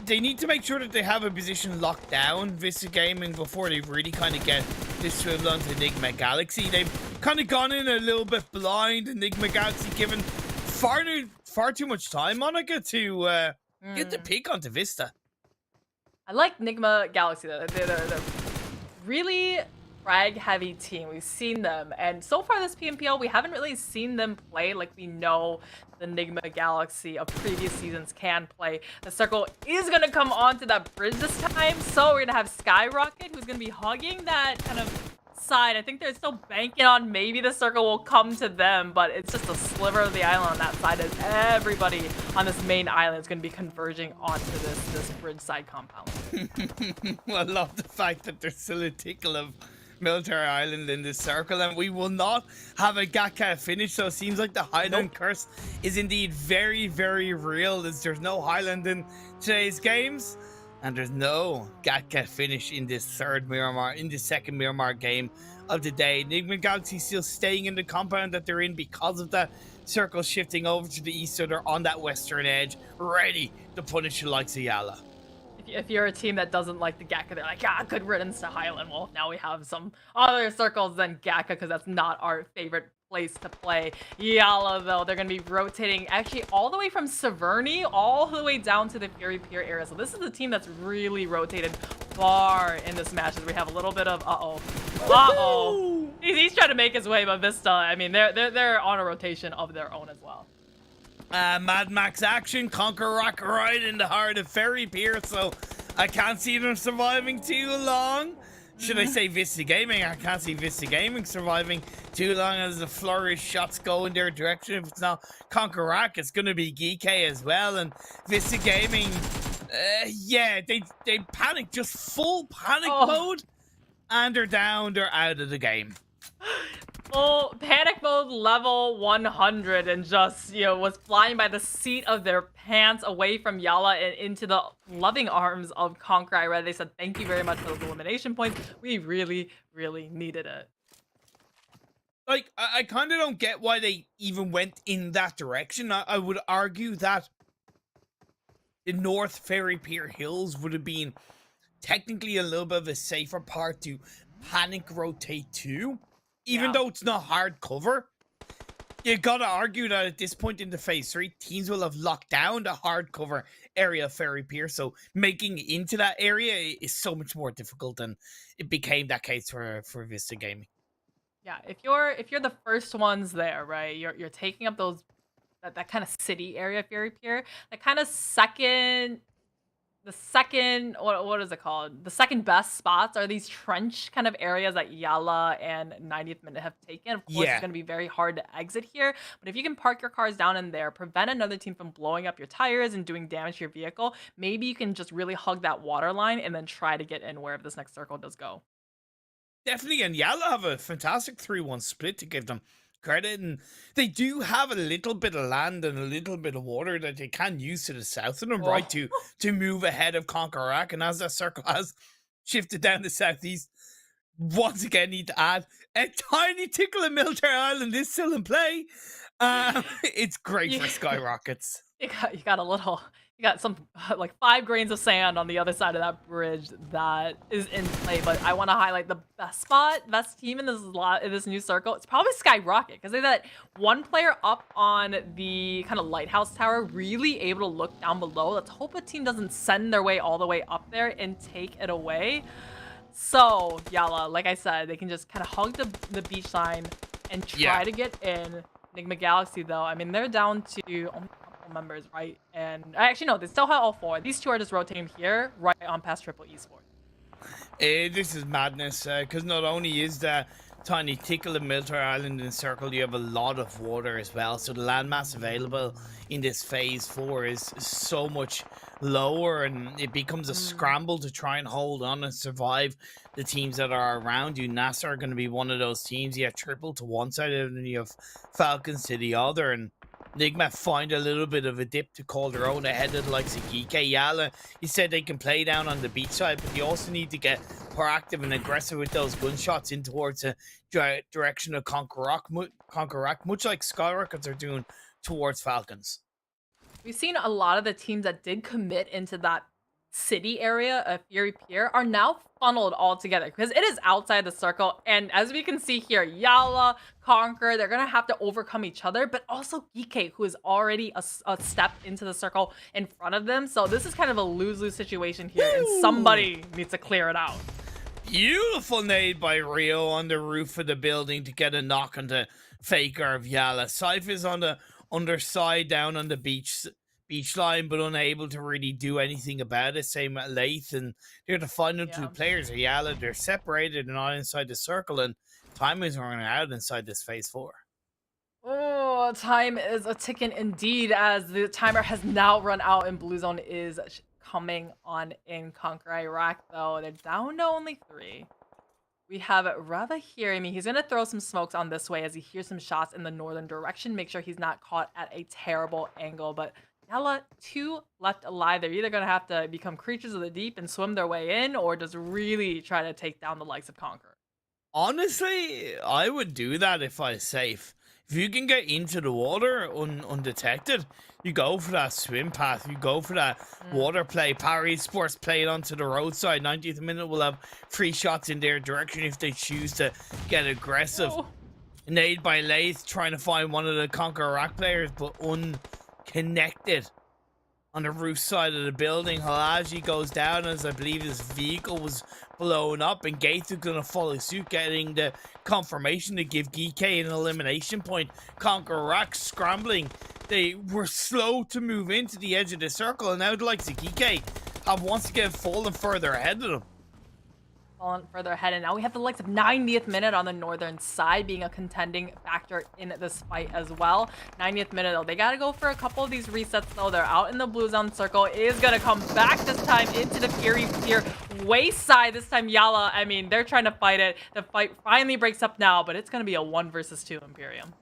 S4: They need to make sure that they have a position locked down, VISTA Gaming, before they really kind of get this swivel onto NIGMA Galaxy. They've kind of gone in a little bit blind, and NIGMA Galaxy given far too much time, Monica, to get the pick onto VISTA.
S5: I like NIGMA Galaxy, though. They're really frag-heavy team. We've seen them, and so far this PMPL, we haven't really seen them play like we know the NIGMA Galaxy of previous seasons can play. The circle is going to come onto that bridge this time, so we're going to have SKYROCKET, who's going to be hugging that kind of side. I think they're still banking on maybe the circle will come to them, but it's just a sliver of the island on that side, as everybody on this main island is going to be converging onto this bridge side compound.
S4: Well, I love the fact that there's still a tickle of military island in this circle, and we will not have a GEEKAY finish, so it seems like the Highland curse is indeed very, very real, as there's no Highland in today's games, and there's no GEEKAY finish in this second Miramar game of the day. NIGMA Galaxy still staying in the compound that they're in because of that circle shifting over to the east, so they're on that western edge, ready to punish the likes of YALLA.
S5: If if you're a team that doesn't like the GEEKAY, they're like, ah, good riddance to Highland. Well, now we have some other circles than GEEKAY because that's not our favorite place to play. YALLA, though, they're going to be rotating actually all the way from Severny all the way down to the Fury Pier area. So this is a team that's really rotated far in this match as we have a little bit of He's trying to make his way, but VISTA, I mean, they're on a rotation of their own as well.
S4: Mad Max action, CONQUEROR right in the heart of Ferry Pier, so I can't see them surviving too long. Should I say VISTA Gaming? I can't see VISTA Gaming surviving too long as the flourish shots go in their direction. If it's not CONQUEROR, it's going to be GEEKAY as well. And VISTA Gaming, yeah, they panic, just full panic mode. And they're down, they're out of the game.
S5: Full panic mode level 100 and just, you know, was flying by the seat of their pants away from YALLA and into the loving arms of CONQUEROR. I read they said, thank you very much for those elimination points. We really, really needed it.
S4: Like, I kind of don't get why they even went in that direction. I would argue that the North Ferry Pier Hills would have been technically a little bit of a safer part to panic rotate to. Even though it's not hard cover, you gotta argue that at this point in the phase 3, teams will have locked down the hard cover area of Ferry Pier, so making it into that area is so much more difficult, and it became that case for VISTA Gaming.
S5: Yeah, if you're the first ones there, right? You're taking up those that kind of city area, Fury Pier, that kind of the second, what is it called? The second best spots are these trench kind of areas that YALLA and 90th Minute have taken. Of course, it's going to be very hard to exit here. But if you can park your cars down in there, prevent another team from blowing up your tires and doing damage to your vehicle, maybe you can just really hug that water line and then try to get in wherever this next circle does go.
S4: Definitely, and YALLA have a fantastic 3-1 split to give them credit, and they do have a little bit of land and a little bit of water that they can use to the south of them, right, to move ahead of CONQUEROR. And as that circle has shifted down the southeast, once again need to add a tiny tickle of Military Island is still in play. It's great for SKYROCKETs.
S5: You got some like 5 grains of sand on the other side of that bridge that is in play. But I want to highlight the best team in this new circle. It's probably SKYROCKET because they that one player up on the kind of lighthouse tower, really able to look down below. Let's hope a team doesn't send their way all the way up there and take it away. So YALLA, like I said, they can just kind of hug the beach line and try to get in. NIGMA Galaxy, though, I mean, they're down to only a couple members, right? And actually, no, they still have all 4. These 2 are just rotating here, right on past Triple Esports.
S4: This is madness, because not only is the tiny tickle of Military Island in circle, you have a lot of water as well. So the landmass available in this phase 4 is so much lower, and it becomes a scramble to try and hold on and survive the teams that are around you. NASR are going to be one of those teams. You have Triple to one side and then you have FALCONS to the other, and NIGMA find a little bit of a dip to call their own ahead of the likes of GEEKAY. YALLA, he said they can play down on the beach side, but you also need to get proactive and aggressive with those gunshots in towards the direction of CONQUEROR, much like SKYROCKETs are doing towards FALCONS.
S5: We've seen a lot of the teams that did commit into that city area of Fury Pier are now funneled all together because it is outside the circle. And as we can see here, YALLA, CONQUEROR, they're going to have to overcome each other, but also GEEKAY, who is already a step into the circle in front of them. So this is kind of a lose-lose situation here, and somebody needs to clear it out.
S4: Beautiful nade by Rio on the roof of the building to get a knock on the faker of YALLA. Syph is on the underside down on the beach line, but unable to really do anything about it. Same at Lath, and they're the final 2 players of YALLA. They're separated and not inside the circle, and time is running out inside this phase 4.
S5: Oh, time is a ticking indeed, as the timer has now run out and Blue Zone is coming on in CONQUEROR. Iraq, though, they're down to only 3. We have Rava here. I mean, he's going to throw some smokes on this way as he hears some shots in the northern direction. Make sure he's not caught at a terrible angle. But YALLA, 2 left alive. They're either going to have to become creatures of the deep and swim their way in, or just really try to take down the likes of CONQUEROR.
S4: Honestly, I would do that if I was safe. If you can get into the water undetected, you go for that swim path. You go for that water play. POWR Esports play it onto the roadside. 90th minute will have 3 shots in their direction if they choose to get aggressive.
S5: Oh.
S4: Nade by Lath trying to find one of the CONQUEROR players, but unconnected. On the roof side of the building, Halaji goes down as I believe his vehicle was blown up, and Gates is going to follow suit, getting the confirmation to give GEEKAY an elimination point. CONQUEROR scrambling. They were slow to move into the edge of the circle, and now the likes of GEEKAY have once again fallen further ahead of them.
S5: Fallen further ahead, and now we have the likes of 90th minute on the northern side being a contending factor in this fight as well. 90th minute though, they got to go for a couple of these resets though. They're out in the blue zone circle. It is going to come back this time into the Fury Pier waist side. This time YALLA, I mean, they're trying to fight it. The fight finally breaks up now, but it's going to be a 1 versus 2 Imperium.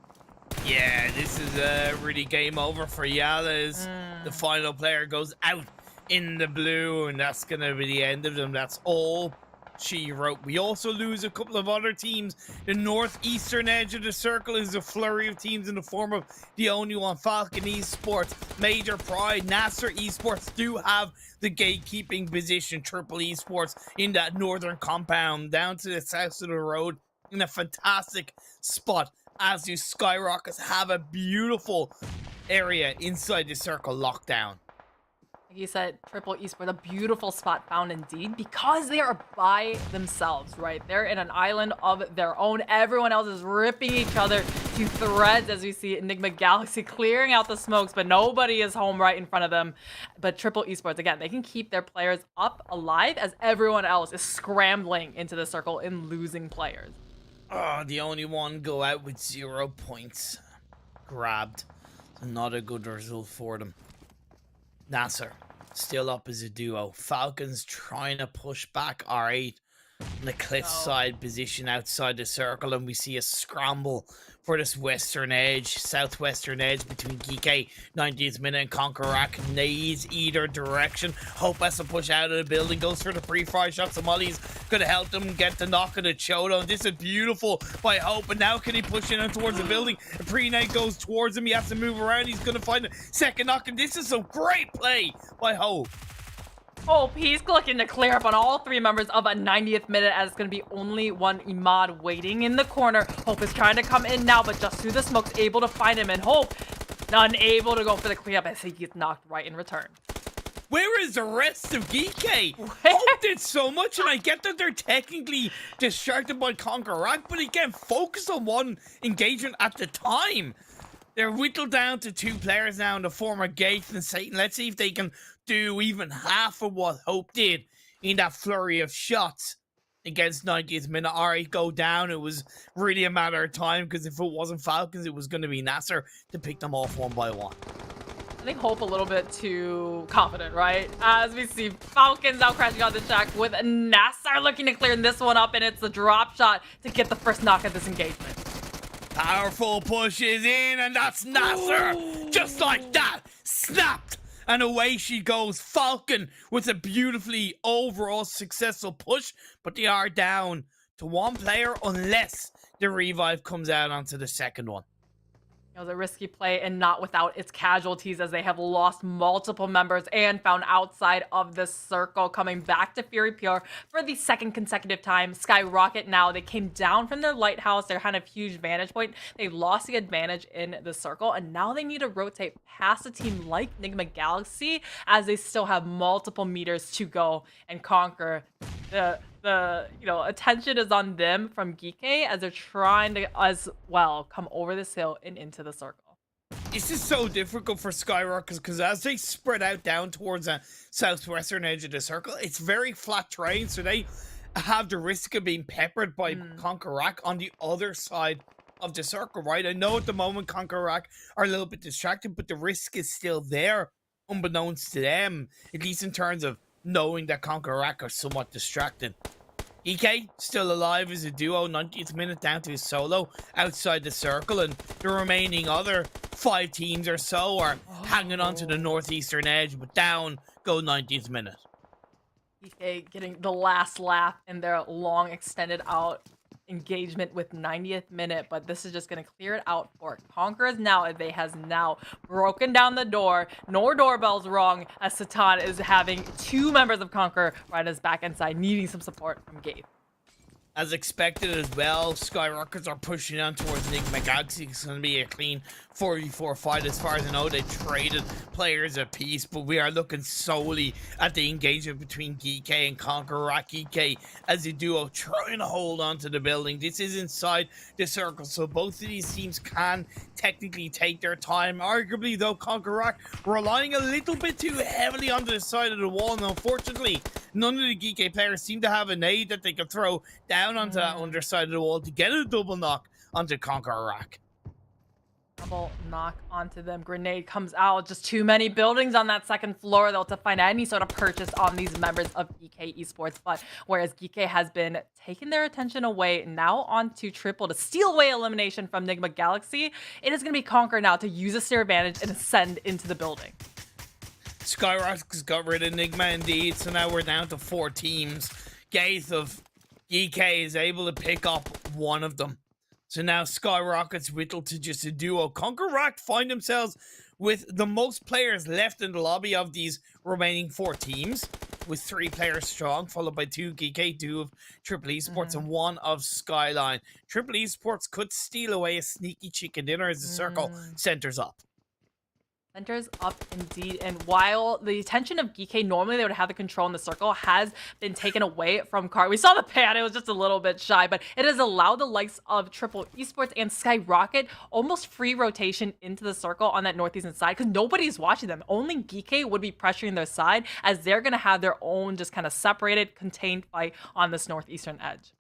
S4: Yeah, this is really game over for YALLA as the final player goes out in the blue, and that's going to be the end of them. That's all she wrote. We also lose a couple of other teams. The northeastern edge of the circle is a flurry of teams in the form of the only one, Falcon Esports, Major Pride, NASR Esports do have the gatekeeping position. Triple Esports in that northern compound down to the south of the road in a fantastic spot, as do SKYROCKET have a beautiful area inside the circle locked down.
S5: Like you said, Triple Esports, a beautiful spot found indeed, because they are by themselves, right? They're in an island of their own. Everyone else is ripping each other to threads, as we see NIGMA Galaxy clearing out the smokes, but nobody is home right in front of them. But Triple Esports, again, they can keep their players up alive as everyone else is scrambling into the circle and losing players.
S4: Oh, the only one go out with 0 points. Grabbed. Not a good result for them. NASR still up as a duo. Falcons trying to push back R8 on the cliffside position outside the circle, and we see a scramble for this western edge, southwestern edge between GEEKAY, 90th minute, and CONQUEROR. Nades either direction. Hope has to push out of the building, goes for the pre-fire shot. Somali's going to help them get the knock of the Chodo. This is beautiful by Hope, and now can he push in towards the building? A pre-night goes towards him. He has to move around. He's going to find a second knock, and this is some great play by Hope.
S5: Hope, he's looking to clear up on all 3 members of a 90th minute, as it's going to be only one Imad waiting in the corner. Hope is trying to come in now, but just through the smokes, able to find him, and Hope unable to go for the cleanup as he gets knocked right in return.
S4: Where is the rest of GEEKAY? Hope did so much, and I get that they're technically distracted by CONQUEROR, but again, focus on one engagement at the time. They're whittled down to 2 players now in the form of Gates and Satan. Let's see if they can do even half of what Hope did in that flurry of shots against 90th minute. R8 go down. It was really a matter of time, because if it wasn't Falcons, it was going to be NASR to pick them off one by one.
S5: I think Hope a little bit too confident, right? As we see Falcons now crashing on the track with NASR looking to clear this one up, and it's the drop shot to get the first knock at this engagement.
S4: Powerful pushes in, and that's NASR. Just like that, snapped, and away she goes. Falcon with a beautifully overall successful push, but they are down to 1 player unless the revive comes out onto the second one.
S5: It was a risky play, and not without its casualties, as they have lost multiple members and found outside of the circle. Coming back to Fury Pure for the 2nd consecutive time. SKYROCKET now, they came down from their lighthouse, their kind of huge vantage point. They lost the advantage in the circle, and now they need to rotate past a team like NIGMA Galaxy, as they still have multiple meters to go and conquer. The attention is on them from GEEKAY, as they're trying to as well come over this hill and into the circle.
S4: This is so difficult for SKYROCKET, because as they spread out down towards the southwestern edge of the circle, it's very flat terrain, so they have the risk of being peppered by CONQUEROR on the other side of the circle, right? I know at the moment CONQUEROR are a little bit distracted, but the risk is still there, unbeknownst to them, at least in terms of knowing that CONQUEROR are somewhat distracted. GEEKAY still alive as a duo, 90th minute down to his solo outside the circle, and the remaining other 5 teams or so are hanging on to the northeastern edge, but down go 90th minute.
S5: GEEKAY getting the last laugh in their long extended out engagement with 90th minute, but this is just going to clear it out for Conquerors now. They has now broken down the door. No doorbells wrong, as Satan is having 2 members of Conqueror right as back inside, needing some support from Gabe.
S4: As expected as well, SKYROCKETs are pushing on towards NIGMA Galaxy. It's going to be a clean 4v4 fight. As far as I know, they traded players a piece, but we are looking solely at the engagement between GEEKAY and CONQUEROR. GEEKAY as a duo trying to hold on to the building. This is inside the circle, so both of these teams can technically take their time. Arguably, though, CONQUEROR relying a little bit too heavily onto the side of the wall, and unfortunately, none of the GEEKAY players seem to have a nade that they can throw down onto that underside of the wall to get a double knock onto CONQUEROR.
S5: Double knock onto them. Grenade comes out. Just too many buildings on that second floor, though, to find any sort of purchase on these members of GEEKAY Esports. But whereas GEEKAY has been taking their attention away, now on to Triple to steal away elimination from NIGMA Galaxy, it is going to be CONQUEROR now to use this their advantage and ascend into the building.
S4: SKYROCKET's got rid of NIGMA indeed, so now we're down to 4 teams. Gaith of GEEKAY is able to pick up one of them. So now SKYROCKET's whittled to just a duo. CONQUEROR find themselves with the most players left in the lobby of these remaining 4 teams, with 3 players strong, followed by 2 GEEKAY, 2 of Triple Esports, and 1 of Skyline. Triple Esports could steal away a sneaky chicken dinner as the circle centers up.
S5: Centers up indeed, and while the attention of GEEKAY, normally they would have the control in the circle, has been taken away from Car. We saw the pan, it was just a little bit shy, but it has allowed the likes of Triple Esports and SKYROCKET almost free rotation into the circle on that northeastern side, because nobody's watching them. Only GEEKAY would be pressuring their side, as they're going to have their own just kind of separated, contained fight on this northeastern edge.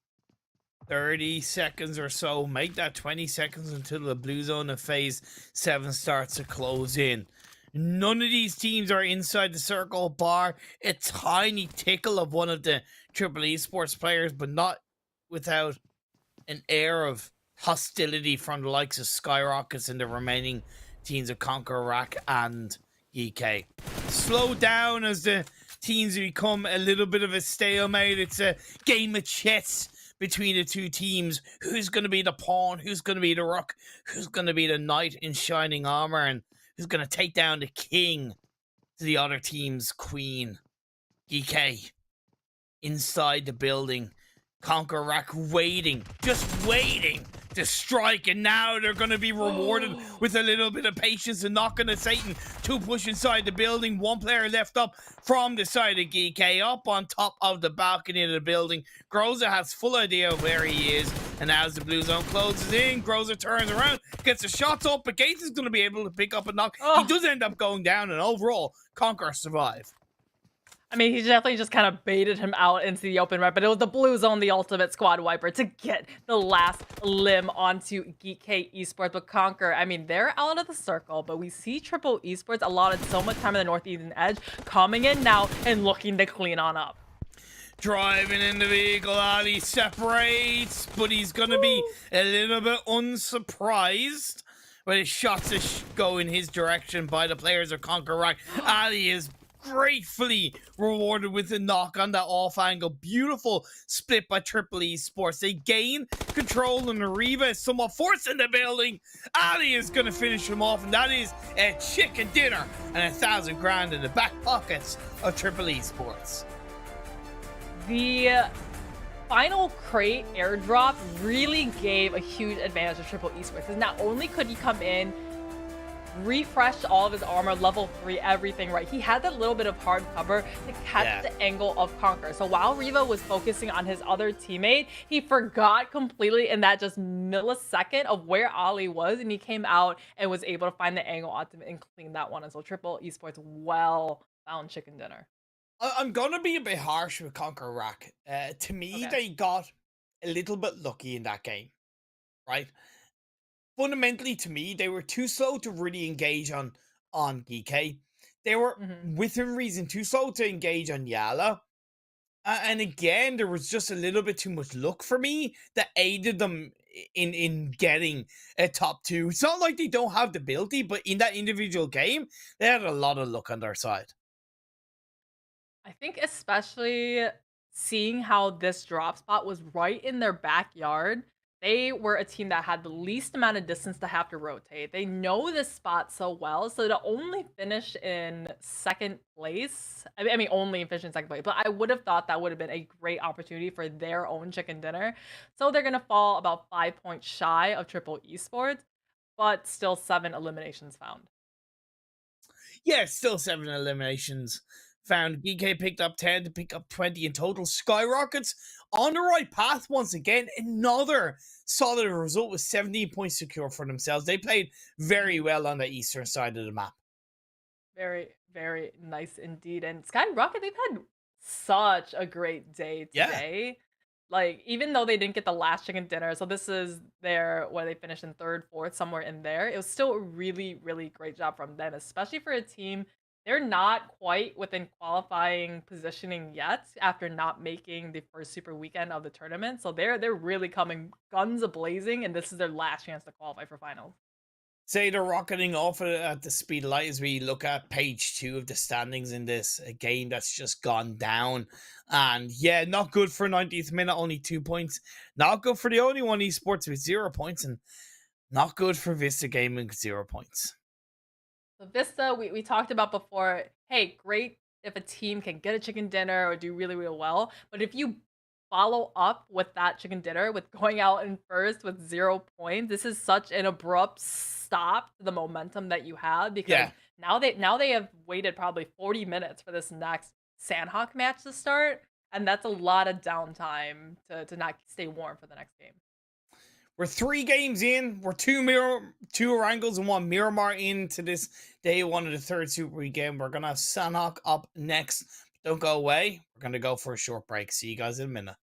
S4: 30 seconds or so, make that 20 seconds until the blue zone of phase 7 starts to close in. None of these teams are inside the circle, bar a tiny tickle of one of the Triple Esports players, but not without an air of hostility from the likes of SKYROCKETs and the remaining teams of CONQUEROR and GEEKAY. Slow down as the teams become a little bit of a stalemate. It's a game of chess between the 2 teams. Who's going to be the pawn? Who's going to be the rook? Who's going to be the knight in shining armor? And who's going to take down the king to the other team's queen? GEEKAY inside the building. CONQUEROR waiting, just waiting to strike, and now they're going to be rewarded with a little bit of patience and knocking at Satan. 2 push inside the building, 1 player left up from the side of GEEKAY, up on top of the balcony of the building. Groza has full idea of where he is, and as the blue zone closes in, Groza turns around, gets the shots up, but Gates is going to be able to pick up a knock. He does end up going down, and overall, CONQUEROR survive.
S5: I mean, he definitely just kind of baited him out into the open, right? But it was the blue zone, the ultimate squad wiper, to get the last limb onto GEEKAY Esports. But CONQUEROR, I mean, they're out of the circle, but we see Triple Esports allotted so much time in the northeastern edge, coming in now and looking to clean on up.
S4: Driving in the vehicle, Ali separates, but he's going to be a little bit unsurprised when his shots go in his direction by the players of CONQUEROR. Ali is gratefully rewarded with a knock on that off angle. Beautiful split by Triple Esports. They gain control, and Ariva is somewhat forced in the building. Ali is going to finish him off, and that is a chicken dinner and 1,000 grand in the back pockets of Triple Esports.
S5: The final crate airdrop really gave a huge advantage to Triple Esports, because not only could he come in, refresh all of his armor, level 3, everything, right? He had that little bit of hard cover to catch the angle of CONQUEROR. So while Riva was focusing on his other teammate, he forgot completely in that just millisecond of where Ali was, and he came out and was able to find the angle ultimate and clean that one. And so Triple Esports, well found chicken dinner.
S4: I'm gonna be a bit harsh with CONQUEROR. To me, they got a little bit lucky in that game, right? Fundamentally, to me, they were too slow to really engage on GEEKAY. They were, within reason, too slow to engage on YALLA. And again, there was just a little bit too much luck for me that aided them in getting a top 2. It's not like they don't have the ability, but in that individual game, they had a lot of luck on their side.
S5: I think especially seeing how this drop spot was right in their backyard, they were a team that had the least amount of distance to have to rotate. They know this spot so well, so to only finish in second place, I mean only finish in second place, but I would have thought that would have been a great opportunity for their own chicken dinner. So they're going to fall about 5 points shy of triple esports, but still 7 eliminations found.
S4: Yeah, still 7 eliminations found. GEEKAY picked up 10 to pick up 20 in total. SKYROCKET's on the right path once again. Another solid result with 17 points secure for themselves. They played very well on the eastern side of the map.
S5: Very, very nice indeed. And SKYROCKET, they've had such a great day today. Yeah. Like, even though they didn't get the last chicken dinner, so this is their, where they finished in 3rd, 4th, somewhere in there. It was still a really, really great job from them, especially for a team. They're not quite within qualifying positioning yet after not making the first super weekend of the tournament. So they're really coming guns a-blazing, and this is their last chance to qualify for finals.
S4: Say they're rocketing off at the speed of light as we look at page 2 of the standings in this, a game that's just gone down. And yeah, not good for 90th minute, only 2 points. Not good for the only one esports with 0 points, and not good for VISTA Gaming with 0 points.
S5: So VISTA, we talked about before, hey, great if a team can get a chicken dinner or do really, really well. But if you follow up with that chicken dinner with going out in first with 0 points, this is such an abrupt stop to the momentum that you have, because now they have waited probably 40 minutes for this next Sanhok match to start, and that's a lot of downtime to not stay warm for the next game.
S4: We're 3 games in. We're 2 Erangels and 1 Miramar into this day 1 of the 3rd super weekend. We're gonna have Sanhok up next. Don't go away. We're gonna go for a short break. See you guys in a minute.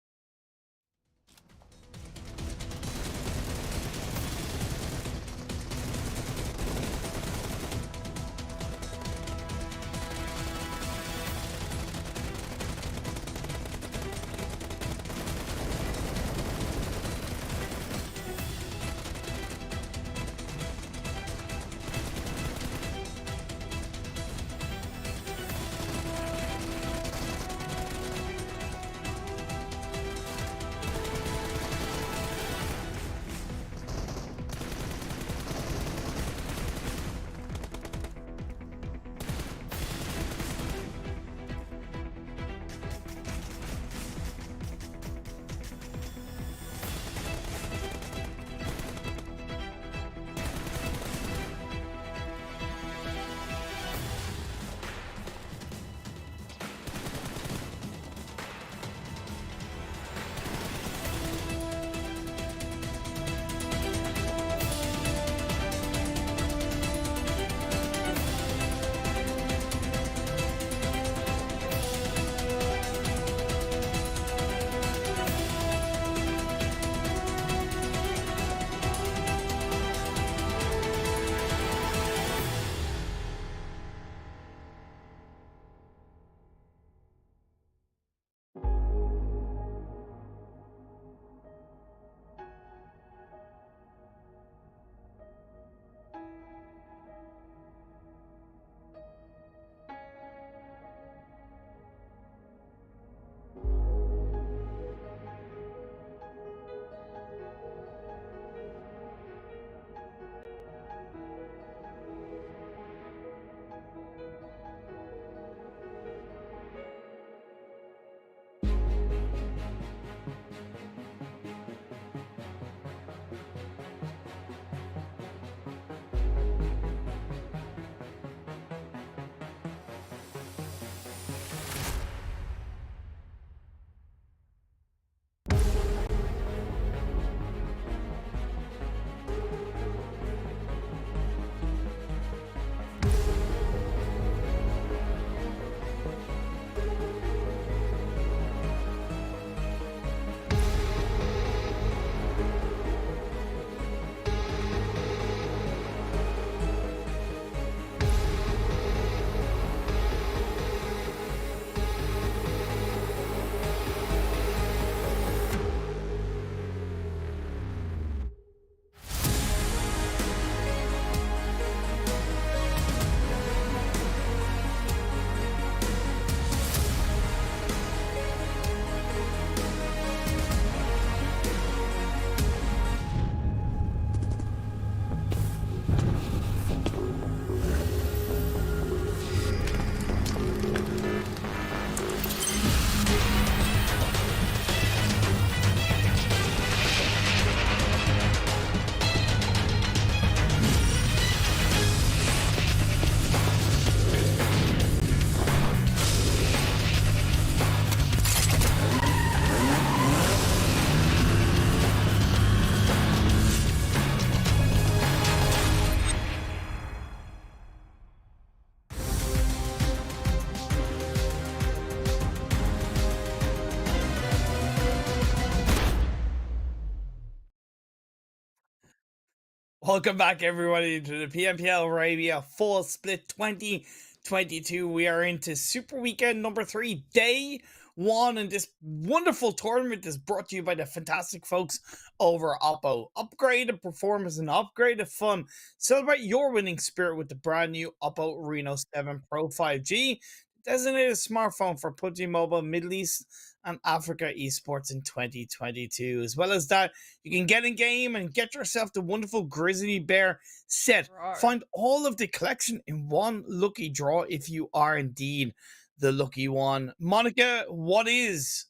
S4: Welcome back, everybody, to the PMPL Arabia Full Split 2022. We are into Super Weekend number 3, day 1, and this wonderful tournament is brought to you by the fantastic folks over Oppo. Upgraded performance and upgraded fun. Celebrate your winning spirit with the brand new Oppo Reno 7 Pro 5G, designated smartphone for PUBG Mobile, Middle East, and Africa esports in 2022. As well as that, you can get in game and get yourself the wonderful Grizzly Bear set. Find all of the collection in one lucky draw if you are indeed the lucky one. Monica, what is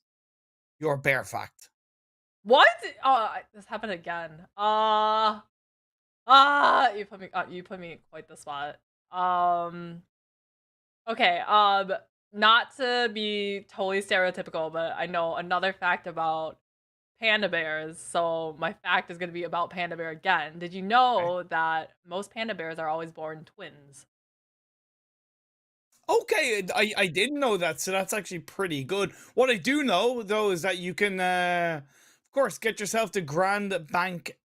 S4: your bear fact?
S5: What? Oh, this happened again. You put me in quite the spot. Okay, not to be totally stereotypical, but I know another fact about panda bears, so my fact is gonna be about panda bear again. Did you know that most panda bears are always born twins?
S4: Okay, I didn't know that, so that's actually pretty good. What I do know, though, is that you can, of course, get yourself the Grand Banquet?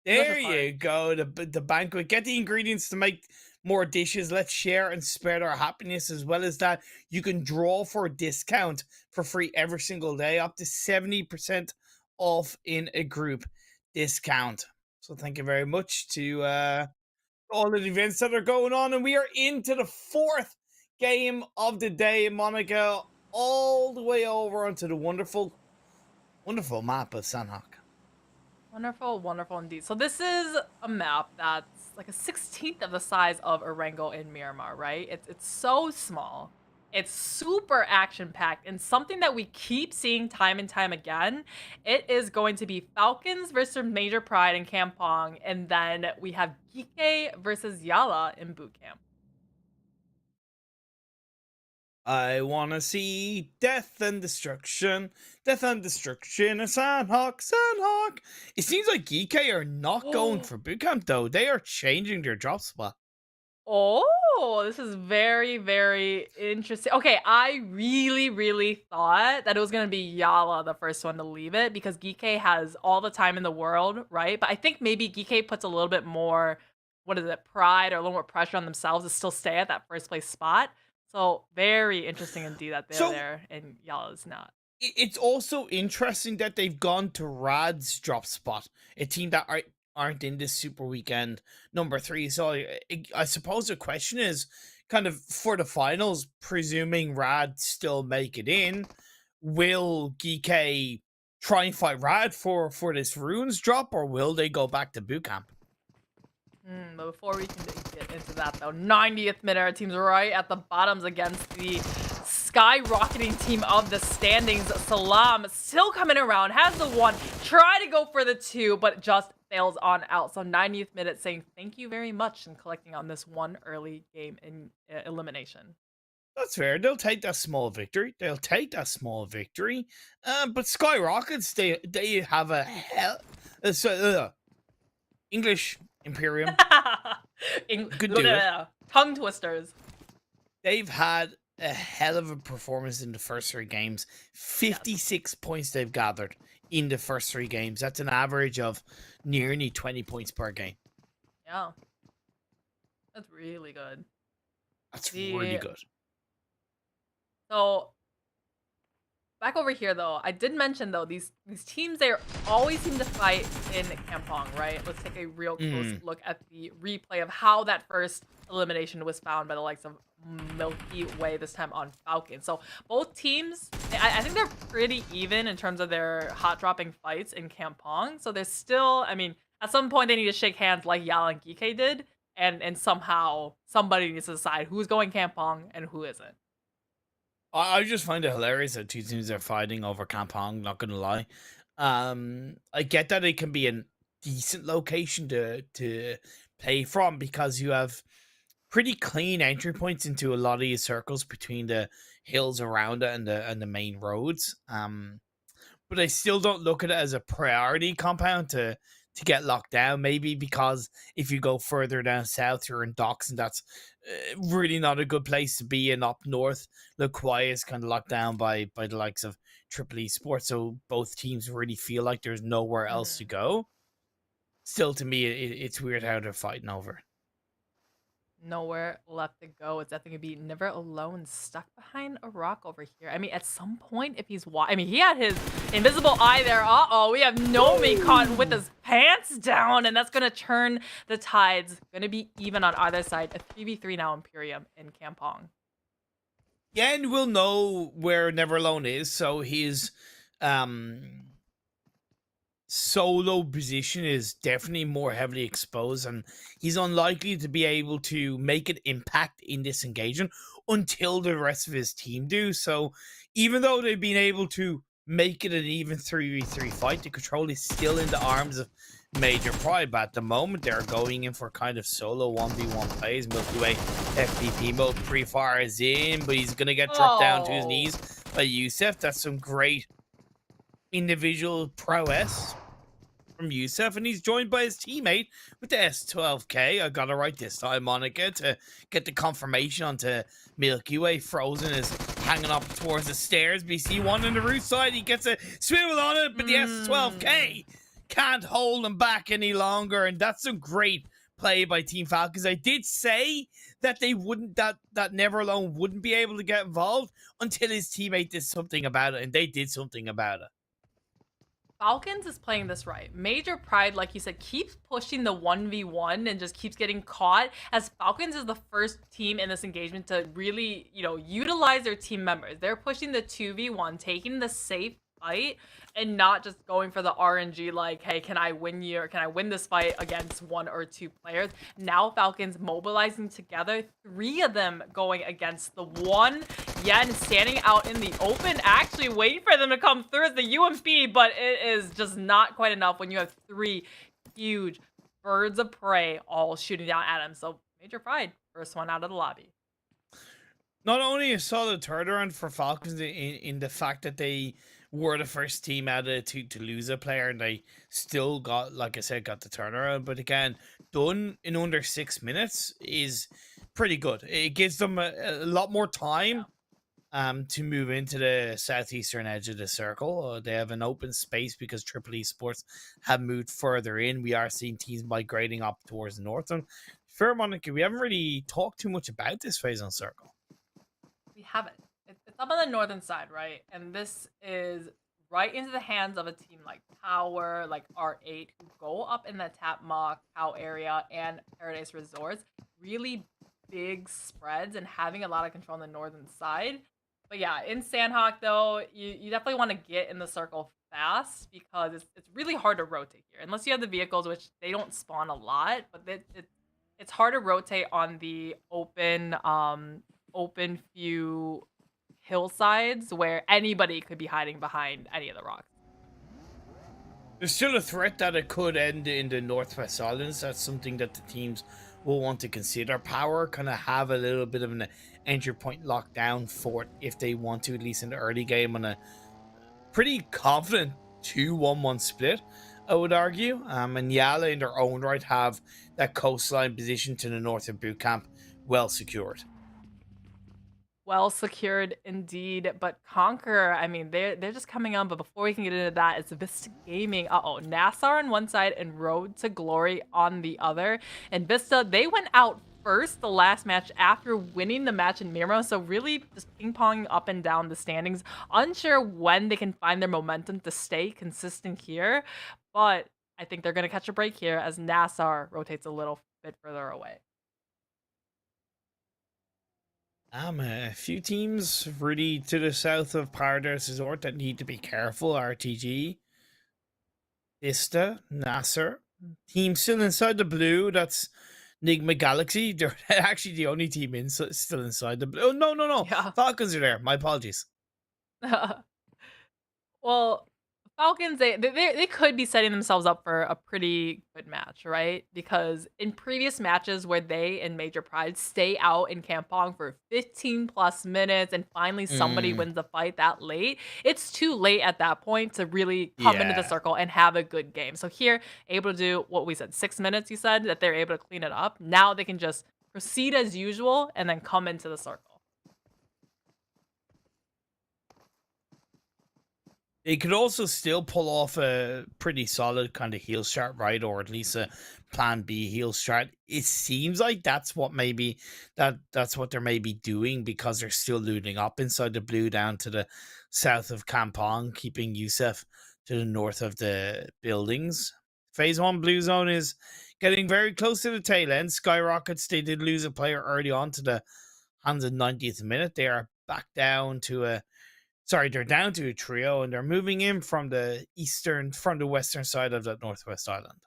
S4: There you go, the banquet. Get the ingredients to make more dishes. Let's share and spread our happiness. As well as that, you can draw for a discount for free every single day, up to 70% off in a group discount. So thank you very much to all of the events that are going on, and we are into the 4th game of the day, Monica, all the way over onto the wonderful map of Sanhok.
S5: Wonderful, wonderful indeed. So this is a map that's like a 16th of the size of Erangel in Miramar, right? It's so small. It's super action-packed, and something that we keep seeing time and time again, it is going to be Falcons versus Major Pride in Kampong, and then we have GEEKAY versus YALLA in Boot Camp.
S4: I wanna see death and destruction in Sanhok. It seems like GEEKAY are not going for bootcamp though. They are changing their drop spot.
S5: Oh, this is very, very interesting. Okay, I really thought that it was gonna be YALLA the first one to leave it because GEEKAY has all the time in the world, right? But I think maybe GEEKAY puts a little bit more, pride or a little more pressure on themselves to still stay at that first place spot. So very interesting indeed that they're there and YALLA's not.
S4: It's also interesting that they've gone to Rad's drop spot, a team that aren't in this Super Weekend number 3. So I suppose the question is kind of for the finals, presuming Rad still make it in, will GEEKAY try and fight Rad for this runes drop, or will they go back to boot camp?
S5: But before we can get into that though, 90th minute, our team's right at the bottoms against the skyrocketing team of the standings. Salam still coming around, has the 1, try to go for the 2, but just fails on out. So 90th minute saying thank you very much and collecting on this 1 early game in elimination.
S4: That's fair. They'll take that small victory. But SKYROCKET, they have a English Imperium. Good do it.
S5: Tongue twisters.
S4: They've had a hell of a performance in the first 3 games. 56 points they've gathered in the first 3 games. That's an average of nearly 20 points per game.
S5: Yeah. That's really good.
S4: That's really good.
S5: So back over here though, I did mention though, these teams, they always seem to fight in Kampong, right? Let's take a real close look at the replay of how that first elimination was found by the likes of Milky Way, this time on Falcon. So both teams, I think they're pretty even in terms of their hot dropping fights in Kampong. So there's still, I mean, at some point they need to shake hands like YALLA and GEEKAY did, and somehow somebody needs to decide who's going Kampong and who isn't.
S4: I just find it hilarious that 2 teams are fighting over Kampong, not gonna lie. I get that it can be a decent location to play from because you have pretty clean entry points into a lot of these circles between the hills around it and the main roads. But I still don't look at it as a priority compound to get locked down. Maybe because if you go further down south, you're in docks, and that's really not a good place to be in. Up north, Loquia is kind of locked down by the likes of Triple Esports, so both teams really feel like there's nowhere else to go. Still, to me, it's weird how they're fighting over.
S5: Nowhere left to go. It's definitely gonna be never alone, stuck behind a rock over here. I mean, at some point, if he's I mean, he had his invisible eye there. We have Nomi caught with his pants down, and that's gonna turn the tides. Gonna be even on either side. A 3v3 now, Imperium in Kampong.
S4: Yeah, and we'll know where Never Alone is, so his solo position is definitely more heavily exposed, and he's unlikely to be able to make an impact in this engagement until the rest of his team do. So even though they've been able to make it an even 3v3 fight, the control is still in the arms of Major Pride, but at the moment they're going in for kind of solo 1v1 plays. Milky Way FPP mode, pre-fire is in, but he's gonna get dropped down to his knees by Youssef. That's some great individual prowess from Youssef, and he's joined by his teammate with the S12K. I gotta write this time, Monica, to get the confirmation onto Milky Way. Frozen is hanging up towards the stairs, but you see one on the roof side. He gets a swivel on it, but the S12K can't hold him back any longer, and that's some great play by Team Falcons. I did say that they wouldn't, that Never Alone wouldn't be able to get involved until his teammate did something about it, and they did something about it.
S5: Falcons is playing this right. Major Pride, like you said, keeps pushing the 1v1 and just keeps getting caught, as Falcons is the first team in this engagement to really, utilize their team members. They're pushing the 2v1, taking the safe fight and not just going for the RNG like, hey, can I win you, or can I win this fight against one or two players? Now Falcons mobilizing together, 3 of them going against the one. Yen standing out in the open, actually waiting for them to come through as the UMP, but it is just not quite enough when you have 3 huge birds of prey all shooting down at him. So Major Pride, first one out of the lobby.
S4: Not only a solid turnaround for Falcons in the fact that they were the first team out of to lose a player, and they still got, like I said, got the turnaround. But again, done in under 6 minutes is pretty good. It gives them a lot more time to move into the southeastern edge of the circle. They have an open space because Triple Esports have moved further in. We are seeing teams migrating up towards the north. And fair, Monica, we haven't really talked too much about this phase on circle.
S5: We haven't. It's up on the northern side, right? And this is right into the hands of a team like POWR, like R8, who go up in the Tapma, Cow area, and Paradise Resorts. Really big spreads and having a lot of control on the northern side. But yeah, in Sanhok, though, you definitely want to get in the circle fast, because it's really hard to rotate here. Unless you have the vehicles, which they don't spawn a lot, but it's hard to rotate on the open few hillsides where anybody could be hiding behind any of the rocks.
S4: There's still a threat that it could end in the Northwest Islands. That's something that the teams will want to consider. POWR kind of have a little bit of an entry point lockdown for it if they want to, at least in the early game, on a pretty confident 2-1-1 split, I would argue. And YALLA in their own right have that coastline position to the north of boot camp well secured.
S5: Well secured indeed, but CONQUEROR, I mean, they're just coming on. But before we can get into that, it's VISTA Gaming. NASR on one side and Road to Glory on the other. And VISTA, they went out first the last match after winning the match in Miramar. So really just ping-ponging up and down the standings. Unsure when they can find their momentum to stay consistent here. But I think they're going to catch a break here as NASR rotates a little bit further away.
S4: A few teams really to the south of Paradise Resort that need to be careful. RTG, VISTA, NASR. Team still inside the blue, that's NIGMA Galaxy. They're actually the only team still inside the blue. Oh, no. Yeah. Falcons are there. My apologies.
S5: Well, Falcons, they could be setting themselves up for a pretty good match, right? Because in previous matches where they and Major Pride stay out in Kampong for 15+ minutes and finally somebody wins the fight that late, it's too late at that point to really come into the circle and have a good game. So here, able to do what we said, 6 minutes, you said, that they're able to clean it up. Now they can just proceed as usual and then come into the circle.
S4: They could also still pull off a pretty solid kind of heel strat, right? Or at least a plan B heel strat. It seems like that's what that's what they're maybe doing, because they're still looting up inside the blue down to the south of Kampong, keeping Yusef to the north of the buildings. Phase 1 blue zone is getting very close to the tail end. SKYROKKET, they did lose a player early on to the 190th minute. They are back down to a they're down to a trio, and they're moving in from the western side of that northwest island.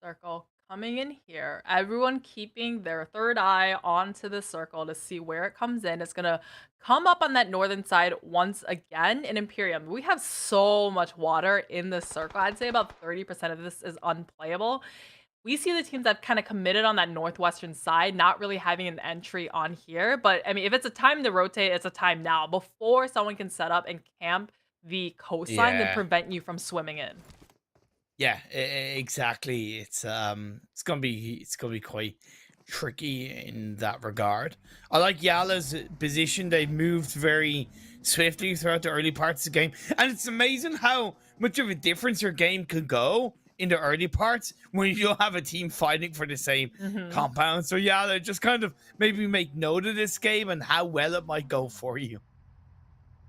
S5: Circle coming in here. Everyone keeping their third eye onto the circle to see where it comes in. It's gonna come up on that northern side once again in Imperium. We have so much water in this circle. I'd say about 30% of this is unplayable. We see the teams that kind of committed on that northwestern side, not really having an entry on here. But I mean, if it's a time to rotate, it's a time now before someone can set up and camp the coastline and prevent you from swimming in.
S4: Yeah, exactly. It's gonna be quite tricky in that regard. I like YALLA's position. They've moved very swiftly throughout the early parts of the game, and it's amazing how much of a difference your game could go in the early parts when you don't have a team fighting for the same compound. So YALLA, just kind of maybe make note of this game and how well it might go for you.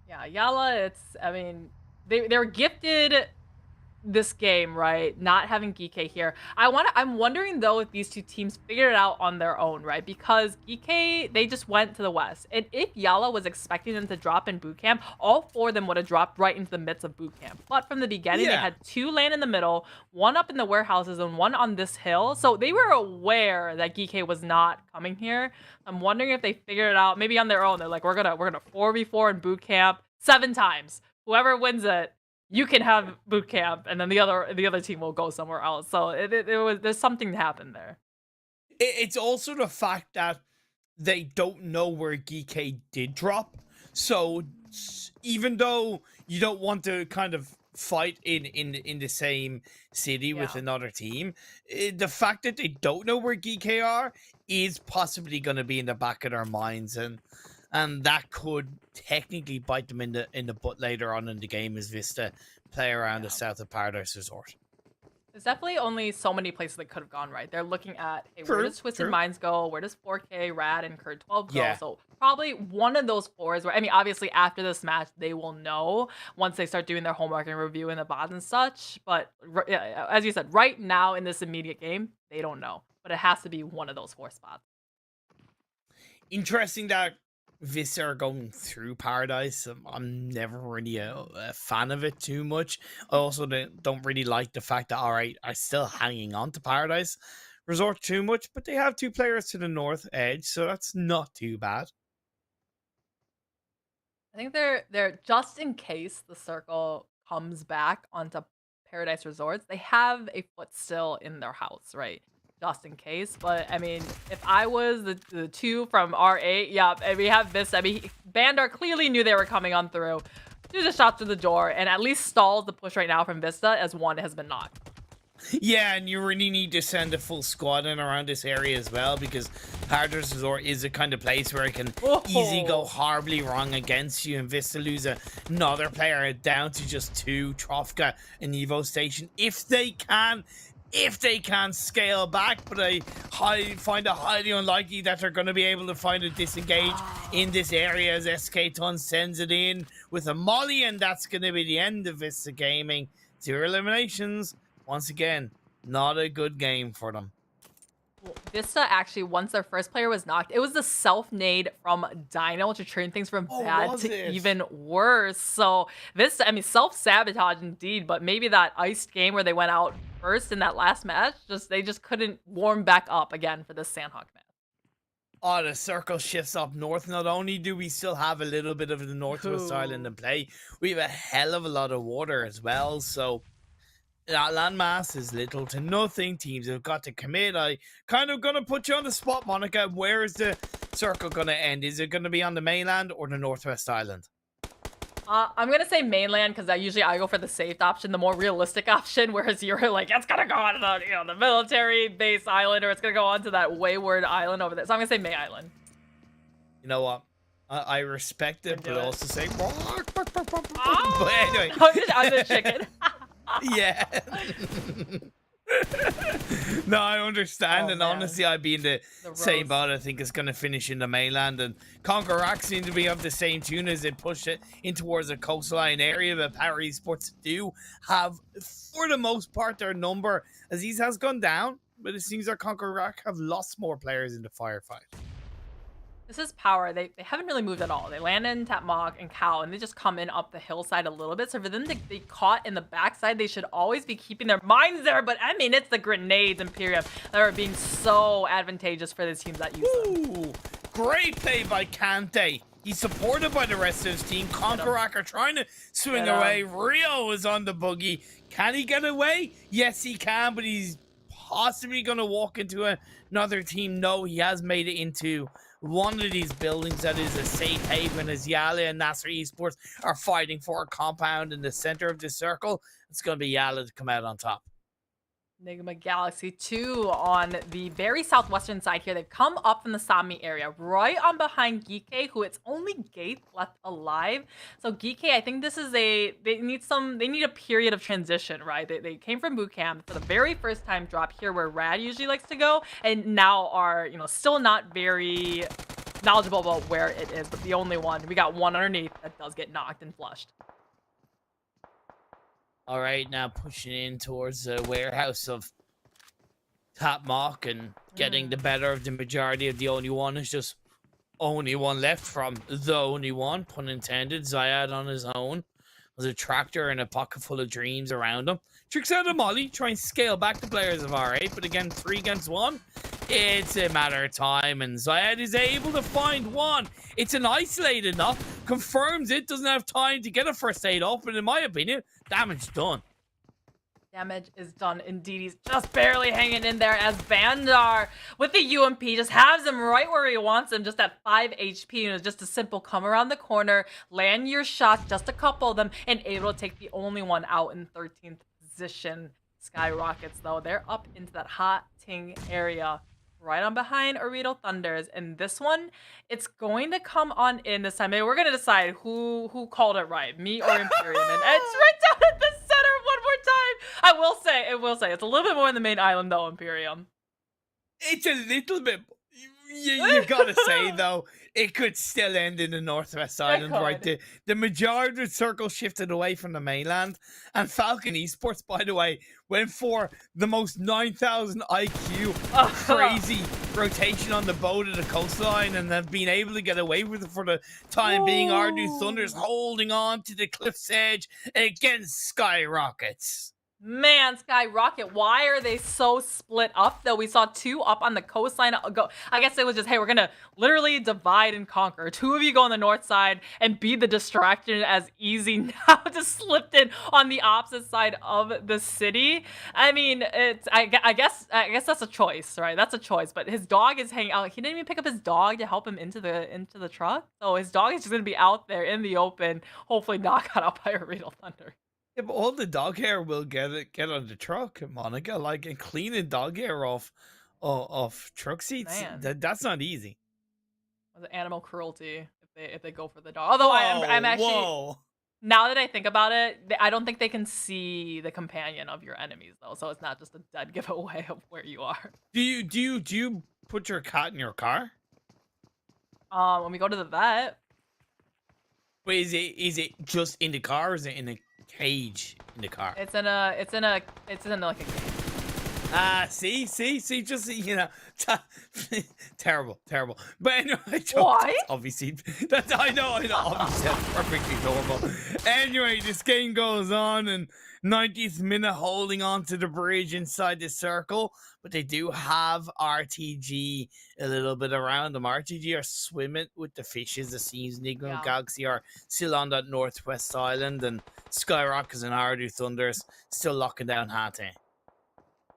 S5: Yeah, YALLA, I mean, they're gifted this game, right? Not having GEEKAY here. I'm wondering though if these two teams figured it out on their own, right? Because GEEKAY, they just went to the west. And if YALLA was expecting them to drop in boot camp, all four of them would have dropped right into the midst of boot camp. But from the beginning, they had two land in the middle, one up in the warehouses and one on this hill. So they were aware that GEEKAY was not coming here. I'm wondering if they figured it out maybe on their own. They're like, we're gonna 4v4 in boot camp 7 times. Whoever wins it, you can have boot camp, and then the other team will go somewhere else. So there's something to happen there.
S4: It's also the fact that they don't know where GEEKAY did drop. So even though you don't want to kind of fight in the same city with another team, the fact that they don't know where GEEKAY are is possibly going to be in the back of their minds, and that could technically bite them in the butt later on in the game as VISTA play around the south of Paradise Resort.
S5: There's definitely only so many places that could have gone right. They're looking at, hey, where does Twisted Minds go? Where does 4K, Rad, and Curd 12 go? So probably one of those fours where, I mean, obviously after this match, they will know once they start doing their homework and reviewing the VODs and such. But as you said, right now in this immediate game, they don't know. But it has to be one of those 4 spots.
S4: Interesting that VISTA are going through Paradise. I'm never really a fan of it too much. I also don't really like the fact that are still hanging on to Paradise Resort too much, but they have 2 players to the north edge, so that's not too bad.
S5: I think they're just in case the circle comes back onto Paradise Resorts, they have a foot still in their house, right? Just in case. But I mean, if I was the 2 from R8, and we have this. I mean, Bandar clearly knew they were coming on through. Do the shot through the door and at least stalls the push right now from VISTA as one has been knocked.
S4: Yeah, and you really need to send a full squad in around this area as well, because Paradise Resort is a kind of place where it can easily go horribly wrong against you, and VISTA lose another player down to just 2, Trofka and Evo Station, if they can scale back. But I find it highly unlikely that they're going to be able to find a disengage in this area as SK Ton sends it in with a molly, and that's going to be the end of VISTA Gaming. 0 eliminations. Once again, not a good game for them.
S5: Well, VISTA actually, once their first player was knocked, it was the self-nade from Dino to turn things from bad to even worse. So VISTA, I mean, self-sabotage indeed, but maybe that iced game where they went out first in that last match, they just couldn't warm back up again for this Sanhok match.
S4: Oh, the circle shifts up north. Not only do we still have a little bit of the northwest island in play, we have a hell of a lot of water as well. So that landmass is little to nothing. Teams have got to commit. I kind of gonna put you on the spot, Monica. Where is the circle gonna end? Is it gonna be on the mainland or the northwest island?
S5: I'm gonna say mainland because usually I go for the safe option, the more realistic option. Whereas you're like, it's gonna go on to the military base island, or it's gonna go on to that wayward island over there. So I'm gonna say May Island.
S4: You know what? I respect it, but also say,
S5: Oh!
S4: but anyway.
S5: I'm the chicken.
S4: Yeah. No, I understand,
S5: Oh,
S4: and
S5: man.
S4: honestly, I'd be in the same
S5: roast.
S4: boat. I think it's going to finish in the mainland, and CONQUEROR seem to be of the same tune as they push it in towards a coastline area. But POWR Esports do have, for the most part, their number. Aziz has gone down, but it seems that CONQUEROR have lost more players in the firefight.
S5: This is POWR. They haven't really moved at all. They land in Tapmok and Cow, and they just come in up the hillside a little bit. So for them to be caught in the backside, they should always be keeping their minds there. But I mean, it's the grenades, Imperium, that are being so advantageous for the teams that use them.
S4: Ooh, great play by Kante. He's supported by the rest of his team. CONQUEROR are trying to swing away. Rio is on the buggy. Can he get away? Yes, he can, but he's possibly going to walk into another team. No, he has made it into one of these buildings that is a safe haven, as YALLA and NASR Esports are fighting for a compound in the center of the circle. It's going to be YALLA to come out on top.
S5: NIGMA Galaxy 2 on the very southwestern side here. They've come up from the Sami area, right on behind GEEKAY, who it's only Gate left alive. So GEEKAY, I think this is they need a period of transition, right? They came from boot camp for the very first time drop here where Rad usually likes to go, and now are, still not very knowledgeable about where it is, but the only one. We got one underneath that does get knocked and flushed.
S4: All right, now pushing in towards the warehouse of Tapmok and getting the better of the majority of the only one. Is just only one left from the only one, pun intended. Zayad on his own. There's a tractor and a pocket full of dreams around him. Tricks out a molly, try and scale back the players of R8, but again, 3 against 1. It's a matter of time, and Zayad is able to find one. It's an isolated knock, confirms it, doesn't have time to get a first aid off, but in my opinion, damage done.
S5: Damage is done indeed. He's just barely hanging in there as Bandar with the UMP just has him right where he wants him, just at 5 HP. And it's just a simple come around the corner, land your shots, just a couple of them, and able to take the only one out in 13th position. SKYROCKETs, though, they're up into that hot ting area, right on behind OOREDOO Thunders. And this one, it's going to come on in this time. Maybe we're going to decide who called it right, me or Imperium. And it's right down at the center one more time. I will say, it's a little bit more in the main island, though, Imperium.
S4: It's a little bit. You gotta say, though, it could still end in the Northwest Island, right? The majority of the circle shifted away from the mainland. And Falcon Esports, by the way, went for the most 9,000 IQ crazy rotation on the boat of the coastline, and have been able to get away with it for the time being. OOREDOO Thunders holding on to the cliff's edge against SKYROCKETs.
S5: Man, SKYROCKET, why are they so split up, though? We saw 2 up on the coastline. I guess it was just, hey, we're going to literally divide and conquer. 2 of you go on the north side and be the distraction as easy now just slipped in on the opposite side of the city. I mean, I guess that's a choice, right? That's a choice. But his dog is hanging out. He didn't even pick up his dog to help him into the truck. So his dog is just going to be out there in the open, hopefully not got out by OOREDOO Thunder.
S4: Yeah, but all the dog hair will get on the truck, Monica. Like, and cleaning dog hair off truck seats. That's not easy.
S5: The animal cruelty if they go for the dog. Although I'm actually now that I think about it, I don't think they can see the companion of your enemies, though. So it's not just a dead giveaway of where you are.
S4: Do you put your cat in your car?
S5: When we go to the vet.
S4: Wait, is it just in the car, or is it in a cage in the car?
S5: It's in like a cage.
S4: See, just, terrible. But anyway,
S5: why?
S4: Obviously, I know, obviously that's perfectly normal. Anyway, this game goes on, and 90th minute holding on to the bridge inside the circle, but they do have RTG a little bit around them. RTG are swimming with the fishes. It seems NIGMA Galaxy are still on that Northwest Island, and SKYROCKETs and OOREDOO Thunders still locking down Hate.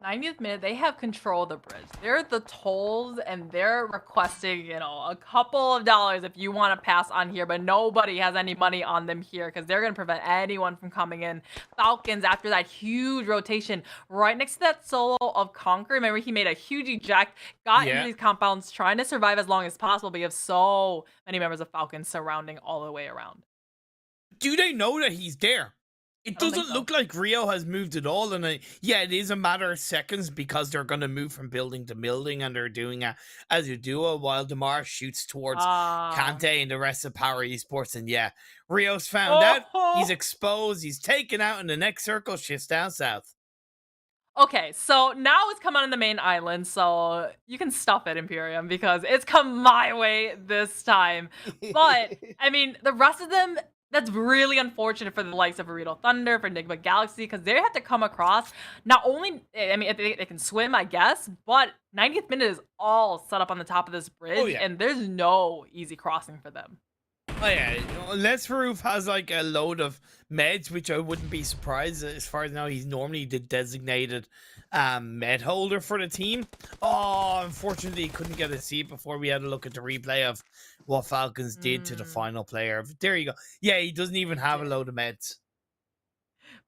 S5: 90th minute, they have control of the bridge. They're the tolls, and they're requesting, you know, a couple of dollars if you want to pass on here, but nobody has any money on them here because they're going to prevent anyone from coming in. Falcons, after that huge rotation, right next to that solo of Conquer, remember he made a huge eject, got into these compounds, trying to survive as long as possible, but you have so many members of Falcons surrounding all the way around.
S4: Do they know that he's there? It doesn't look like Rio has moved at all, and yeah, it is a matter of seconds because they're going to move from building to building, and they're doing it as a duo while DeMar shoots towards Kante and the rest of Power Esports, and yeah, Rio's found out, he's exposed, he's taken out, and the next circle shifts down south.
S5: Okay, so now it's come on the main island, so you can stuff it, Imperium, because it's come my way this time. But, I mean, the rest of them, that's really unfortunate for the likes of OOREDOO Thunder, for NIGMA Galaxy, because they have to come across, not only, I mean, they can swim, I guess, but 90th minute is all set up on the top of this bridge, and there's no easy crossing for them.
S4: Oh yeah, unless Roof has like a load of meds, which I wouldn't be surprised. As far as now, he's normally the designated med holder for the team. Oh, unfortunately, he couldn't get a seat before we had a look at the replay of what Falcons did to the final player. There you go. Yeah, he doesn't even have a load of meds.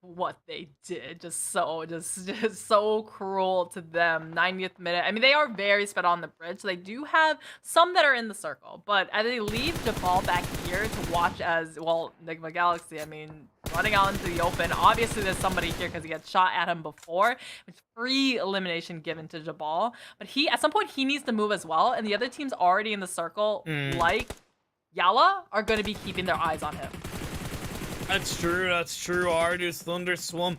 S5: What they did, just so cruel to them. 90th minute, I mean, they are very spread on the bridge, so they do have some that are in the circle, but as they leave the ball back here to watch as, well, NIGMA Galaxy, I mean, running out into the open, obviously there's somebody here because he got shot at him before, with free elimination given to Jabal, but he, at some point, he needs to move as well, and the other teams already in the circle, like YALLA, are going to be keeping their eyes on him.
S4: That's true, that's true. Ardus Thunder swam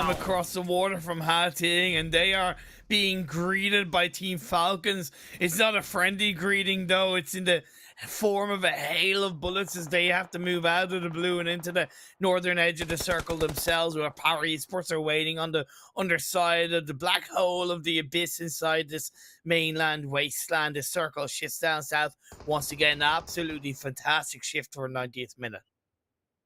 S4: across the water from Hating, and they are being greeted by Team Falcons. It's not a friendly greeting, though. It's in the form of a hail of bullets as they have to move out of the blue and into the northern edge of the circle themselves, where Power Esports are waiting on the underside of the black hole of the abyss inside this mainland wasteland. The circle shifts down south once again. Absolutely fantastic shift for 90th minute.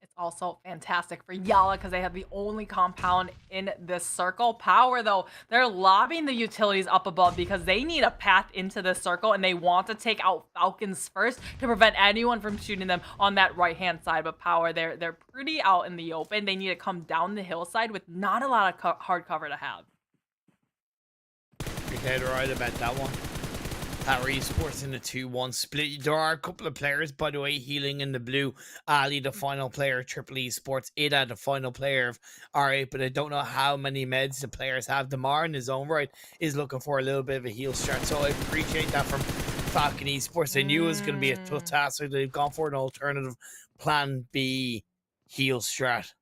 S5: It's also fantastic for YALLA because they have the only compound in this circle. Power, though, they're lobbing the utilities up above because they need a path into this circle, and they want to take out Falcons first to prevent anyone from shooting them on that right-hand side. But Power, they're pretty out in the open. They need to come down the hillside with not a lot of hard cover to have.
S4: You're dead right about that one. Power Esports in the 2-1 split. There are a couple of players, by the way, healing in the blue. Ali, the final player, Triple Esports. Ida, the final player of R8, but I don't know how many meds the players have. DeMar, in his own right, is looking for a little bit of a heal strat, so I appreciate that from Falcon Esports. I knew it was going to be a tough task, so they've gone for an alternative plan B heal strat.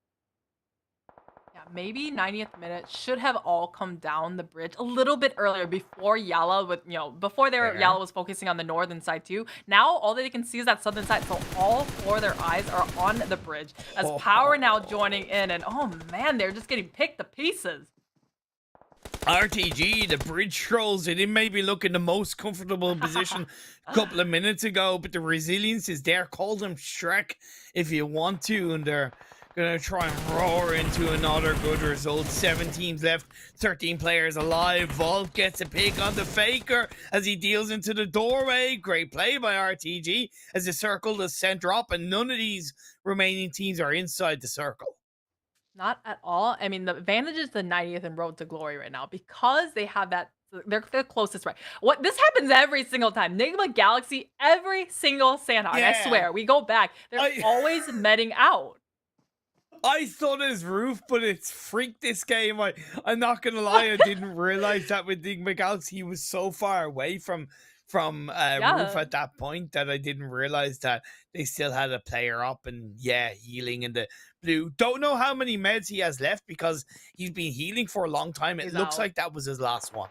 S5: Maybe 90th minute should have all come down the bridge a little bit earlier before YALLA, with, you know, before YALLA was focusing on the northern side too. Now all they can see is that southern side, so all four of their eyes are on the bridge as Power now joining in, and oh man, they're just getting picked to pieces.
S4: RTG, the bridge trolls, they didn't maybe look in the most comfortable position a couple of minutes ago, but the resilience is there. Call them Shrek if you want to, and they're gonna try and roar into another good result. 7 teams left, 13 players alive. Vault gets a pick on the Faker as he deals into the doorway. Great play by RTG as the circle does send drop, and none of these remaining teams are inside the circle.
S5: Not at all. I mean, the advantage is the 90th and Road to Glory right now because they have that. They're closest, right? What this happens every single time. NIGMA Galaxy, every single Sanhok. I swear, we go back. They're always medding out.
S4: I thought it was Roof, but it's freaked this game. I'm not gonna lie, I didn't realize that with NIGMA Galaxy he was so far away from Roof at that point that I didn't realize that they still had a player up and healing in the blue. Don't know how many meds he has left because he's been healing for a long time. It looks like that was his last one.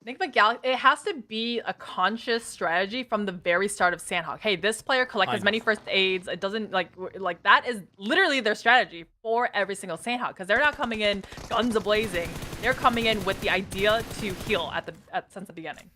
S5: NIGMA Galaxy, it has to be a conscious strategy from the very start of Sanhok. Hey, this player collect as many first aids. It doesn't like that is literally their strategy for every single Sanhok because they're not coming in guns a-blazing. They're coming in with the idea to heal since the beginning.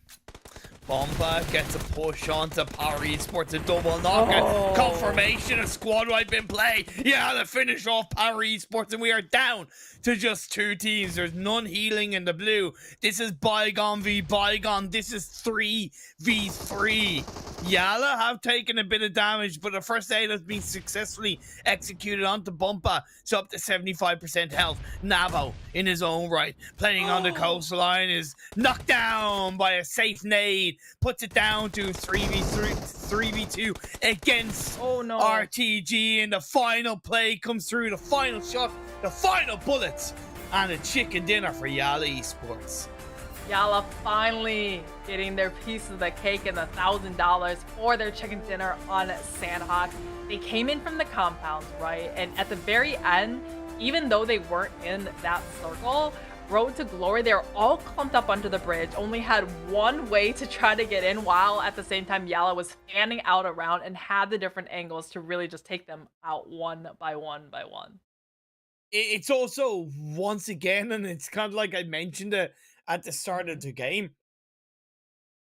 S4: Bomba gets a push onto POWR Esports, a double knockout. Confirmation of squad wipe in play. Yeah, to finish off POWR Esports, and we are down to just 2 teams. There's none healing in the blue. This is bygone v bygone. This is 3v3. YALLA have taken a bit of damage, but the first aid has been successfully executed onto Bomba. So up to 75% health. Navo, in his own right, playing on the coastline, is knocked down by a safe nade. Puts it down to 3v2 against RTG, and the final play comes through, the final shot, the final bullets, and a chicken dinner for YALLA Esports.
S5: YALLA finally getting their piece of the cake and the $1,000 for their chicken dinner on Sanhok. They came in from the compounds, right? And at the very end, even though they weren't in that circle, Road to Glory, they were all clumped up under the bridge, only had one way to try to get in, while at the same time YALLA was fanning out around and had the different angles to really just take them out one by one by one.
S4: It's also, once again, and it's kind of like I mentioned it at the start of the game,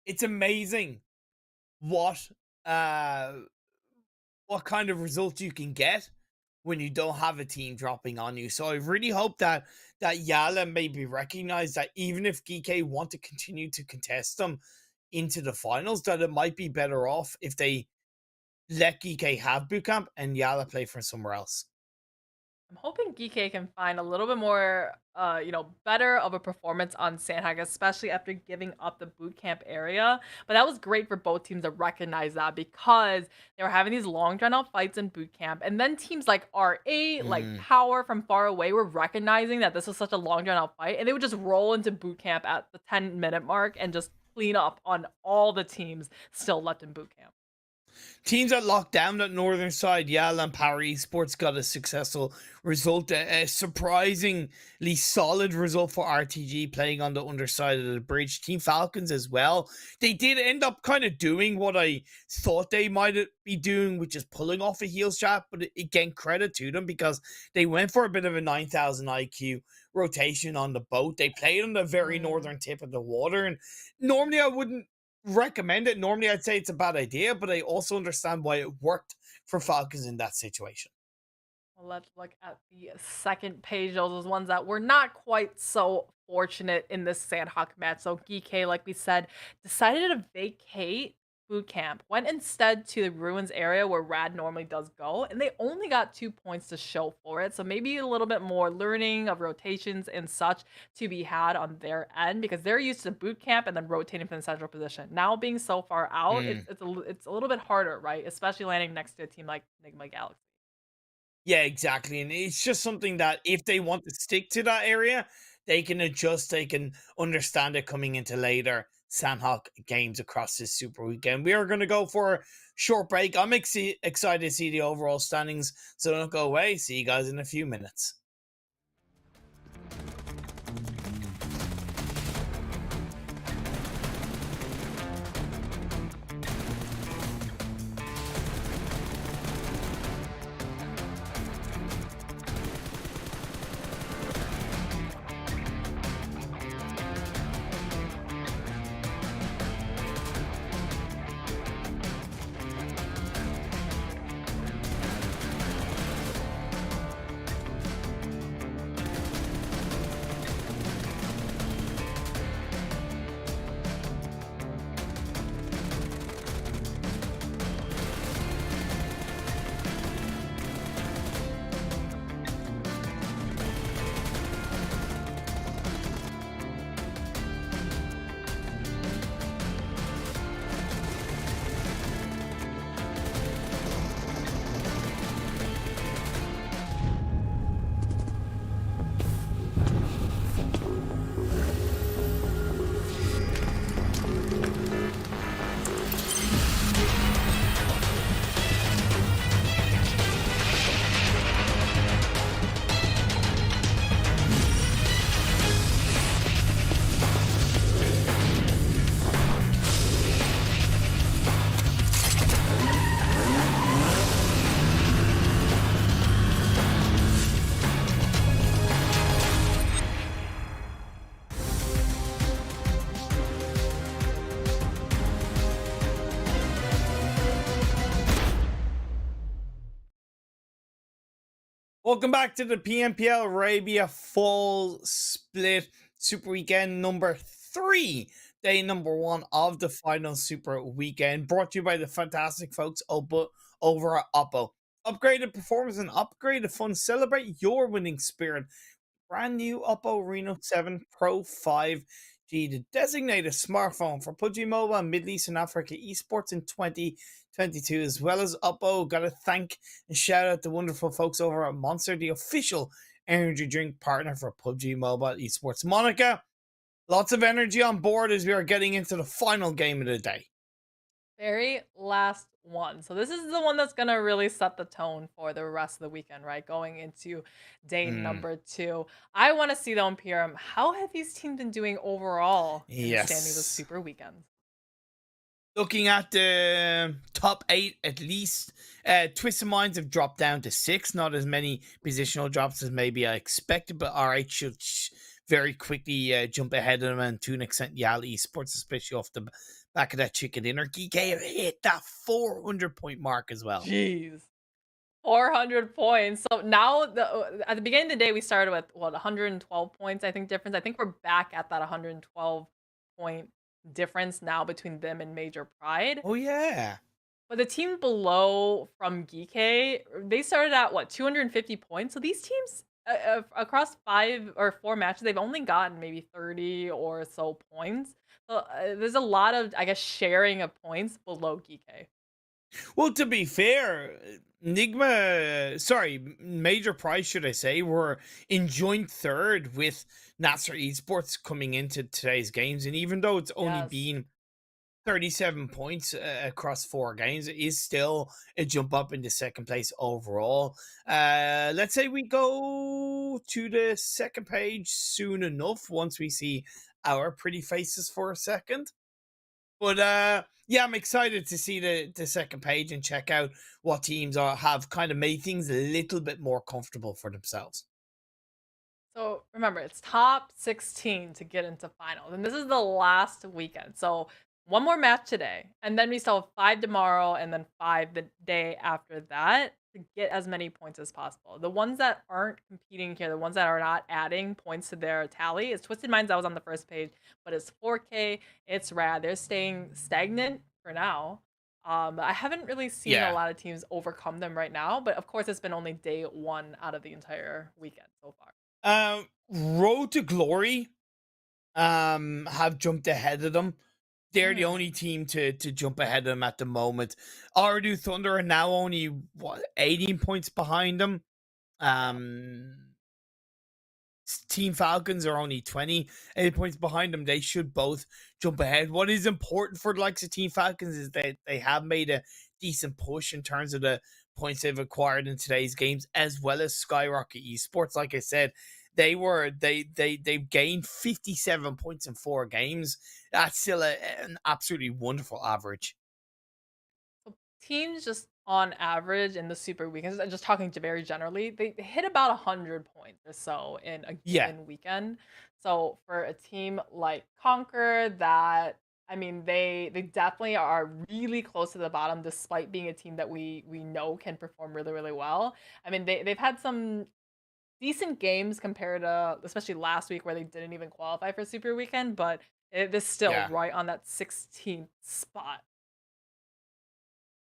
S4: it's amazing what kind of results you can get when you don't have a team dropping on you. So I really hope that YALLA maybe recognize that even if GEEKAY want to continue to contest them into the finals, that it might be better off if they let GEEKAY have bootcamp and YALLA play for somewhere else.
S5: I'm hoping GEEKAY can find a little bit more, better of a performance on Sanhok, especially after giving up the bootcamp area. But that was great for both teams to recognize that, because they were having these long drawn out fights in bootcamp, and then teams like R8, like POWR from far away, were recognizing that this was such a long drawn out fight, and they would just roll into bootcamp at the 10-minute mark and just clean up on all the teams still left in bootcamp.
S4: Teams that locked down that northern side, YALLA and POWR Esports, got a successful result, a surprisingly solid result for RTG playing on the underside of the bridge. Team Falcons as well. They did end up kind of doing what I thought they might be doing, which is pulling off a heel shot, but again, credit to them, because they went for a bit of a 9,000 IQ rotation on the boat. They played on the very northern tip of the water, and normally I wouldn't recommend it. Normally I'd say it's a bad idea, but I also understand why it worked for Falcons in that situation.
S5: Well, let's look at the second page. Those ones that were not quite so fortunate in this Sanhok match. So GEEKAY, like we said, decided to vacate bootcamp, went instead to the ruins area where Rad normally does go, and they only got 2 points to show for it. So maybe a little bit more learning of rotations and such to be had on their end, because they're used to bootcamp and then rotating from the central position. Now being so far out, it's a little bit harder, right? Especially landing next to a team like NIGMA Galaxy.
S4: Yeah, exactly. And it's just something that if they want to stick to that area, they can adjust, they can understand it coming into later Sanhok games across this super weekend. We are going to go for a short break. I'm excited to see the overall standings, so don't go away. See you guys in a few minutes. Welcome back to the PMPL Arabia Fall Split Super Weekend number 3. Day number 1 of the final Super Weekend. Brought to you by the fantastic folks over at Oppo. Upgraded performance and upgraded fun. Celebrate your winning spirit. Brand new Oppo Reno 7 Pro 5G, the designated smartphone for PUBG Mobile and Middle East and Africa esports in 2022, as well as Oppo. Gotta thank and shout out the wonderful folks over at Monster, the official energy drink partner for PUBG Mobile esports. Monica, lots of energy on board as we are getting into the final game of the day.
S5: Very last one. So this is the one that's going to really set the tone for the rest of the weekend, right? Going into day number 2. I want to see though in PRM, how have these teams been doing overall in the standings of Super Weekends?
S4: Looking at the top 8 at least, Twisted Minds have dropped down to 6. Not as many positional drops as maybe I expected, but R8 should very quickly jump ahead of them, and to an extent YALLA Esports, especially off the back of that chicken dinner. GEEKAY have hit that 400-point mark as well.
S5: Jeez. 400 points. So now, at the beginning of the day, we started with, what, 112 points, I think, difference. I think we're back at that 112-point difference now between them and Major Pride.
S4: Oh, yeah.
S5: But the team below from GEEKAY, they started at, what, 250 points? So these teams, across 5 or 4 matches, they've only gotten maybe 30 or so points. So there's a lot of, I guess, sharing of points below GEEKAY.
S4: Well, to be fair, Major Prize, should I say, were in joint third with NASR Esports coming into today's games. And even though it's only been 37 points across 4 games, it is still a jump up into second place overall. Let's say we go to the second page soon enough once we see our pretty faces for a second. But yeah, I'm excited to see the second page and check out what teams have kind of made things a little bit more comfortable for themselves.
S5: So remember, it's top 16 to get into finals, and this is the last weekend. So one more match today, and then we still have 5 tomorrow, and then 5 the day after that to get as many points as possible. The ones that aren't competing here, the ones that are not adding points to their tally, is Twisted Minds. That was on the first page, but it's 4K, it's Rad. They're staying stagnant for now. I haven't really seen a lot of teams overcome them right now, but of course it's been only day 1 out of the entire weekend so far.
S4: Road to Glory have jumped ahead of them. They're the only team to jump ahead of them at the moment. OOREDOO Thunder are now only, 18 points behind them. Team Falcons are only 28 points behind them. They should both jump ahead. What is important for the likes of Team Falcons is that they have made a decent push in terms of the points they've acquired in today's games, as well as SKYROCKET Esports. Like I said, they've gained 57 points in 4 games. That's still an absolutely wonderful average.
S5: So teams just on average in the Super Weekends, just talking to very generally, they hit about 100 points or so in a given weekend. So for a team like CONQUEROR, that, I mean, they definitely are really close to the bottom, despite being a team that we know can perform really, really well. I mean, they've had some decent games compared to, especially last week where they didn't even qualify for Super Weekend, but they're still right on that 16th spot.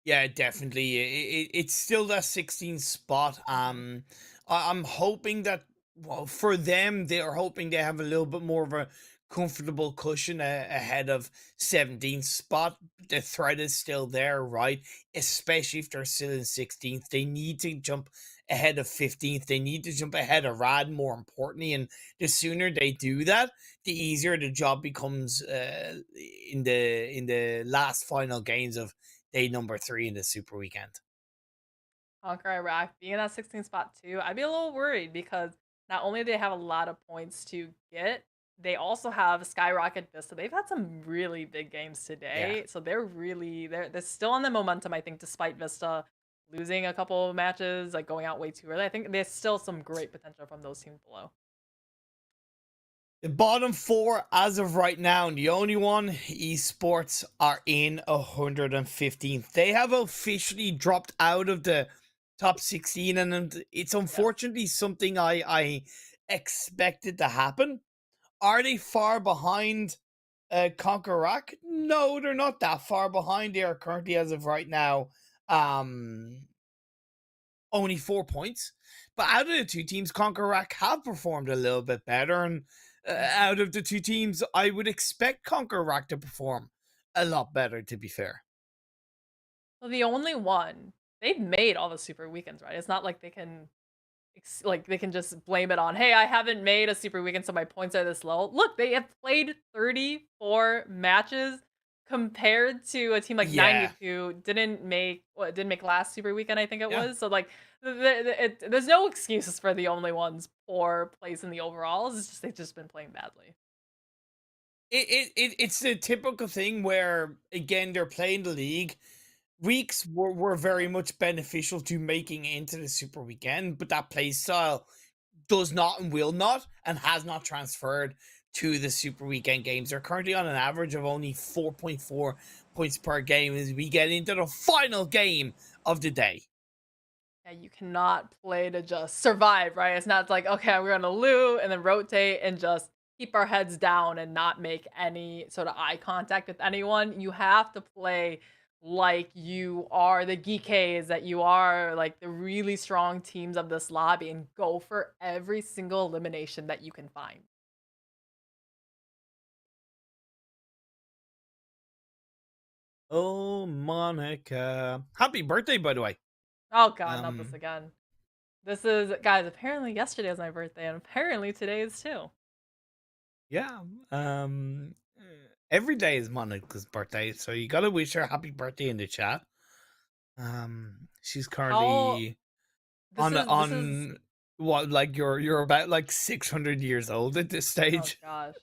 S4: Yeah, definitely. It's still that 16th spot. I'm hoping that, well, for them, they are hoping they have a little bit more of a comfortable cushion ahead of 17th spot. The threat is still there, right? Especially if they're still in 16th. They need to jump ahead of 15th. They need to jump ahead of Rad, more importantly, and the sooner they do that, the easier the job becomes in the last final games of day number 3 in the Super Weekend.
S5: CONQUEROR Iraq being in that 16th spot too, I'd be a little worried because not only do they have a lot of points to get, they also have SKYROCKET VISTA. They've had some really big games today, so they're still on the momentum, I think, despite VISTA losing a couple of matches, like going out way too early. I think there's still some great potential from those teams below.
S4: The bottom 4 as of right now, and the only one, Esports, are in 115th. They have officially dropped out of the top 16, and it's unfortunately something I expected to happen. Are they far behind CONQUEROR? No, they're not that far behind. They are currently, as of right now, only 4 points. But out of the two teams, CONQUEROR have performed a little bit better. And out of the two teams, I would expect CONQUEROR to perform a lot better, to be fair.
S5: Well, the only one, they've made all the super weekends, right? It's not like they can they can just blame it on, hey, I haven't made a super weekend, so my points are this low. Look, they have played 34 matches compared to a team like
S4: Yeah.
S5: 90 who didn't make last super weekend, I think it was. So like there's no excuses for the only one's poor place in the overalls. It's just they've just been playing badly.
S4: It's the typical thing where, again, they're playing the league. Weeks were very much beneficial to making it into the super weekend, but that play style does not and will not and has not transferred to the super weekend games. They're currently on an average of only 4.4 points per game as we get into the final game of the day.
S5: Yeah, you cannot play to just survive, right? It's not like, okay, we're gonna loot and then rotate and just keep our heads down and not make any sort of eye contact with anyone. You have to play like you are the GEEKAYs, that you are like the really strong teams of this lobby, and go for every single elimination that you can find.
S4: Oh, Monica. Happy birthday, by the way.
S5: Oh god, not this again. This is, guys, apparently yesterday was my birthday, and apparently today is too.
S4: Yeah. Every day is Monica's birthday, so you gotta wish her happy birthday in the chat. She's currently on what, like you're about like 600 years old at this stage.
S5: Oh gosh.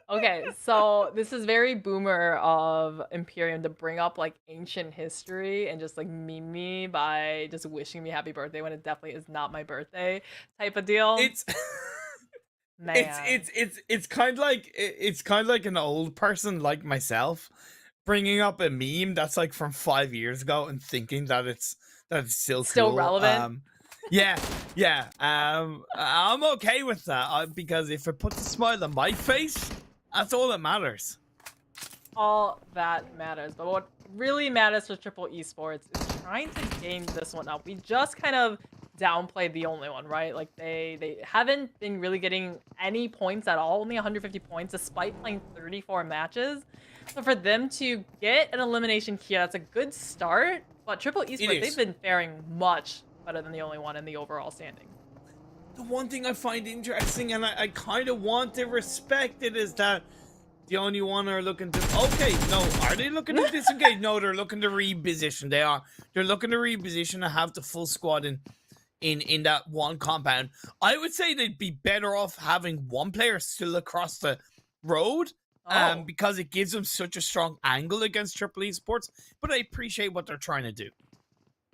S5: Okay, so this is very boomer of Imperium to bring up like ancient history and just like meme me by just wishing me happy birthday when it definitely is not my birthday type of deal.
S4: It's
S5: Man.
S4: it's kind of like an old person like myself bringing up a meme that's like from 5 years ago and thinking that it's still cool.
S5: Relevant.
S4: Yeah. I'm okay with that because if it puts a smile on my face, that's all that matters.
S5: All that matters. But what really matters for Triple Esports is trying to gain this one up. We just kind of downplayed the only one, right? Like they haven't been really getting any points at all, only 150 points despite playing 34 matches. So for them to get an elimination here, that's a good start. But Triple Esports, they've been faring much better than the only one in the overall standing.
S4: The one thing I find interesting, and I kind of want to respect it, is that the only one are looking to... Okay, no, are they looking to disengage? No, they're looking to reposition. They are. They're looking to reposition and have the full squad in that one compound. I would say they'd be better off having one player still across the road, because it gives them such a strong angle against Triple Esports. But I appreciate what they're trying to do.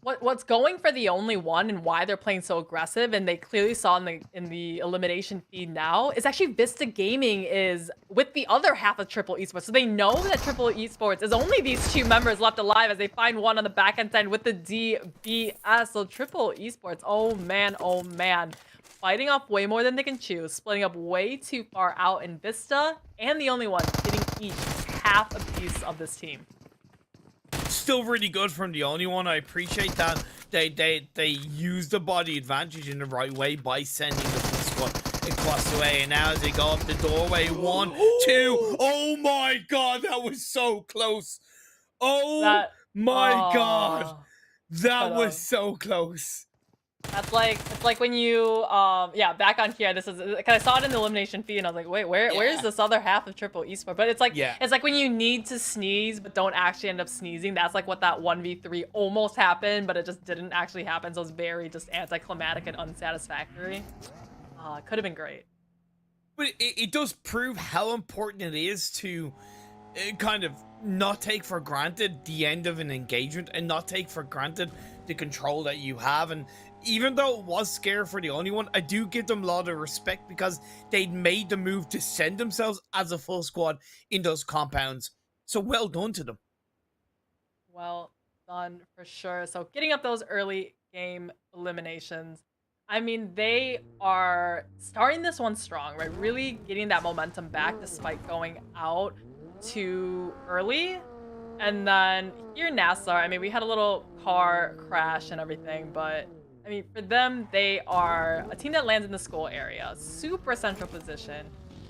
S5: What's going for the only one and why they're playing so aggressive, and they clearly saw in the elimination feed now, is actually VISTA Gaming is with the other half of Triple Esports. So they know that Triple Esports is only these two members left alive as they find one on the back end side with the DBS. So Triple Esports, oh man, fighting off way more than they can chew, splitting up way too far out in VISTA, and the only one getting each half a piece of this team.
S4: Still really good from the only one. I appreciate that they use the body advantage in the right way by sending the full squad across the way. And now as they go up the doorway, 1, 2, oh my god, that was so close. Oh my god, that was so close.
S5: That's like, it's like when you, back on here, this is, cause I saw it in the elimination feed and I was like, wait, where's this other half of Triple Esports? But it's like, it's like when you need to sneeze, but don't actually end up sneezing. That's like what that 1v3 almost happened, but it just didn't actually happen. So it's very just anticlimactic and unsatisfactory. It could have been great.
S4: But it does prove how important it is to kind of not take for granted the end of an engagement and not take for granted the control that you have. And even though it was scary for the only one, I do give them a lot of respect because they'd made the move to send themselves as a full squad in those compounds. So well done to them.
S5: Well done for sure. So getting up those early game eliminations. I mean, they are starting this one strong, right? Really getting that momentum back despite going out too early. And then here in NASR, I mean, we had a little car crash and everything, but I mean, for them, they are a team that lands in the school area, super central position.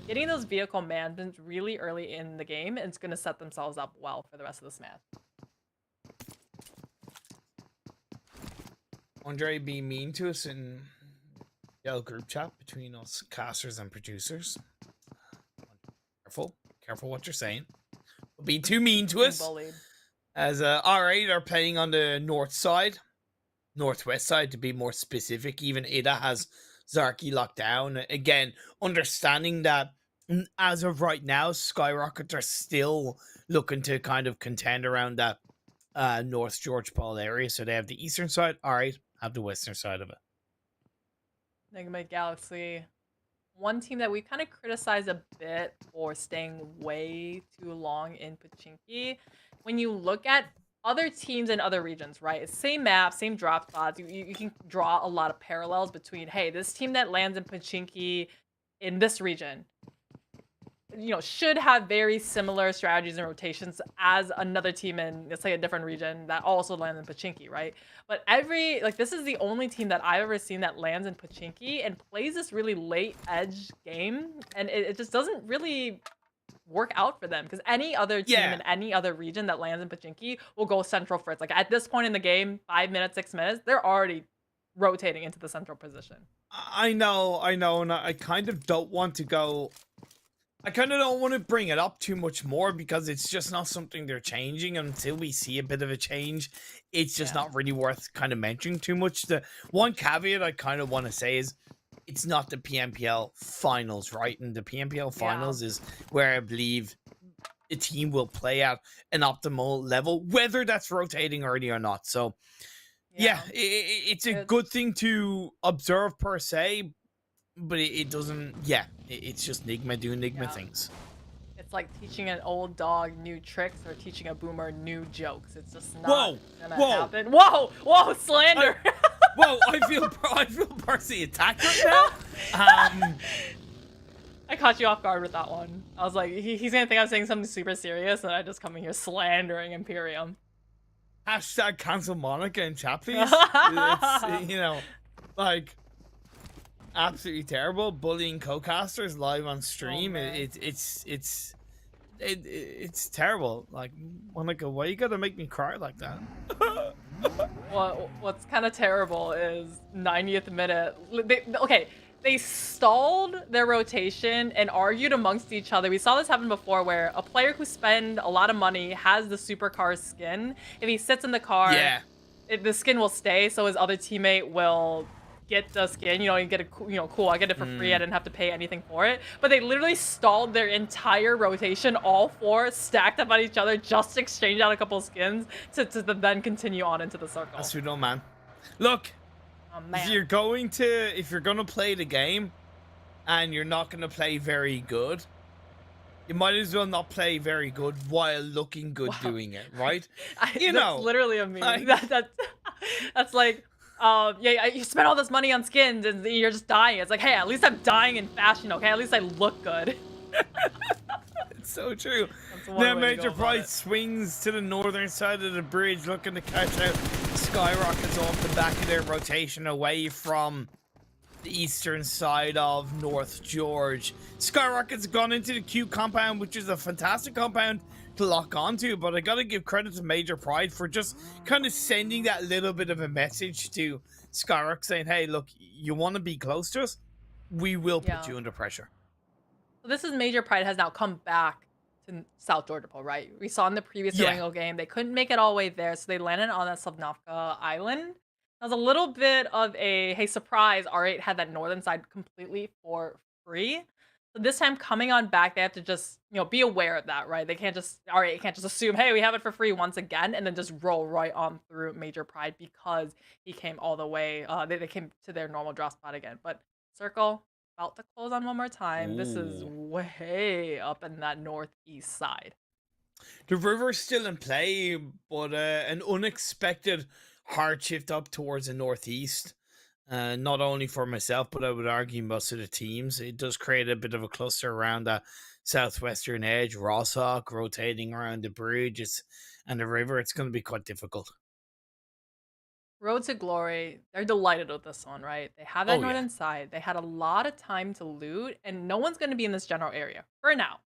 S5: Getting those vehicle managements really early in the game, and it's going to set themselves up well for the rest of this match.
S4: Andre be mean to us in the group chat between us casters and producers. Careful what you're saying. Don't be too mean to us.
S5: Bullied.
S4: As R8 are playing on the northwest side to be more specific. Even Ida has Zarky locked down. Again, understanding that as of right now, SKYROCKET are still looking to kind of contend around that North George Paul area. So they have the eastern side, R8 have the western side of it.
S5: NIGMA Galaxy. One team that we kind of criticized a bit for staying way too long in Pochinki. When you look at other teams in other regions, right? It's same map, same drop spots. You can draw a lot of parallels between, hey, this team that lands in Pochinki in this region, you know, should have very similar strategies and rotations as another team in, let's say, a different region that also lands in Pochinki, right? But this is the only team that I've ever seen that lands in Pochinki and plays this really late edge game, and it just doesn't really work out for them, because any other team in any other region that lands in Pochinki will go central first. Like at this point in the game, 5 minutes, 6 minutes, they're already rotating into the central position.
S4: I know, and I kind of don't want to go. I kind of don't want to bring it up too much more because it's just not something they're changing. Until we see a bit of a change, it's just not really worth kind of mentioning too much. The one caveat I kind of want to say is it's not the PMPL finals, right? And the PMPL finals is where I believe a team will play at an optimal level, whether that's rotating early or not. So it's a good thing to observe per se, but it doesn't, it's just NIGMA doing NIGMA things.
S5: It's like teaching an old dog new tricks or teaching a boomer new jokes. It's just not gonna happen. Whoa, slander!
S4: I feel personally attacked right now.
S5: I caught you off guard with that one. I was like, he's gonna think I'm saying something super serious, and I just come in here slandering Imperium.
S4: Hashtag cancel Monica in chat, please. It's, you know, like, absolutely terrible. Bullying co-casters live on stream. It's terrible. Like, Monica, why you gotta make me cry like that?
S5: What's kind of terrible is 90th minute. They stalled their rotation and argued amongst each other. We saw this happen before, where a player who spend a lot of money has the supercar skin. If he sits in the car, the skin will stay, so his other teammate will get the skin, you know, and get it, you know, cool, I get it for free, I didn't have to pay anything for it. But they literally stalled their entire rotation, all four stacked up on each other, just to exchange out a couple of skins to then continue on into the circle.
S4: That's what man. Look, if you're gonna play the game and you're not gonna play very good, you might as well not play very good while looking good doing it, right?
S5: That's literally a meme. That's like, you spent all this money on skins and you're just dying. It's like, hey, at least I'm dying in fashion, okay? At least I look good.
S4: It's so true. Now Major Price swings to the northern side of the bridge, looking to catch out SKYROCKET's off the back of their rotation away from the eastern side of North George. SKYROCKET's gone into the Q compound, which is a fantastic compound to lock onto, but I gotta give credit to Major Pride for just kind of sending that little bit of a message to SKYROCKET saying, hey, look, you want to be close to us? We will put you under pressure.
S5: So this is Major Pride has now come back to South Georgia Pole, right? We saw in the previous Erangel game, they couldn't make it all the way there, so they landed on that Slavnovka island. That was a little bit of a, hey, surprise, R8 had that northern side completely for free. So this time coming on back, they have to just, you know, be aware of that, right? They can't just, R8 can't just assume, hey, we have it for free once again, and then just roll right on through Major Pride because he came all the way, they came to their normal draw spot again. But Circle, about to close on one more time. This is way up in that northeast side.
S4: The river's still in play, but an unexpected hard shift up towards the northeast. Not only for myself, but I would argue most of the teams. It does create a bit of a cluster around that southwestern edge. Rossok rotating around the bridges and the river. It's going to be quite difficult.
S5: Road to Glory, they're delighted with this one, right? They have that
S4: Oh, yeah.
S5: northern side. They had a lot of time to loot, and no one's going to be in this general area for now.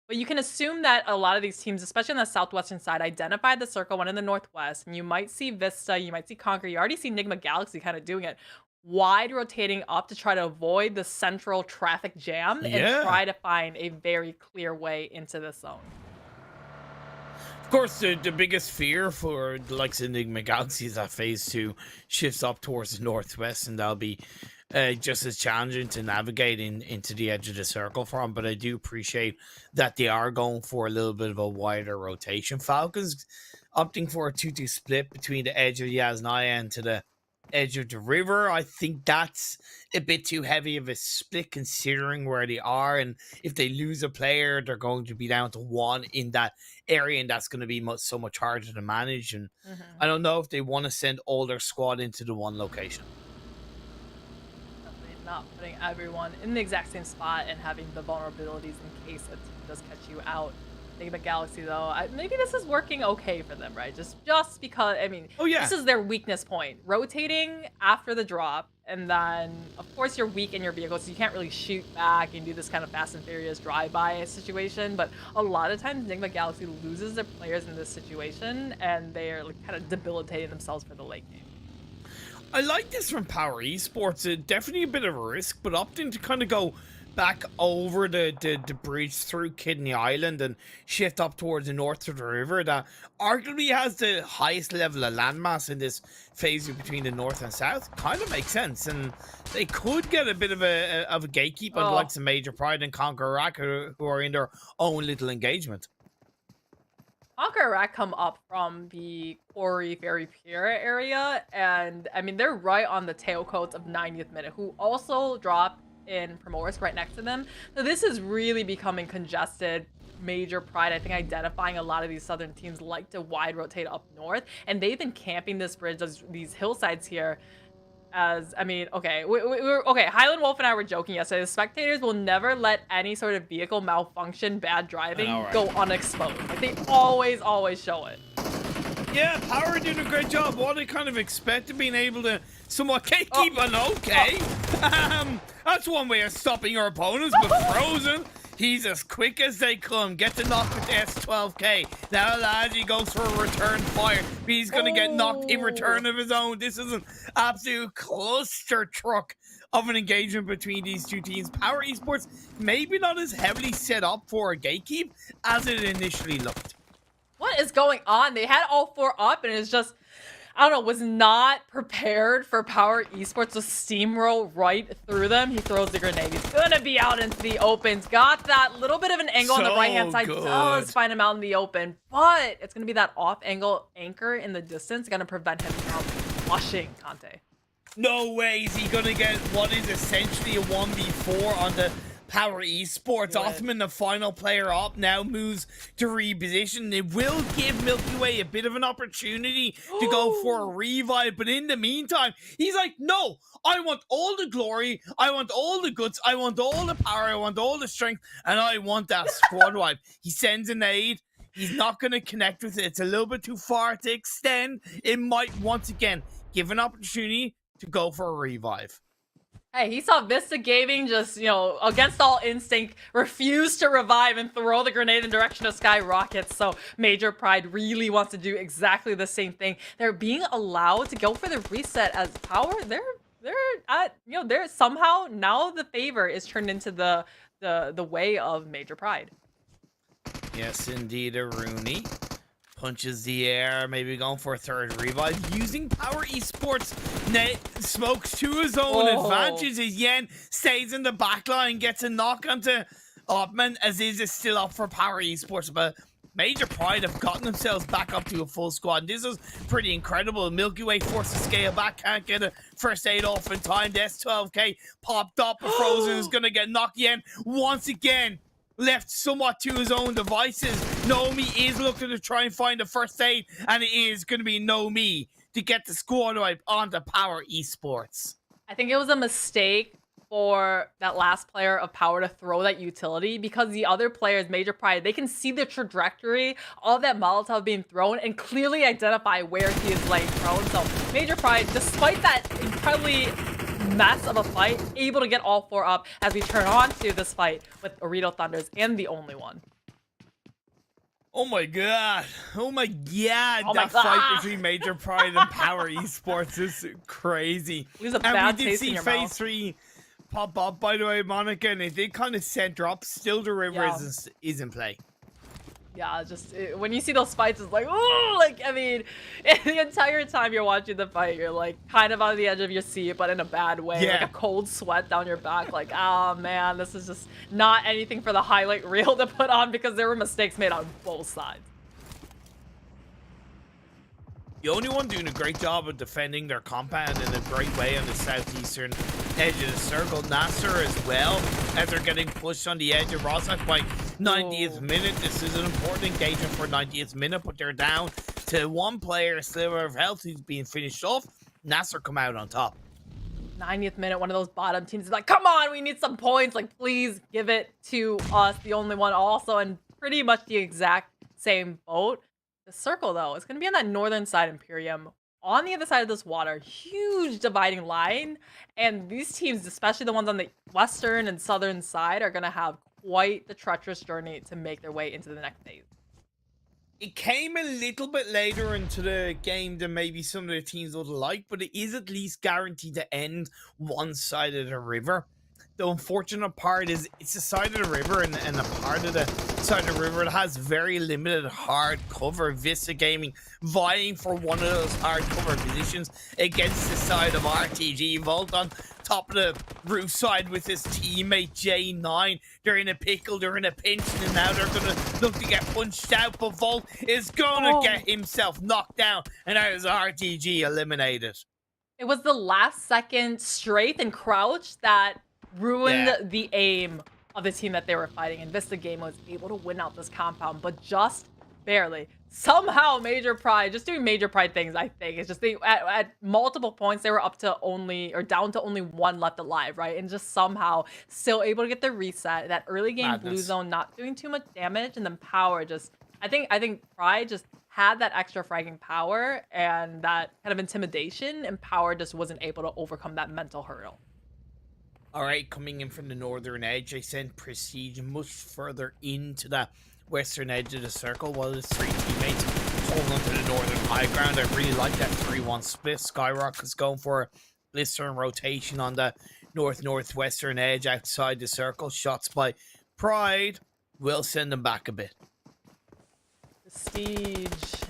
S5: But you can assume that a lot of these teams, especially on the southwestern side, identified the circle, one in the northwest, and you might see VISTA, you might see CONQUEROR, you already see NIGMA Galaxy kind of doing it, wide rotating up to try to avoid the central traffic jam and try to find a very clear way into the zone.
S4: Of course, the biggest fear for the likes of NIGMA Galaxy is that phase 2 shifts up towards the northwest, and that'll be just as challenging to navigate into the edge of the circle from. But I do appreciate that they are going for a little bit of a wider rotation. Falcons opting for a 2-2 split between the edge of Yasnaya and to the edge of the river. I think that's a bit too heavy of a split considering where they are, and if they lose a player, they're going to be down to 1 in that area, and that's going to be so much harder to manage. And I don't know if they want to send all their squad into the one location.
S5: Definitely not putting everyone in the exact same spot and having the vulnerabilities in case it does catch you out. NIGMA Galaxy, though, maybe this is working okay for them, right? Just because, I mean, this is their weakness point. Rotating after the drop, and then, of course, you're weak in your vehicle, so you can't really shoot back and do this kind of Fast and Furious drive-by situation, but a lot of times, NIGMA Galaxy loses their players in this situation, and they're like, kind of debilitating themselves for the late game.
S4: I like this from POWR Esports. Definitely a bit of a risk, but opting to kind of go back over the bridge through Kidney Island and shift up towards the north of the river that arguably has the highest level of landmass in this phase between the north and south kind of makes sense, and they could get a bit of a gatekeeper on the likes of Major Pride and CONQUEROR who are in their own little engagement.
S5: CONQUEROR come up from the Quarry Ferry Pier area, and I mean they're right on the tailcoats of 90th Minute, who also dropped in Primorsk right next to them. So this is really becoming congested. Major Pride, I think, identifying a lot of these southern teams like to wide rotate up north, and they've been camping this bridge, these hillsides here. As I mean, okay, okay. Highland Wolf and I were joking yesterday. The spectators will never let any sort of vehicle malfunction, bad driving go unexposed. Like they always show it.
S4: Yeah, POWR doing a great job. What I kind of expected, being able to somewhat gatekeep an okay. That's one way of stopping your opponents, but Frozen, he's as quick as they come. Get the knock with the S12K. Now, lads, he goes for a return fire. He's going to get knocked in return of his own. This is an absolute cluster truck of an engagement between these two teams. POWR Esports maybe not as heavily set up for a gatekeep as it initially looked.
S5: What is going on? They had all 4 up, and it's just, I don't know, was not prepared for POWR Esports to steamroll right through them. He throws the grenade. He's gonna be out into the open. Got that little bit of an angle on the right-hand side. Does find him out in the open, but it's gonna be that off-angle anchor in the distance gonna prevent him from flushing Conte.
S4: No way is he gonna get what is essentially a 1v4 on the POWR Esports. Othman, the final player up, now moves to reposition. It will give Milky Way a bit of an opportunity to go for a revive, but in the meantime, he's like, no, I want all the glory, I want all the guts, I want all the power, I want all the strength, and I want that squad wipe. He sends a nade. He's not going to connect with it. It's a little bit too far to extend. It might once again give an opportunity to go for a revive.
S5: Hey, he saw VISTA Gaming just, you know, against all instinct, refuse to revive and throw the grenade in the direction of SKYROCKET. So Major Pride really wants to do exactly the same thing. They're being allowed to go for the reset as POWR. They're somehow now the favor is turned into the way of Major Pride.
S4: Yes, indeed, a Rooney punches the air, maybe going for a third revive, using POWR Esports. Smokes to his own advantage as Yen stays in the back line, gets a knock onto Othman. Aziz is still up for POWR Esports, but Major Pride have gotten themselves back up to a full squad. And this is pretty incredible. Milky Way forced to scale back, can't get a first aid off in time. The S12K popped up, but Frozen is going to get knocked. Yen once again left somewhat to his own devices. Nomi is looking to try and find a first aid, and it is going to be Nomi to get the squad wipe onto POWR Esports.
S5: I think it was a mistake for that last player of POWR to throw that utility, because the other players, Major Pride, they can see the trajectory of that Molotov being thrown and clearly identify where he is laying prone. So Major Pride, despite that incredibly mess of a fight, able to get all 4 up as we turn on to this fight with OOREDOO Thunders and the only one.
S4: Oh my god. Oh my god.
S5: Oh my
S4: that fight
S5: God.
S4: between Major Pride and POWR Esports is crazy.
S5: It was a
S4: And
S5: bad
S4: we did
S5: taste in
S4: see
S5: your
S4: phase
S5: mouth.
S4: 3 pop up, by the way, Monica, and it did kind of center up. Still the river
S5: Yeah.
S4: is in play.
S5: Yeah, just when you see those fights, it's like, oh, like, I mean, the entire time you're watching the fight, you're like kind of on the edge of your seat, but in a bad way.
S4: Yeah.
S5: Like a cold sweat down your back. Like, oh man, this is just not anything for the highlight reel to put on, because there were mistakes made on both sides.
S4: The only one doing a great job of defending their compound in a great way on the southeastern edge of the circle. NASR as well, as they're getting pushed on the edge of Rossack by 90th minute. This is an important engagement for 90th minute, but they're down to 1 player, sliver of health, who's being finished off. NASR come out on top.
S5: 90th minute, one of those bottom teams is like, come on, we need some points. Like, please give it to us, the only one also, and pretty much the exact same boat. The circle, though, is going to be on that northern side, Imperium. On the other side of this water, huge dividing line. And these teams, especially the ones on the western and southern side, are going to have quite the treacherous journey to make their way into the next phase.
S4: It came a little bit later into the game than maybe some of the teams would like, but it is at least guaranteed to end one side of the river. The unfortunate part is it's the side of the river and a part of the side of the river that has very limited hard cover. VISTA Gaming vying for one of those hard cover positions against the side of RTG. Volt on top of the roof side with his teammate J9. They're in a pickle, they're in a pinch, and now they're going to look to get punched out, but Volt is going to get himself knocked down, and that is RTG eliminated.
S5: It was the last second strafe and crouch that ruined the aim of the team that they were fighting, and VISTA Game was able to win out this compound, but just barely. Somehow Major Pride, just doing Major Pride things, I think. It's just they at multiple points they were up to only, or down to only 1 left alive, right? And just somehow still able to get the reset. That early game blue zone not doing too much damage, and then POWR just, I think Pride just had that extra fragging power and that kind of intimidation, and POWR just wasn't able to overcome that mental hurdle.
S4: All right, coming in from the northern edge, I sent Prestige much further into the western edge of the circle while his 3 teammates hold on to the northern high ground. I really like that 3-1 split. SKYROCKET's going for a blister and rotation on the northwestern edge outside the circle. Shots by Pride will send them back a bit.
S5: Prestige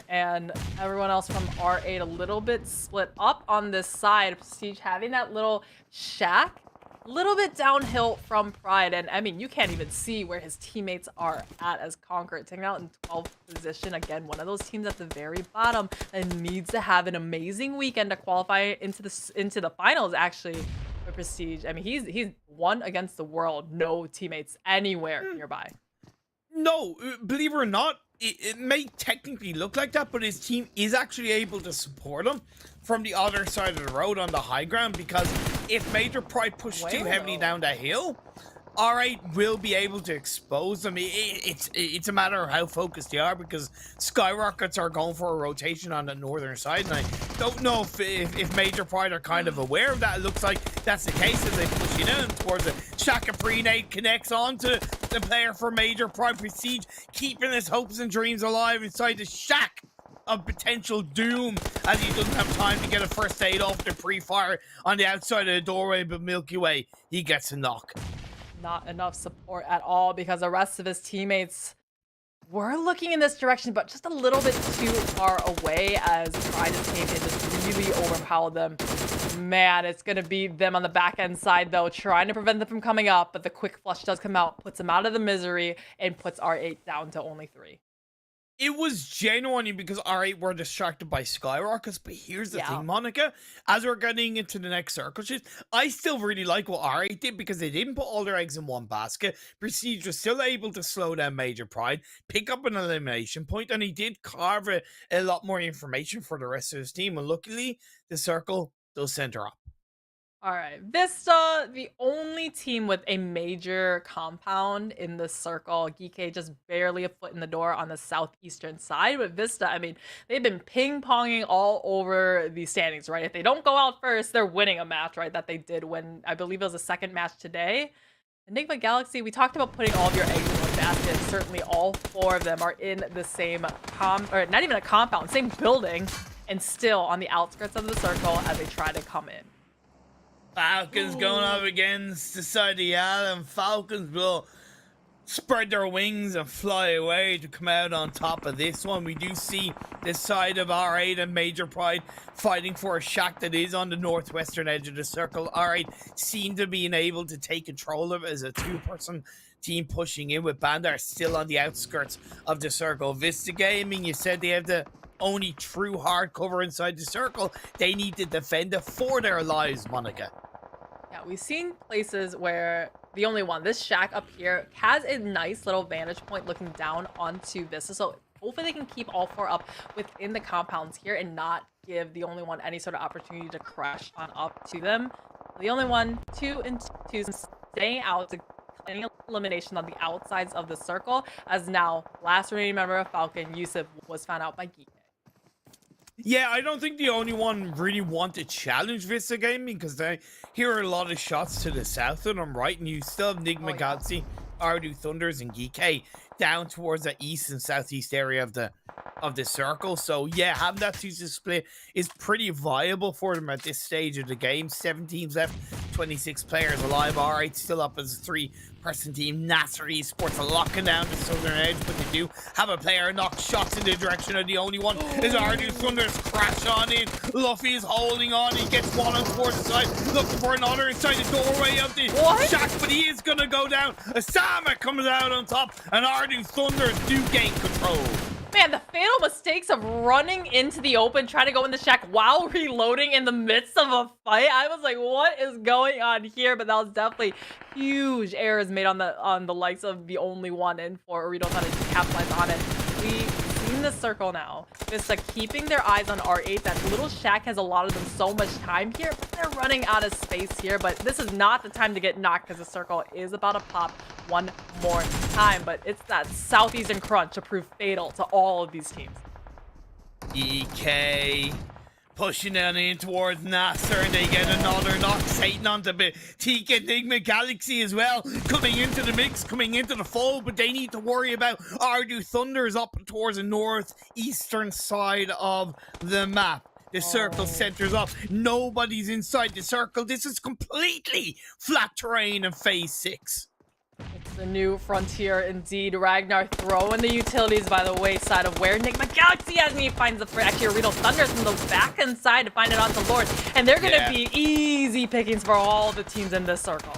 S5: and everyone else from R8 a little bit split up on this side. Prestige having that little shack little bit downhill from Pride, and I mean, you can't even see where his teammates are at as CONQUEROR taking out in 12th position. Again, one of those teams at the very bottom and needs to have an amazing weekend to qualify into the finals, actually, for Prestige. I mean, he's won against the world, no teammates anywhere nearby.
S4: No, believe it or not, it may technically look like that, but his team is actually able to support him from the other side of the road on the high ground, because if Major Pride pushes too heavily down that hill, R8 will be able to expose them. It's a matter of how focused they are, because SKYROCKETs are going for a rotation on the northern side, and I don't know if Major Pride are kind of aware of that. It looks like that's the case as they push it in towards it. Shaka Prenate connects onto the player for Major Pride. Prestige keeping his hopes and dreams alive inside the shack of potential doom, as he doesn't have time to get a first aid off the pre-fire on the outside of the doorway, but Milky Way, he gets a knock.
S5: Not enough support at all, because the rest of his teammates were looking in this direction, but just a little bit too far away as Pride and came in, just really overpowered them. Man, it's going to be them on the back end side, though, trying to prevent them from coming up, but the quick flush does come out, puts them out of the misery, and puts R8 down to only 3.
S4: It was genuinely because R8 were distracted by SKYROCKET, but here's the thing, Monica. As we're getting into the next circle shift, I still really like what R8 did because they didn't put all their eggs in one basket. Prestige was still able to slow down Major Pride, pick up an elimination point, and he did carve a lot more information for the rest of his team. And luckily, the circle does center up.
S5: All right, VISTA, the only team with a major compound in the circle. GEEKAY just barely a foot in the door on the southeastern side. But VISTA, I mean, they've been ping-ponging all over the standings, right? If they don't go out first, they're winning a match, right? That they did when, I believe it was the second match today. Enigma Galaxy, we talked about putting all of your eggs in one basket. Certainly all 4 of them are in the same, or not even a compound, same building, and still on the outskirts of the circle as they try to come in.
S4: Falcons going up against the side of YALLA, and Falcons will spread their wings and fly away to come out on top of this one. We do see this side of R8 and Major Pride fighting for a shack that is on the northwestern edge of the circle. R8 seem to be able to take control of it as a 2-person team pushing in, with Bandar still on the outskirts of the circle. Vista Gaming, you said they have the only true hardcover inside the circle. They need to defend it for their lives, Monica.
S5: Yeah, we've seen places where the only one, this shack up here, has a nice little vantage point looking down onto Vista. So hopefully they can keep all 4 up within the compounds here and not give the only one any sort of opportunity to crash on up to them. The only one, 2 and 2, staying out to any elimination on the outsides of the circle, as now last remaining member of Falcon, Yusuf, was found out by GEEKAY.
S4: Yeah, I don't think the only one really want to challenge Vista Gaming because they hear a lot of shots to the south of them, right? And you still have NIGMA Galaxy, OOREDOO Thunders, and GEEKAY down towards the east and southeast area of the circle. So yeah, having that 2 split is pretty viable for them at this stage of the game. 7 teams left, 26 players alive. R8 still up as a 3-person team. NASR Esports are locking down the southern edge, but they do have a player knock shots in the direction of the only one is OOREDOO Thunders. Crash on in. Luffy is holding on. He gets one on towards the side, looking for another inside the doorway of the shack, but he is gonna go down. Asama comes out on top, and OOREDOO Thunders do gain control.
S5: Man, the fatal mistakes of running into the open, trying to go in the shack while reloading in the midst of a fight. I was like, what is going on here? But that was definitely huge errors made on the likes of the only one, and for OOREDOO Thunder to capitalize on it. We've seen the circle now. Vista keeping their eyes on R8. That little shack has allotted them so much time here. They're running out of space here, but this is not the time to get knocked because the circle is about to pop one more time. But it's that southeastern crunch to prove fatal to all of these teams.
S4: GEEKAY pushing down in towards NASR, and they get another knock. Satan onto TK NIGMA Galaxy as well, coming into the mix, coming into the fold, but they need to worry about OOREDOO Thunders up towards the northeastern side of the map. The circle centers up. Nobody's inside the circle. This is completely flat terrain in phase 6.
S5: It's the new frontier indeed. Ragnar throwing the utilities by the wayside of where NIGMA Galaxy has, and he finds the actually OOREDOO Thunders from the back inside to find it onto Lord. And they're gonna be easy pickings for all the teams in this circle.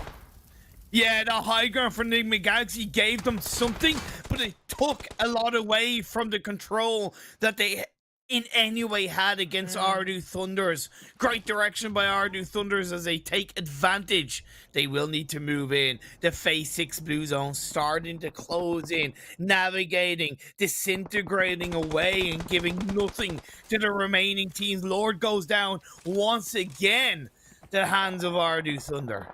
S4: Yeah, the high ground for NIGMA Galaxy gave them something, but it took a lot away from the control that they in any way had against OOREDOO Thunders. Great direction by OOREDOO Thunders as they take advantage. They will need to move in. The phase 6 blue zone starting to close in, navigating, disintegrating away and giving nothing to the remaining teams. Lord goes down once again the hands of OOREDOO Thunder.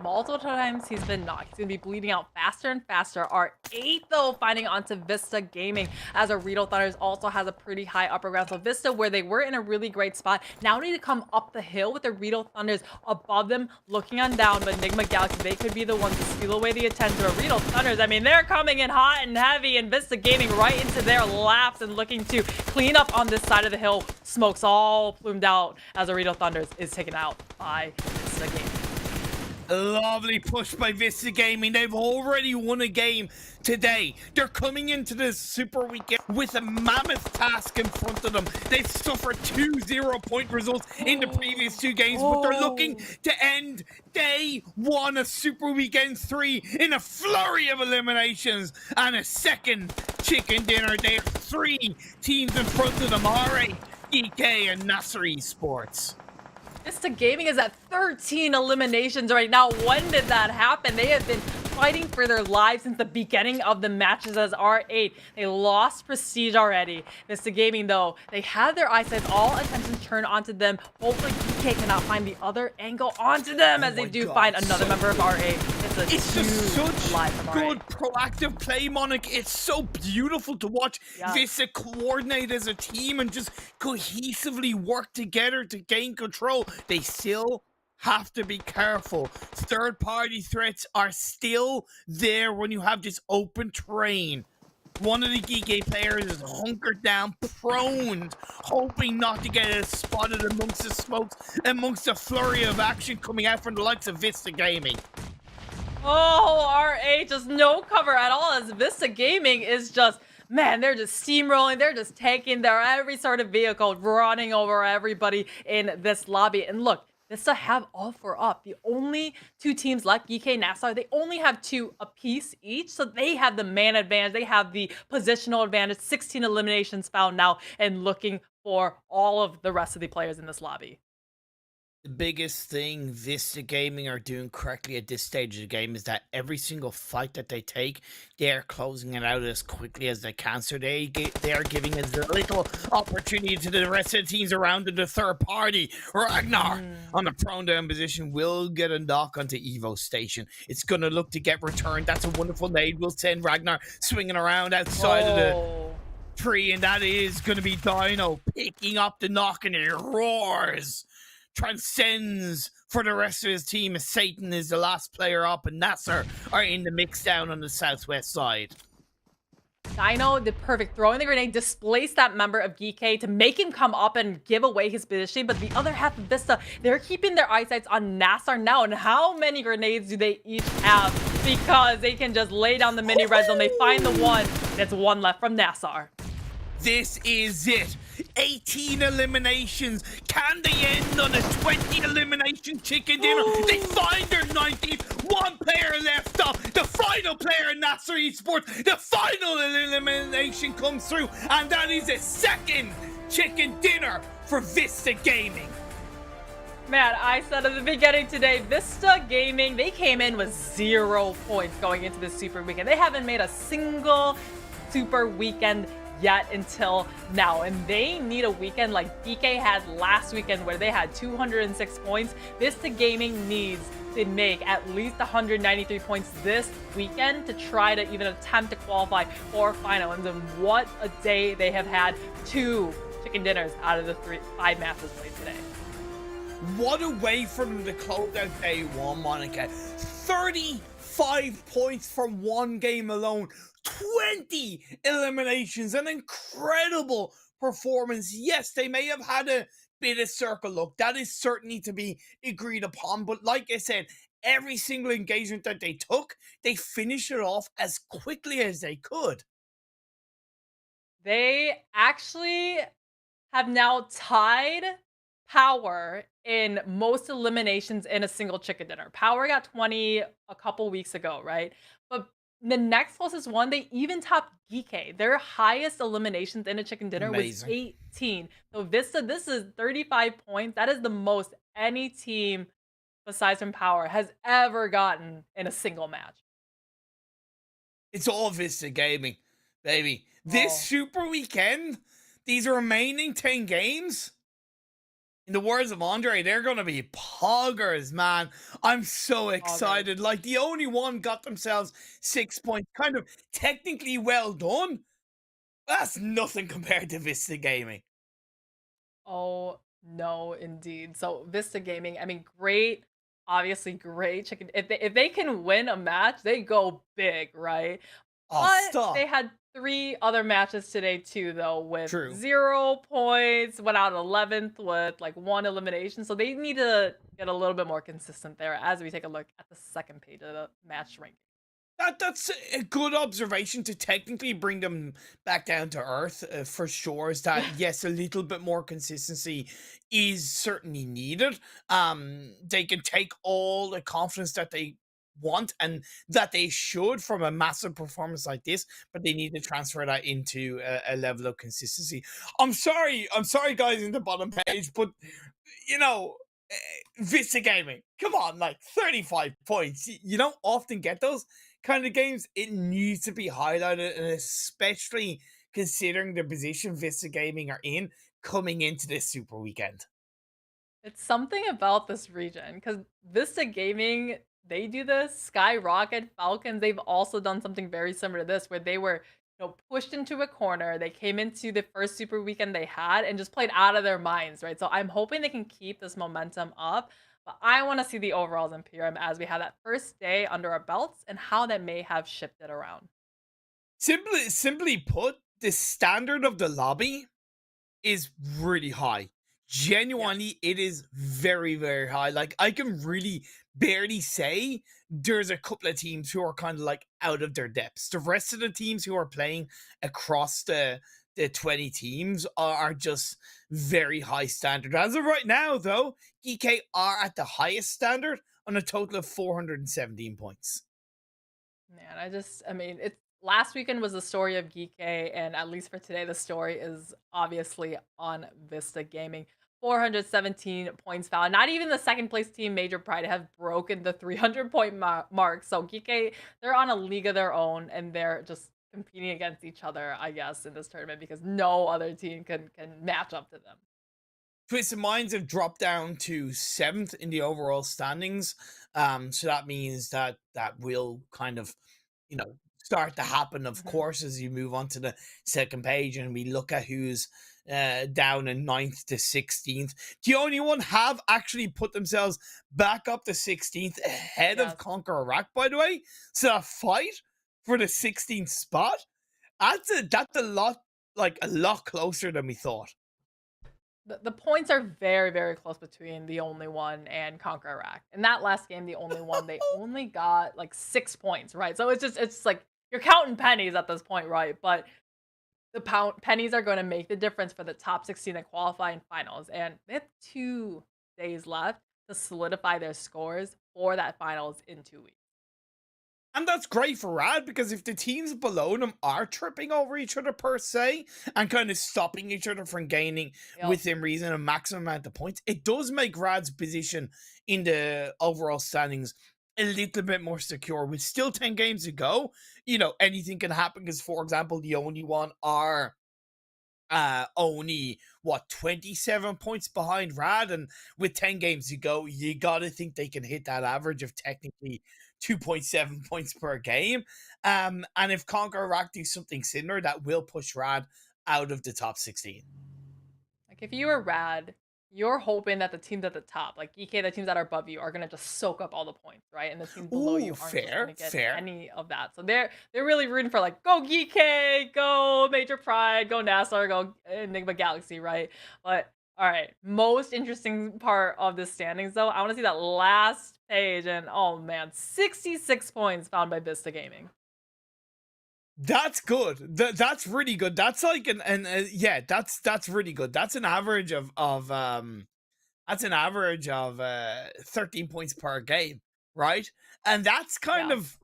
S5: Multiple times he's been knocked. He's gonna be bleeding out faster and faster. R8 though finding onto Vista Gaming, as OOREDOO Thunders also has a pretty high upper ground. So Vista, where they were in a really great spot, now need to come up the hill with the OOREDOO Thunders above them, looking on down. But NIGMA Galaxy, they could be the ones to steal away the attention of OOREDOO Thunders. I mean, they're coming in hot and heavy, and Vista Gaming right into their laps and looking to clean up on this side of the hill. Smokes all plumed out as OOREDOO Thunders is taken out by Vista Gaming.
S4: Lovely push by Vista Gaming. They've already won a game today. They're coming into this super weekend with a mammoth task in front of them. They've suffered 2 0-point results in the previous 2 games, but they're looking to end day 1 of Super Weekend 3 in a flurry of eliminations and a second chicken dinner. They have 3 teams in front of them: RA, GEEKAY, and NASR Esports.
S5: Vista Gaming is at 13 eliminations right now. When did that happen? They have been fighting for their lives since the beginning of the matches as R8. They lost prestige already. Vista Gaming, though, they have their eyesight, all attention turned onto them. Hopefully, GEEKAY cannot find the other angle onto them as they do find another member of R8.
S4: It's just such good proactive play, Monica. It's so beautiful to watch Vista coordinate as a team and just cohesively work together to gain control. They still have to be careful. Third-party threats are still there when you have this open terrain. One of the GEEKAY players is hunkered down, prone, hoping not to get spotted amongst the smokes, amongst the flurry of action coming out from the likes of Vista Gaming.
S5: Oh, RA just no cover at all as Vista Gaming is just, man, they're just steamrolling. They're just taking their every sort of vehicle, running over everybody in this lobby. And look, Vista have all 4 up. The only 2 teams left, GEEKAY, NASR, they only have 2 apiece each. So they have the man advantage. They have the positional advantage. 16 eliminations found now and looking for all of the rest of the players in this lobby.
S4: The biggest thing Vista Gaming are doing correctly at this stage of the game is that every single fight that they take, they are closing it out as quickly as they can. So they are giving as little opportunity to the rest of the teams around in the third party. Ragnar on the prone down position will get a knock onto Evo Station. It's going to look to get returned. That's a wonderful nade. We'll send Ragnar swinging around outside of the tree, and that is going to be Dino picking up the knock, and it roars. Transcends for the rest of his team as Satan is the last player up and NASR are in the mix down on the southwest side.
S5: Dino, the perfect throw in the grenade, displaced that member of GEEKAY to make him come up and give away his position. But the other half of Vista, they're keeping their eyesights on NASR now. And how many grenades do they each have? Because they can just lay down the mini red zone. They find the one. There's 1 left from NASR.
S4: This is it. 18 eliminations. Can they end on a 20 elimination chicken dinner? They find their 19th. 1 player left up. The final player in NASR Esports. The final elimination comes through. And that is a second chicken dinner for Vista Gaming.
S5: Man, I said at the beginning today, Vista Gaming, they came in with 0 points going into this super weekend. They haven't made a single super weekend yet until now, and they need a weekend like GEEKAY had last weekend where they had 206 points. Vista Gaming needs to make at least 193 points this weekend to try to even attempt to qualify for finals. And what a day they have had. 2 chicken dinners out of the 5 matches played today.
S4: What a way for them to close out day 1, Monica. 35 points from 1 game alone. 20 eliminations, an incredible performance. Yes, they may have had a bit of circle luck. That is certainly to be agreed upon. But like I said, every single engagement that they took, they finished it off as quickly as they could.
S5: They actually have now tied POWR in most eliminations in a single chicken dinner. POWR got 20 a couple weeks ago, right? But the next closest one, they even topped GEEKAY. Their highest eliminations in a chicken dinner was 18. So Vista, this is 35 points. That is the most any team besides from POWR has ever gotten in a single match.
S4: It's all Vista Gaming, baby. This super weekend, these remaining 10 games, in the words of Andre, they're going to be poggers, man. I'm so excited. Like, the only one got themselves 6 points. Kind of technically well done. That's nothing compared to Vista Gaming.
S5: Oh, no, indeed. So, Vista Gaming, I mean, great, obviously great chicken. If they can win a match, they go big, right?
S4: Oh,
S5: But
S4: stop.
S5: they had 3 other matches today too, though, with
S4: True.
S5: 0 points, went out 11th with, like, 1 elimination, so they need to get a little bit more consistent there as we take a look at the second page of the match ranking.
S4: That's a good observation to technically bring them back down to earth, for sure. Is that yes, a little bit more consistency is certainly needed. They can take all the confidence that they want and that they should from a massive performance like this, but they need to transfer that into a level of consistency. I'm sorry, guys, in the bottom page, but you know, Vista Gaming, come on, like 35 points. You don't often get those kind of games. It needs to be highlighted, and especially considering the position Vista Gaming are in coming into this super weekend.
S5: It's something about this region because Vista Gaming, they do this. SKYROCKET, Falcons, they've also done something very similar to this, where they were, pushed into a corner. They came into the first super weekend they had and just played out of their minds, right? So I'm hoping they can keep this momentum up. But I want to see the overalls in PRM as we have that first day under our belts and how that may have shifted around.
S4: Simply put, the standard of the lobby is really high. Genuinely, it is very, very high. Like, I can really barely say there's a couple of teams who are kind of like out of their depths. The rest of the teams who are playing across the 20 teams are just very high standard. As of right now, though, GEEKAY are at the highest standard on a total of 417 points.
S5: Man, I mean, it's last weekend was the story of GEEKAY, and at least for today, the story is obviously on Vista Gaming. 417 points found. Not even the second place team, Major Pride, have broken the 300 point mark. So GEEKAY, they're on a league of their own, and they're just competing against each other, I guess, in this tournament because no other team can match up to them.
S4: Twisted Minds have dropped down to 7th in the overall standings. So that means that will kind of, start to happen, of course, as you move on to the second page and we look at who's down in 9th to 16th. The only one have actually put themselves back up to 16th ahead of CONQUEROR, by the way. So a fight for the 16th spot, that's a lot, like a lot closer than we thought.
S5: The points are very, very close between the only one and CONQUEROR. In that last game, the only one, they only got like 6 points, right? So it's like you're counting pennies at this point, right? But the pennies are going to make the difference for the top 16 that qualify in finals. And they have 2 days left to solidify their scores for that finals in 2 weeks.
S4: And that's great for Rad, because if the teams below them are tripping over each other per se and kind of stopping each other from gaining within reason a maximum amount of points, it does make Rad's position in the overall standings a little bit more secure. With still 10 games to go, anything can happen because, for example, the only one are only 27 points behind Rad, and with 10 games to go, you gotta think they can hit that average of technically 2.7 points per game. And if CONQUEROR do something similar, that will push Rad out of the top 16.
S5: Like if you were Rad, you're hoping that the teams at the top, like GEEKAY, the teams that are above you, are gonna just soak up all the points, right? And the teams below you aren't just gonna get any of that. So they're really rooting for like, go GEEKAY, go Major Pride, go NASR, go Enigma Galaxy, right? But all right, most interesting part of this standings though, I want to see that last page, and oh man, 66 points found by Vista Gaming.
S4: That's good. That's really good. That's like yeah, that's really good. That's an average of 13 points per game, right? And that's kind of,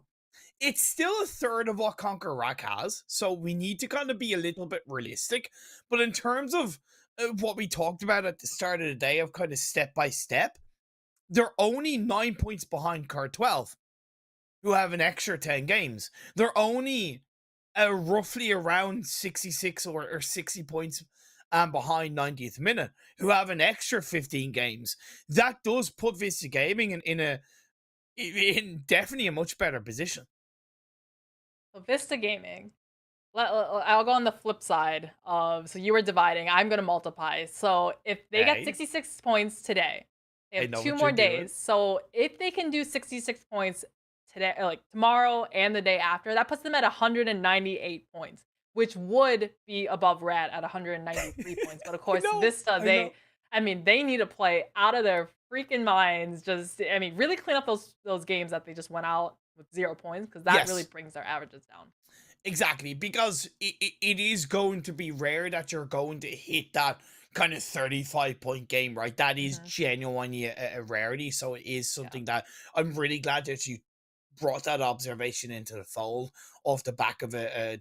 S4: it's still a third of what CONQUEROR has, so we need to kind of be a little bit realistic. But in terms of what we talked about at the start of the day, of kind of step by step, they're only 9 points behind COR 12, who have an extra 10 games. They're only roughly around 66 or 60 points behind 90th minute, who have an extra 15 games. That does put Vista Gaming in definitely a much better position.
S5: So Vista Gaming, I'll go on the flip side of, so you were dividing, I'm going to multiply. So if they got 66 points today, they have 2 more days. So if they can do 66 points today, like tomorrow and the day after, that puts them at 198 points, which would be above Rad at 193 points. But of course, Vista, I mean, they need to play out of their freaking minds. Just, I mean, really clean up those games that they just went out with 0 points, because that really brings their averages down.
S4: Exactly, because it is going to be rare that you're going to hit that kind of 35-point game, right? That is genuinely a rarity, so it is something that I'm really glad that you brought that observation into the fold off the back of a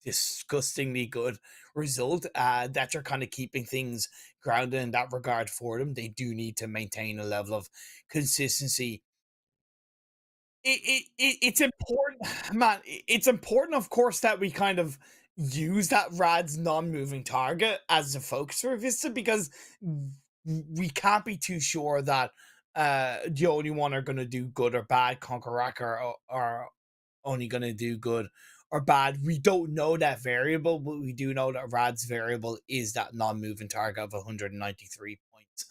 S4: disgustingly good result, that you're kind of keeping things grounded in that regard for them. They do need to maintain a level of consistency. It's important, man. It's important, of course, that we kind of use that Rad's non-moving target as a focus for Vista, because we can't be too sure that the only one are going to do good or bad. CONQUEROR are only going to do good or bad. We don't know that variable, but we do know that Rad's variable is that non-moving target of 193 points.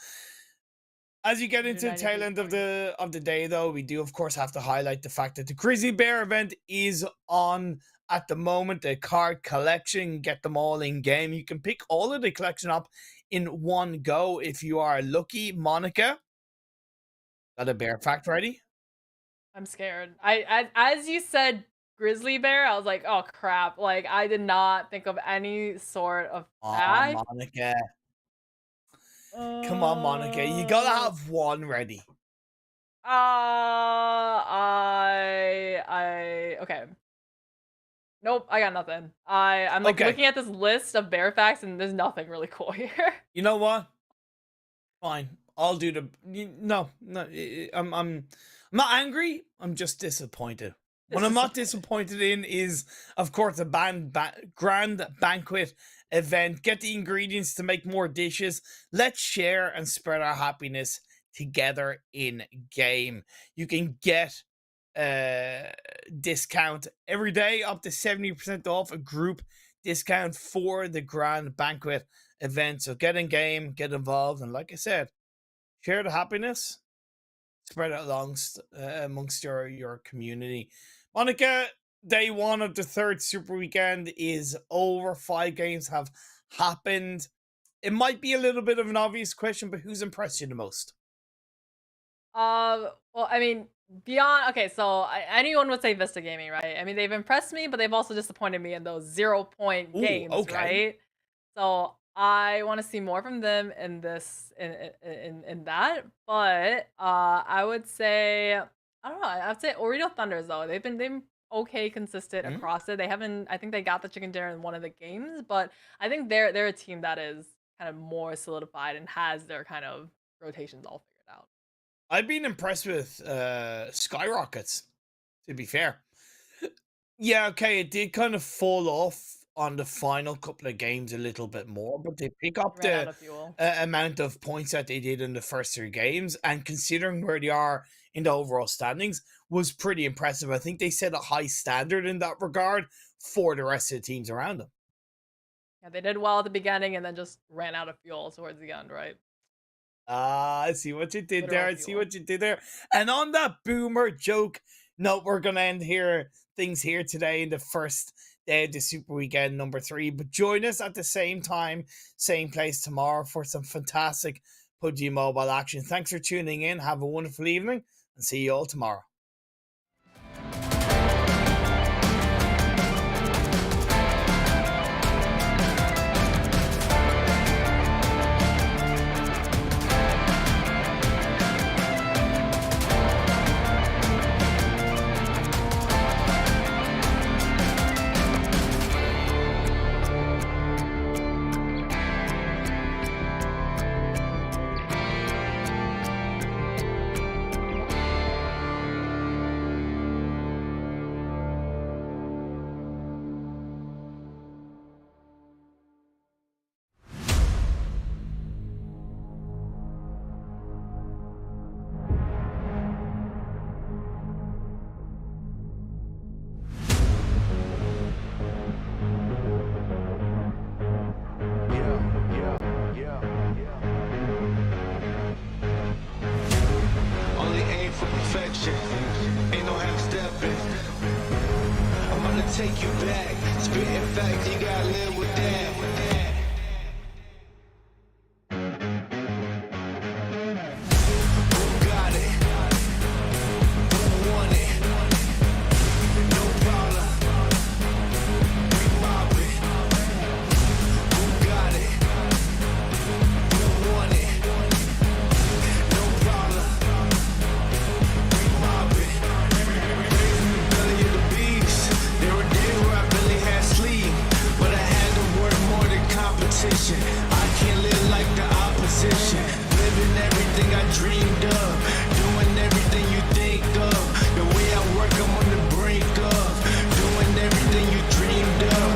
S4: As you get into the tail end of the day, though, we do, of course, have to highlight the fact that the Grizzly Bear event is on at the moment. The card collection, get them all in game. You can pick all of the collection up in one go if you are lucky. Monica, got a bear fact ready?
S5: I'm scared. As you said, Grizzly Bear, I was like, oh crap. Like, I did not think of any sort of fact.
S4: Oh, Monica. Come on, Monica. You gotta have one ready.
S5: Okay. Nope, I got nothing. I'm like looking at this list of bear facts, and there's nothing really cool here.
S4: You know what? Fine. I'll do the no. I'm not angry. I'm just disappointed. What I'm not disappointed in is, of course, a grand banquet event. Get the ingredients to make more dishes. Let's share and spread our happiness together in game. You can get a discount every day, up to 70% off, a group discount for the grand banquet event. So get in game, get involved, and like I said, share the happiness, spread it amongst your community. Monica, day one of the third super weekend is over. 5 games have happened. It might be a little bit of an obvious question, but who's impressed you the most?
S5: Well, I mean, beyond, okay, so anyone would say Vista Gaming, right? I mean, they've impressed me, but they've also disappointed me in those 0-point games, right? So I want to see more from them in this, in that. But I would say, I don't know. I'd say OOREDOO Thunders, though. They've been okay, consistent across it. They haven't. I think they got the chicken dinner in one of the games, but I think they're a team that is kind of more solidified and has their kind of rotations all figured out.
S4: I've been impressed with SKYROCKET, to be fair. Yeah, okay, it did kind of fall off on the final couple of games a little bit more, but they pick up the amount of points that they did in the first 3 games, and considering where they are in the overall standings, was pretty impressive. I think they set a high standard in that regard for the rest of the teams around them.
S5: Yeah, they did well at the beginning and then just ran out of fuel towards the end, right?
S4: I see what you did there. I see what you did there. And on that boomer joke note, we're going to end things here today in the first day of the Super Weekend number 3. But join us at the same time, same place tomorrow for some fantastic PUBG Mobile action. Thanks for tuning in. Have a wonderful evening and see you all tomorrow.
S6: take you back. Spitting facts, you gotta live with that. Who got it? Who want it? No problem. We mob it. Who got it? Who want it? No problem. We mob it. Belly of the beast. There were days where I barely had sleep, but I had to work more than competition. I can't live like the opposition. Living everything I dreamed of, doing everything you think of. The way I work, I'm on the brink of doing everything you dreamed of.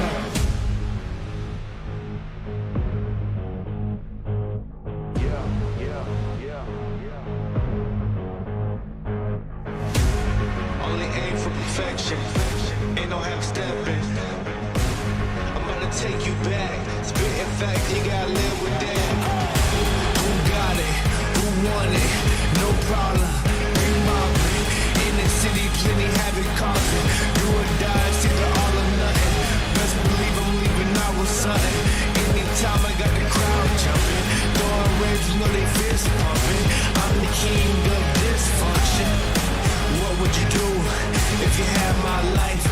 S6: Only aim for perfection, ain't no half stepping. I'm gonna take you back, spitting facts, you gotta live with that. Who got it? Who want it? No problem. We mob it. In the city, plenty havoc causing. Do or die, it's either all or nothing. Best believe I'm leaving out with something. Anytime I got the crowd jumping, throwing raves, you know they fist pumping. I'm the king of dysfunction. What would you do if you had my life?